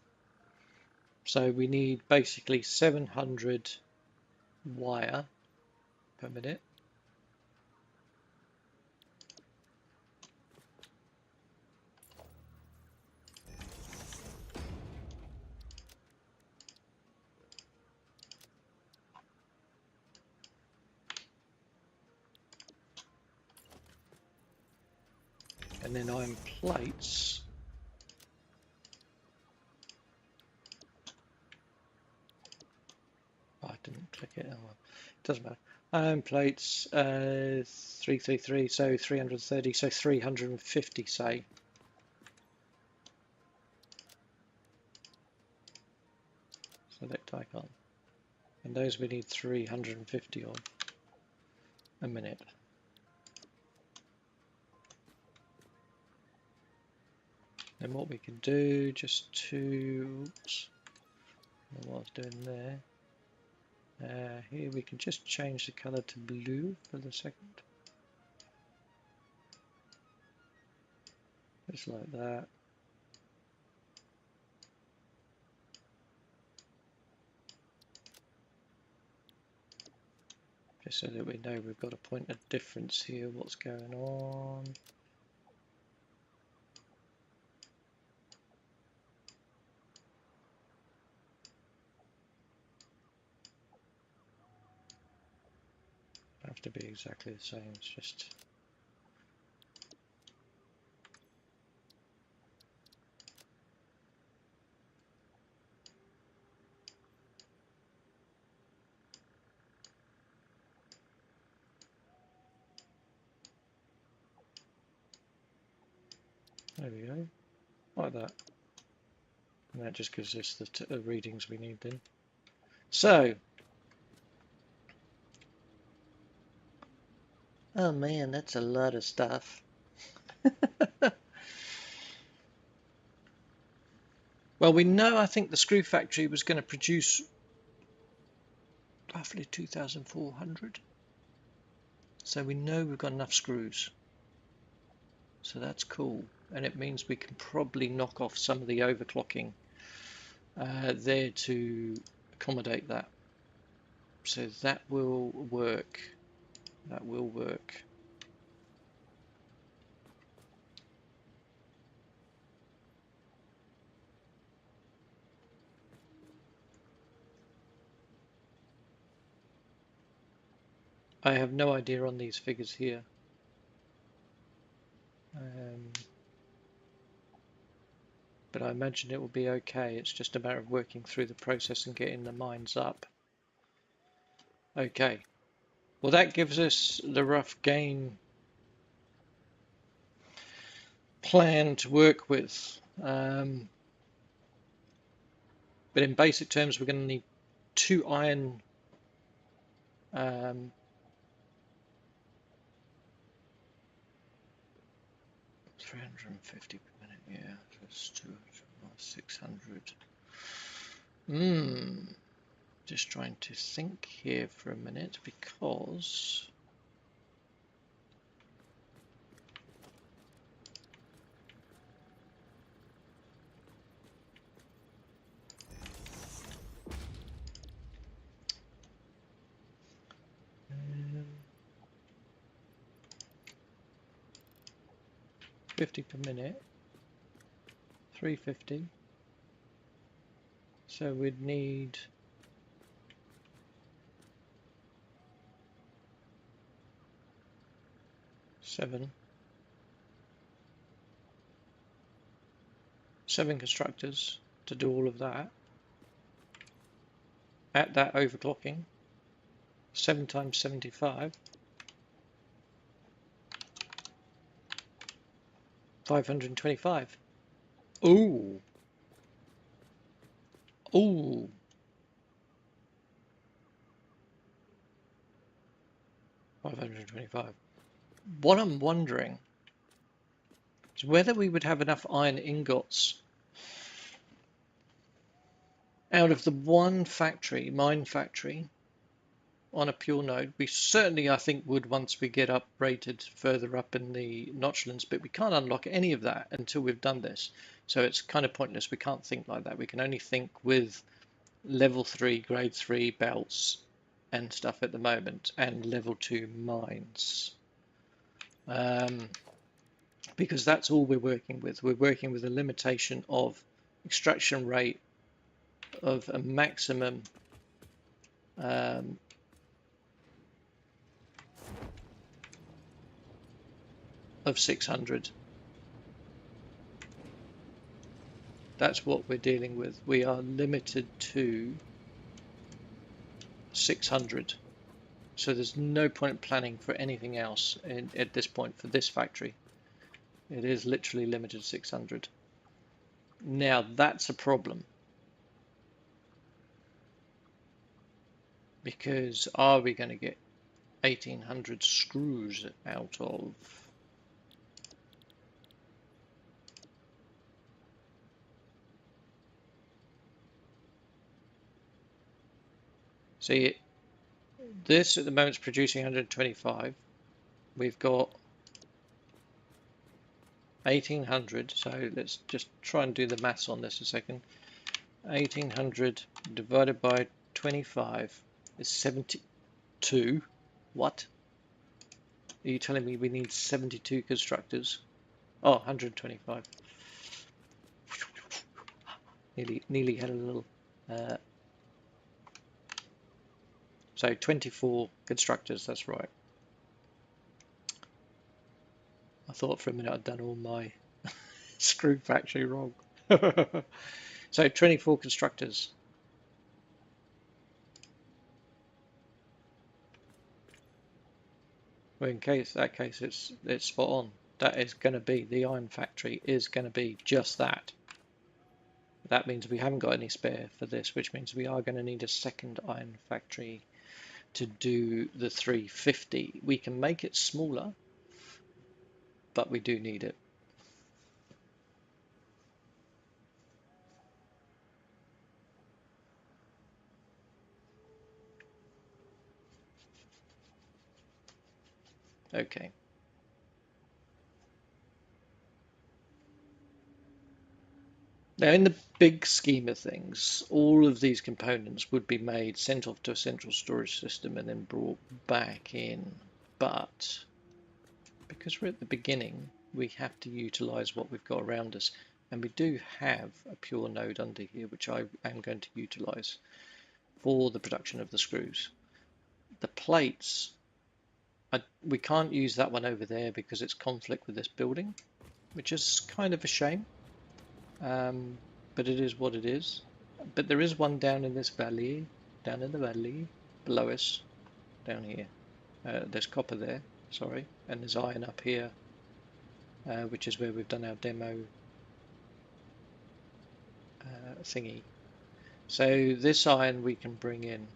So we need basically 700 wire per minute. And then iron plates. Oh, I didn't click it. Oh, well. It doesn't matter. Iron plates, 333, so 330, so 350, say. Select icon. And those we need 350 of a minute. Then what we can do, just to, oops, I don't know what I was doing there. Here we can just change the color to blue for the second. Just like that. Just so that we know we've got a point of difference here, what's going on. Have to be exactly the same, it's just there we go, like that. And that just gives us the readings we need then. So, oh man, that's a lot of stuff. Well, we know I think the screw factory was going to produce roughly 2,400. So we know we've got enough screws. So that's cool. And it means we can probably knock off some of the overclocking there to accommodate that. So that will work. That will work. I have no idea on these figures here. But I imagine it will be okay. It's just a matter of working through the process and getting the mines up. Okay. Well, that gives us the rough game plan to work with. But in basic terms, we're going to need 2 iron 350 per minute, yeah, that's 600. Just trying to think here for a minute because um, 50 per minute, 350. So we'd need 7 constructors to do all of that at that overclocking. 7 times 75, 525. Ooh, ooh. $525. What I'm wondering is whether we would have enough iron ingots out of the one factory, mine factory, on a pure node. We certainly, I think, would once we get up rated further up in the notchlands, but we can't unlock any of that until we've done this. So it's kind of pointless. We can't think like that. We can only think with level 3, grade 3 belts and stuff at the moment, and level 2 mines. Because that's all we're working with. We're working with a limitation of extraction rate of a maximum of 600. That's what we're dealing with. We are limited to 600. So there's no point planning for anything else at this point for this factory. It is literally limited to 600. Now that's a problem. Because are we going to get 1800 screws out of? See, this at the moment is producing 125. We've got 1800, so let's just try and do the maths on this a second. 1800 divided by 25 is 72. What? Are you telling me we need 72 constructors? Oh, 125. Nearly had a little... so 24 constructors, that's right. I thought for a minute I'd done all my screw factory wrong. So 24 constructors. Well, in that case, it's spot on. That is going to be, the iron factory is going to be just that. That means we haven't got any spare for this, which means we are going to need a second iron factory to do the 350. We can make it smaller, but we do need it. Okay. Now, in the big scheme of things, all of these components would be made, sent off to a central storage system, and then brought back in. But because we're at the beginning, we have to utilize what we've got around us. And we do have a pure node under here, which I am going to utilize for the production of the screws. The plates, we can't use that one over there because it's conflict with this building, which is kind of a shame. But it is what it is. But there is one down in this valley, down in the valley, below us, down here. There's copper there, sorry, and there's iron up here, which is where we've done our demo thingy. So this iron we can bring in.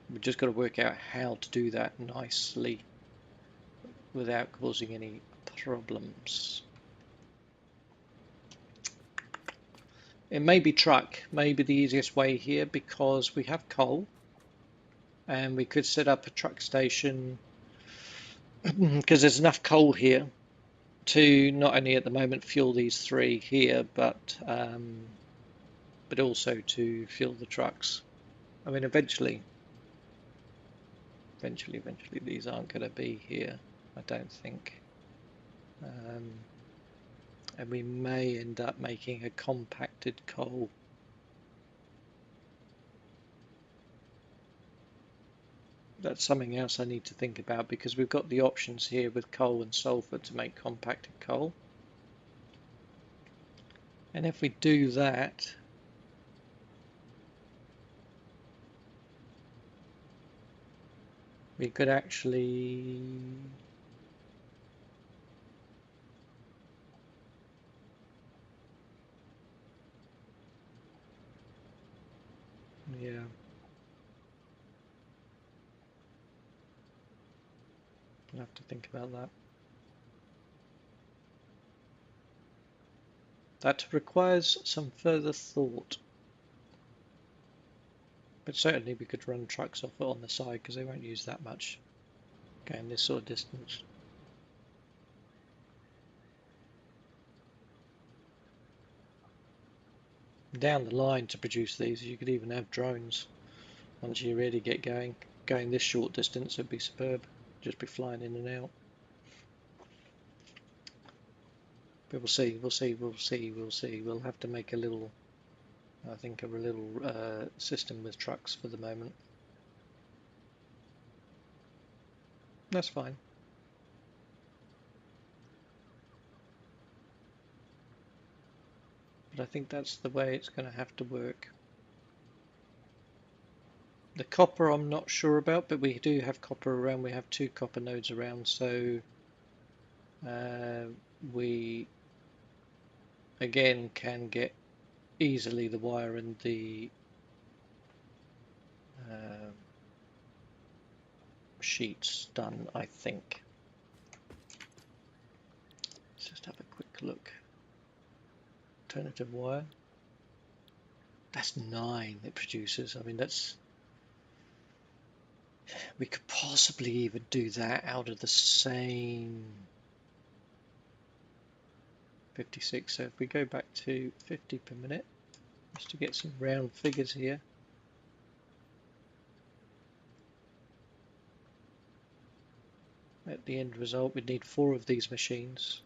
We've just got to work out how to do that nicely without causing any problems. It may be truck, maybe the easiest way here because we have coal and we could set up a truck station because there's enough coal here to not only at the moment fuel these 3 here, but also to fuel the trucks. I mean, eventually these aren't going to be here, I don't think. And we may end up making a compacted coal. That's something else I need to think about because we've got the options here with coal and sulfur to make compacted coal. And if we do that, we could actually yeah. I'll have to think about that. That requires some further thought. But certainly we could run trucks off it on the side because they won't use that much going this sort of distance. Down the line to produce these, you could even have drones. Once you really get going this short distance, it'd be superb. Just be flying in and out. But we'll see. We'll have to make a little, I think, a little system with trucks for the moment. That's fine. But I think that's the way it's going to have to work. The copper I'm not sure about, but we do have copper around. We have 2 copper nodes around, so we again can get easily the wire and the sheets done, I think. Let's just have a quick look. Alternative wire. That's 9 it produces. I mean, we could possibly even do that out of the same 56. So if we go back to 50 per minute, just to get some round figures here. At the end result, we'd need 4 of these machines.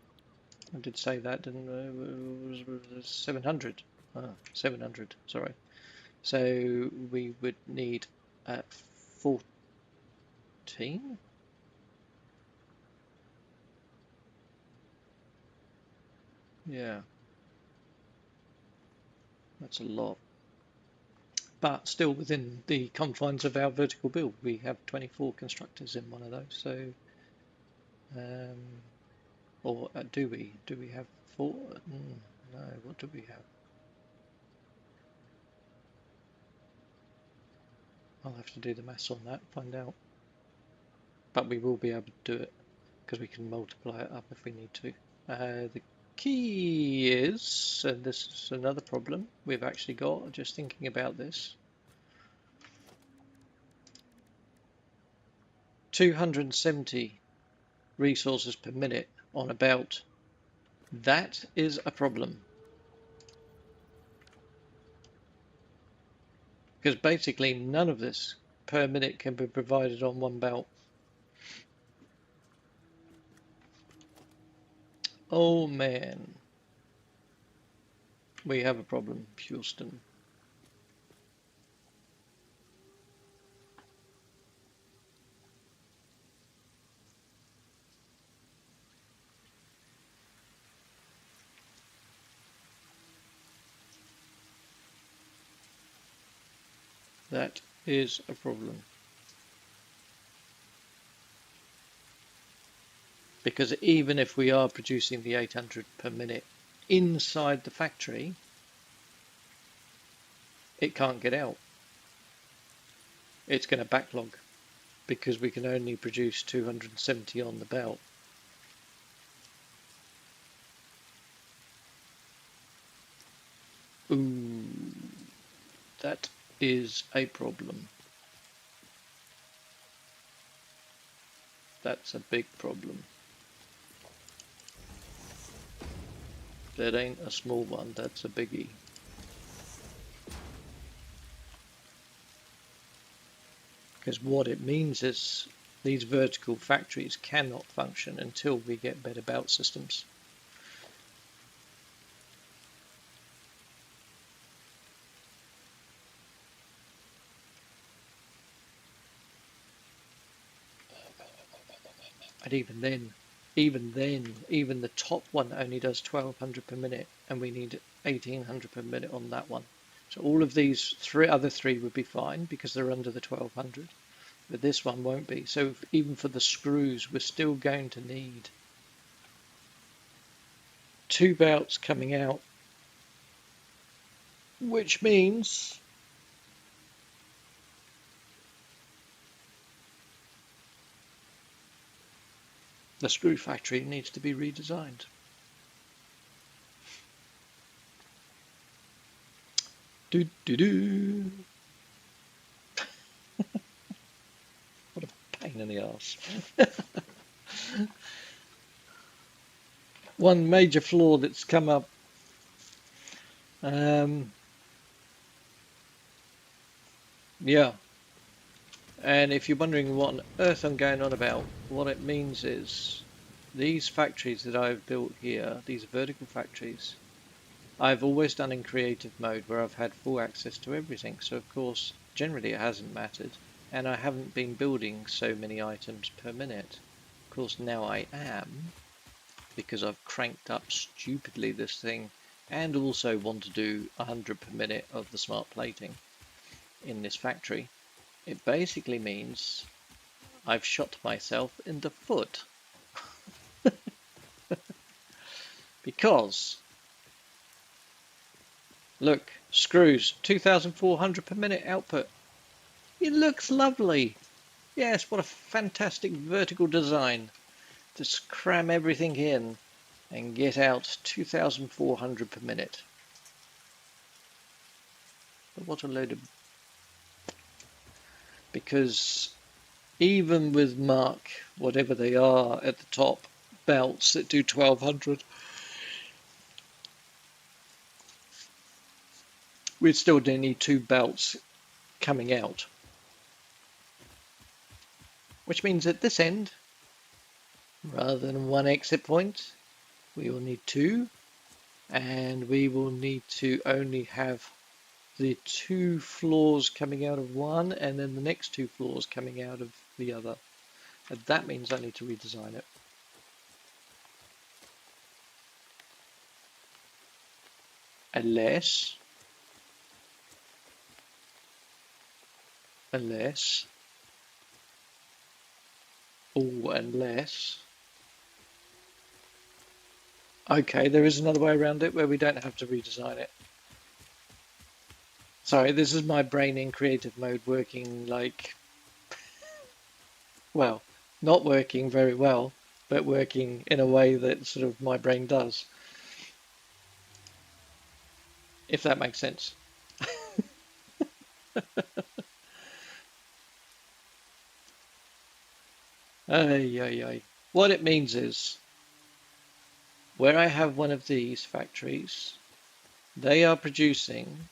I did say that, didn't I? It was 700. 700, sorry. So we would need 14? Yeah. That's a lot. But still within the confines of our vertical build. We have 24 constructors in one of those, so or do we? Do we have 4? No, what do we have? I'll have to do the maths on that, find out. But we will be able to do it because we can multiply it up if we need to. The key is, and this is another problem we've actually got, just thinking about this, 270 resources per minute on a belt. That is a problem. Because basically none of this per minute can be provided on one belt. Oh man, we have a problem, Houston. That is a problem. Because even if we are producing the 800 per minute inside the factory, it can't get out. It's going to backlog because we can only produce 270 on the belt. Ooh, that is a problem. That's a big problem. That ain't a small one, that's a biggie. Because what it means is these vertical factories cannot function until we get better belt systems. And even the top one only does 1200 per minute, and we need 1800 per minute on that one. So all of these other three would be fine because they're under the 1200, but this one won't be. So even for the screws, we're still going to need 2 belts coming out, which means the screw factory needs to be redesigned. Do do do. in the arse. One major flaw that's come up, yeah, and if you're wondering what on earth I'm going on about, what it means is these factories that I've built here, these vertical factories, I've always done in creative mode where I've had full access to everything. So of course, generally it hasn't mattered, and I haven't been building so many items per minute. Of course, now I am, because I've cranked up stupidly this thing, and also want to do 100 per minute of the smart plating in this factory. It basically means I've shot myself in the foot. Because, look, screws, 2,400 per minute output. It looks lovely. Yes, what a fantastic vertical design. Just cram everything in and get out 2,400 per minute. But what a load of... Because even with Mark, whatever they are at the top, belts that do 1,200, we'd still need 2 belts coming out. Which means at this end, rather than 1 exit point, we will need 2, and we will need to only have the 2 floors coming out of one, and then the next 2 floors coming out of the other. And that means I need to redesign it. Unless okay, there is another way around it where we don't have to redesign it. Sorry, this is my brain in creative mode working like, well, not working very well, but working in a way that sort of my brain does. If that makes sense. Ay, ay, ay. What it means is, where I have one of these factories, they are producing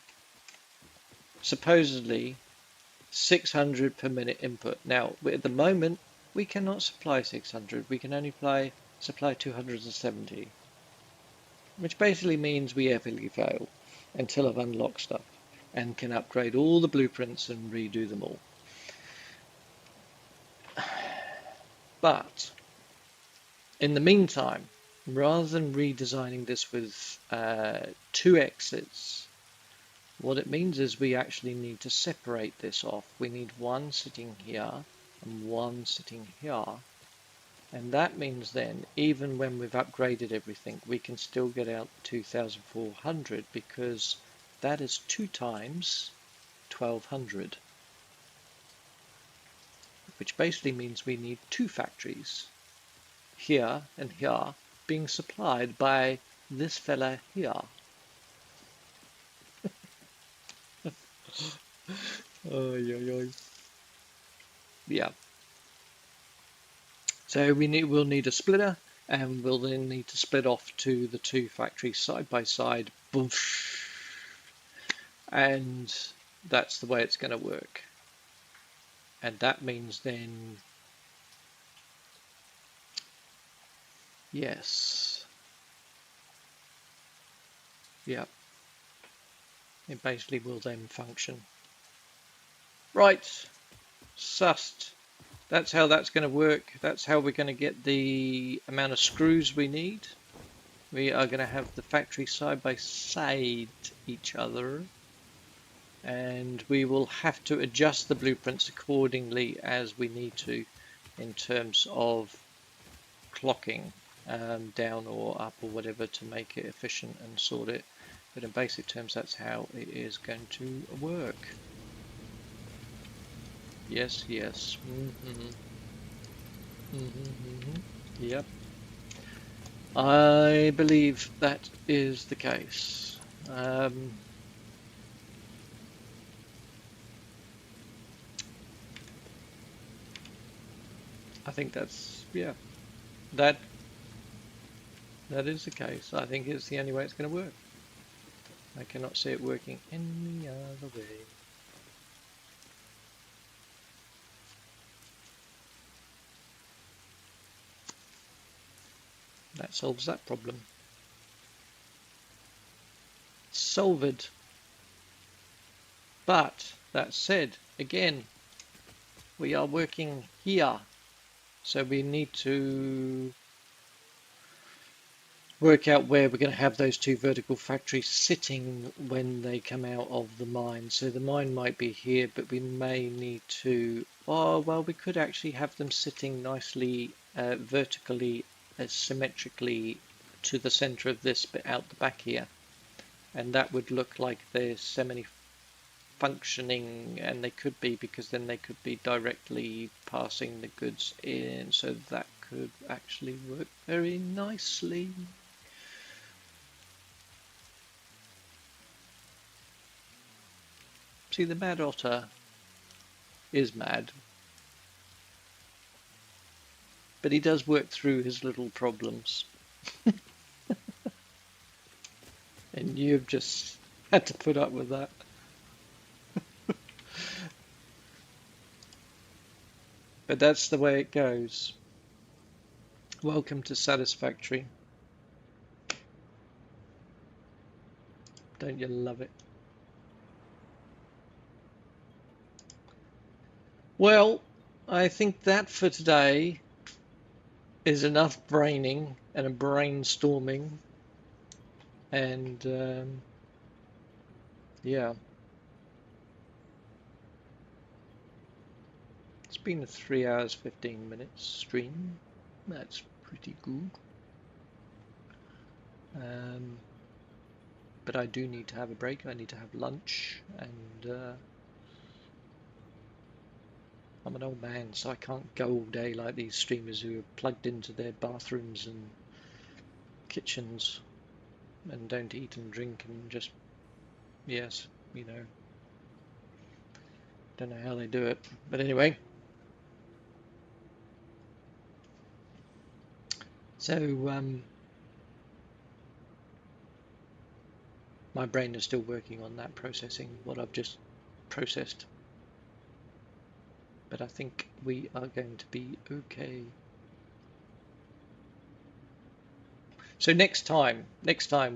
supposedly 600 per minute input. Now, at the moment, we cannot supply 600. We can only supply 270, which basically means we epically fail until I've unlocked stuff and can upgrade all the blueprints and redo them all. But in the meantime, rather than redesigning this with 2 exits, what it means is we actually need to separate this off. We need one sitting here and one sitting here. And that means then, even when we've upgraded everything, we can still get out 2,400 because that is 2 times 1,200. Which basically means we need 2 factories, here and here, being supplied by this fella here. Yeah. So we'll need a splitter, and we'll then need to split off to the 2 factories side by side. Boosh. And that's the way it's going to work. And that means then, yes, yeah, it basically will then function. Right, sussed. That's how that's going to work. That's how we're going to get the amount of screws we need. We are going to have the factory side by side each other, and we will have to adjust the blueprints accordingly as we need to in terms of clocking down or up or whatever to make it efficient and sort it. But in basic terms, that's how it is going to work. Yes, yes. Yep. I believe that is the case. I think that's, yeah, that that is the case. I think it's the only way it's going to work. I cannot see it working any other way. That solves that problem. Solved. But that said, again, we are working here. So we need to work out where we're going to have those two vertical factories sitting when they come out of the mine. So the mine might be here, but we may need to, oh, well, we could actually have them sitting nicely vertically, symmetrically to the center of this bit out the back here. And that would look like they're semi-functioning, and they could be, because then they could be directly passing the goods in, so that could actually work very nicely. See, the Mad Otter is mad, but he does work through his little problems. And you've just had to put up with that. But that's the way it goes. Welcome to Satisfactory. Don't you love it? Well, I think that for today is enough braining and a brainstorming. And yeah, it's been a 3 hours 15 minutes stream. That's pretty good. But I do need to have a break. I need to have lunch, and I'm an old man, so I can't go all day like these streamers who are plugged into their bathrooms and kitchens and don't eat and drink and just, yes, you know, don't know how they do it. But anyway, so my brain is still working on that, processing what I've just processed. But I think we are going to be okay. So next time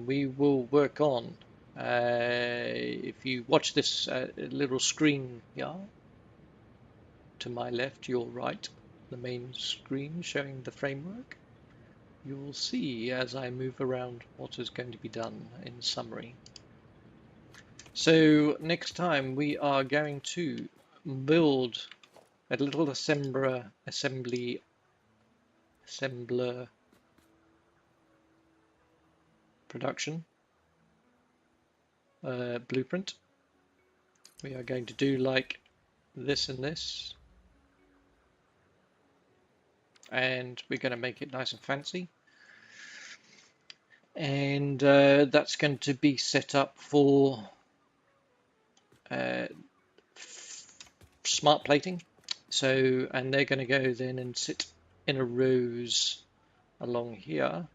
we will work on, if you watch this little screen here, to my left, your right, the main screen showing the framework, you'll see as I move around what is going to be done in summary. So next time we are going to build a little assembler production blueprint. We are going to do like this and this, and we're going to make it nice and fancy, and that's going to be set up for smart plating. So, and they're going to go then and sit in a rows along here,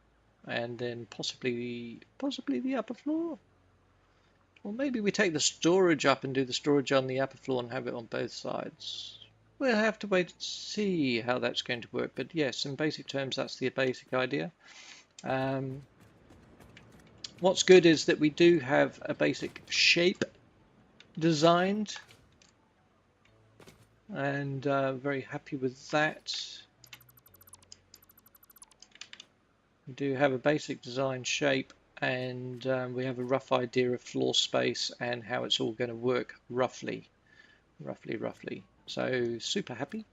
and then possibly the upper floor. Or maybe we take the storage up and do the storage on the upper floor and have it on both sides. We'll have to wait and see how that's going to work. But yes, in basic terms, that's the basic idea. What's good is that we do have a basic shape designed, and very happy with that. We do have a basic design shape, and we have a rough idea of floor space and how it's all going to work roughly. So super happy.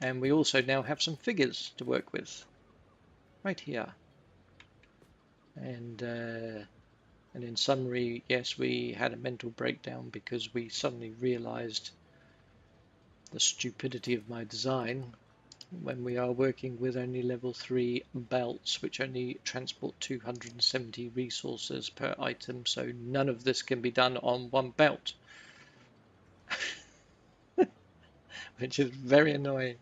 And we also now have some figures to work with right here. And in summary, yes, we had a mental breakdown because we suddenly realized the stupidity of my design when we are working with only level 3 belts, which only transport 270 resources per item, so none of this can be done on one belt, which is very annoying.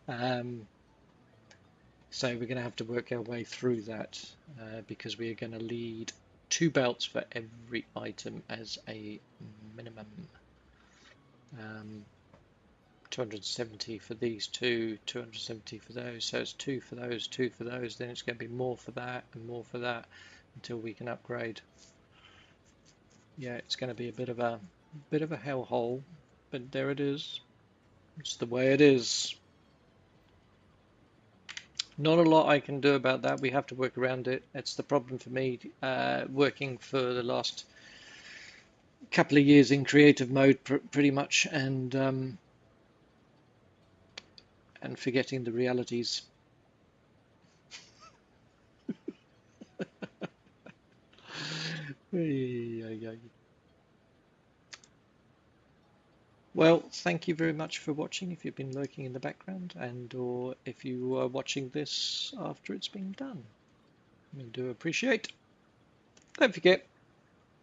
Um, so we're going to have to work our way through that because we are going to need 2 belts for every item as a minimum. 270 for these two, 270 for those, so it's 2 for those, 2 for those, then it's going to be more for that and more for that until we can upgrade. Yeah, it's going to be a bit of a hellhole, but there it is. It's the way it is. Not a lot I can do about that. We have to work around it. It's the problem for me working for the last couple of years in creative mode pretty much, and forgetting the realities. Well, thank you very much for watching if you've been lurking in the background, and or if you are watching this after it's been done. We do appreciate. Don't forget,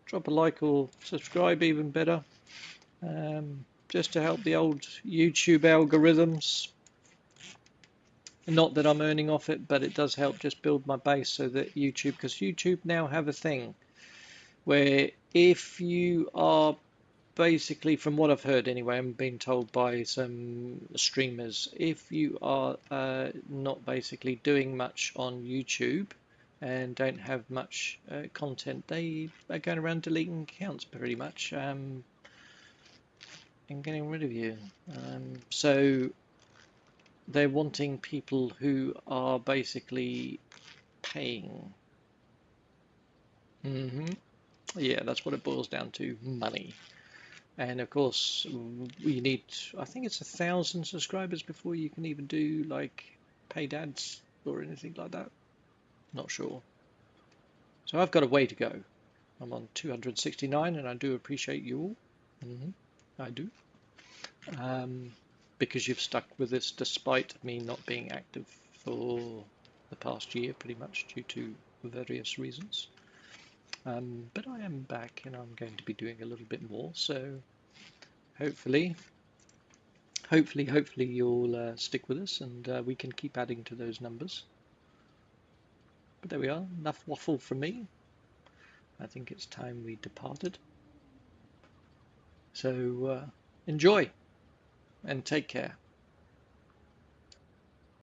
drop a like or subscribe, even better, just to help the old YouTube algorithms. Not that I'm earning off it, but it does help just build my base so that YouTube, because YouTube now have a thing where if you are basically, from what I've heard anyway, I'm being told by some streamers, if you are not basically doing much on YouTube and don't have much content, they are going around deleting accounts pretty much, and getting rid of you. So they're wanting people who are basically paying. Yeah, that's what it boils down to, money. And of course, you need, I think it's 1,000 subscribers before you can even do like paid ads or anything like that. Not sure. So I've got a way to go. I'm on 269 and I do appreciate you all. I do. Because you've stuck with this despite me not being active for the past year pretty much due to various reasons. But I am back and I'm going to be doing a little bit more. So hopefully you'll stick with us and we can keep adding to those numbers. But there we are, enough waffle from me. I think it's time we departed. So enjoy and take care.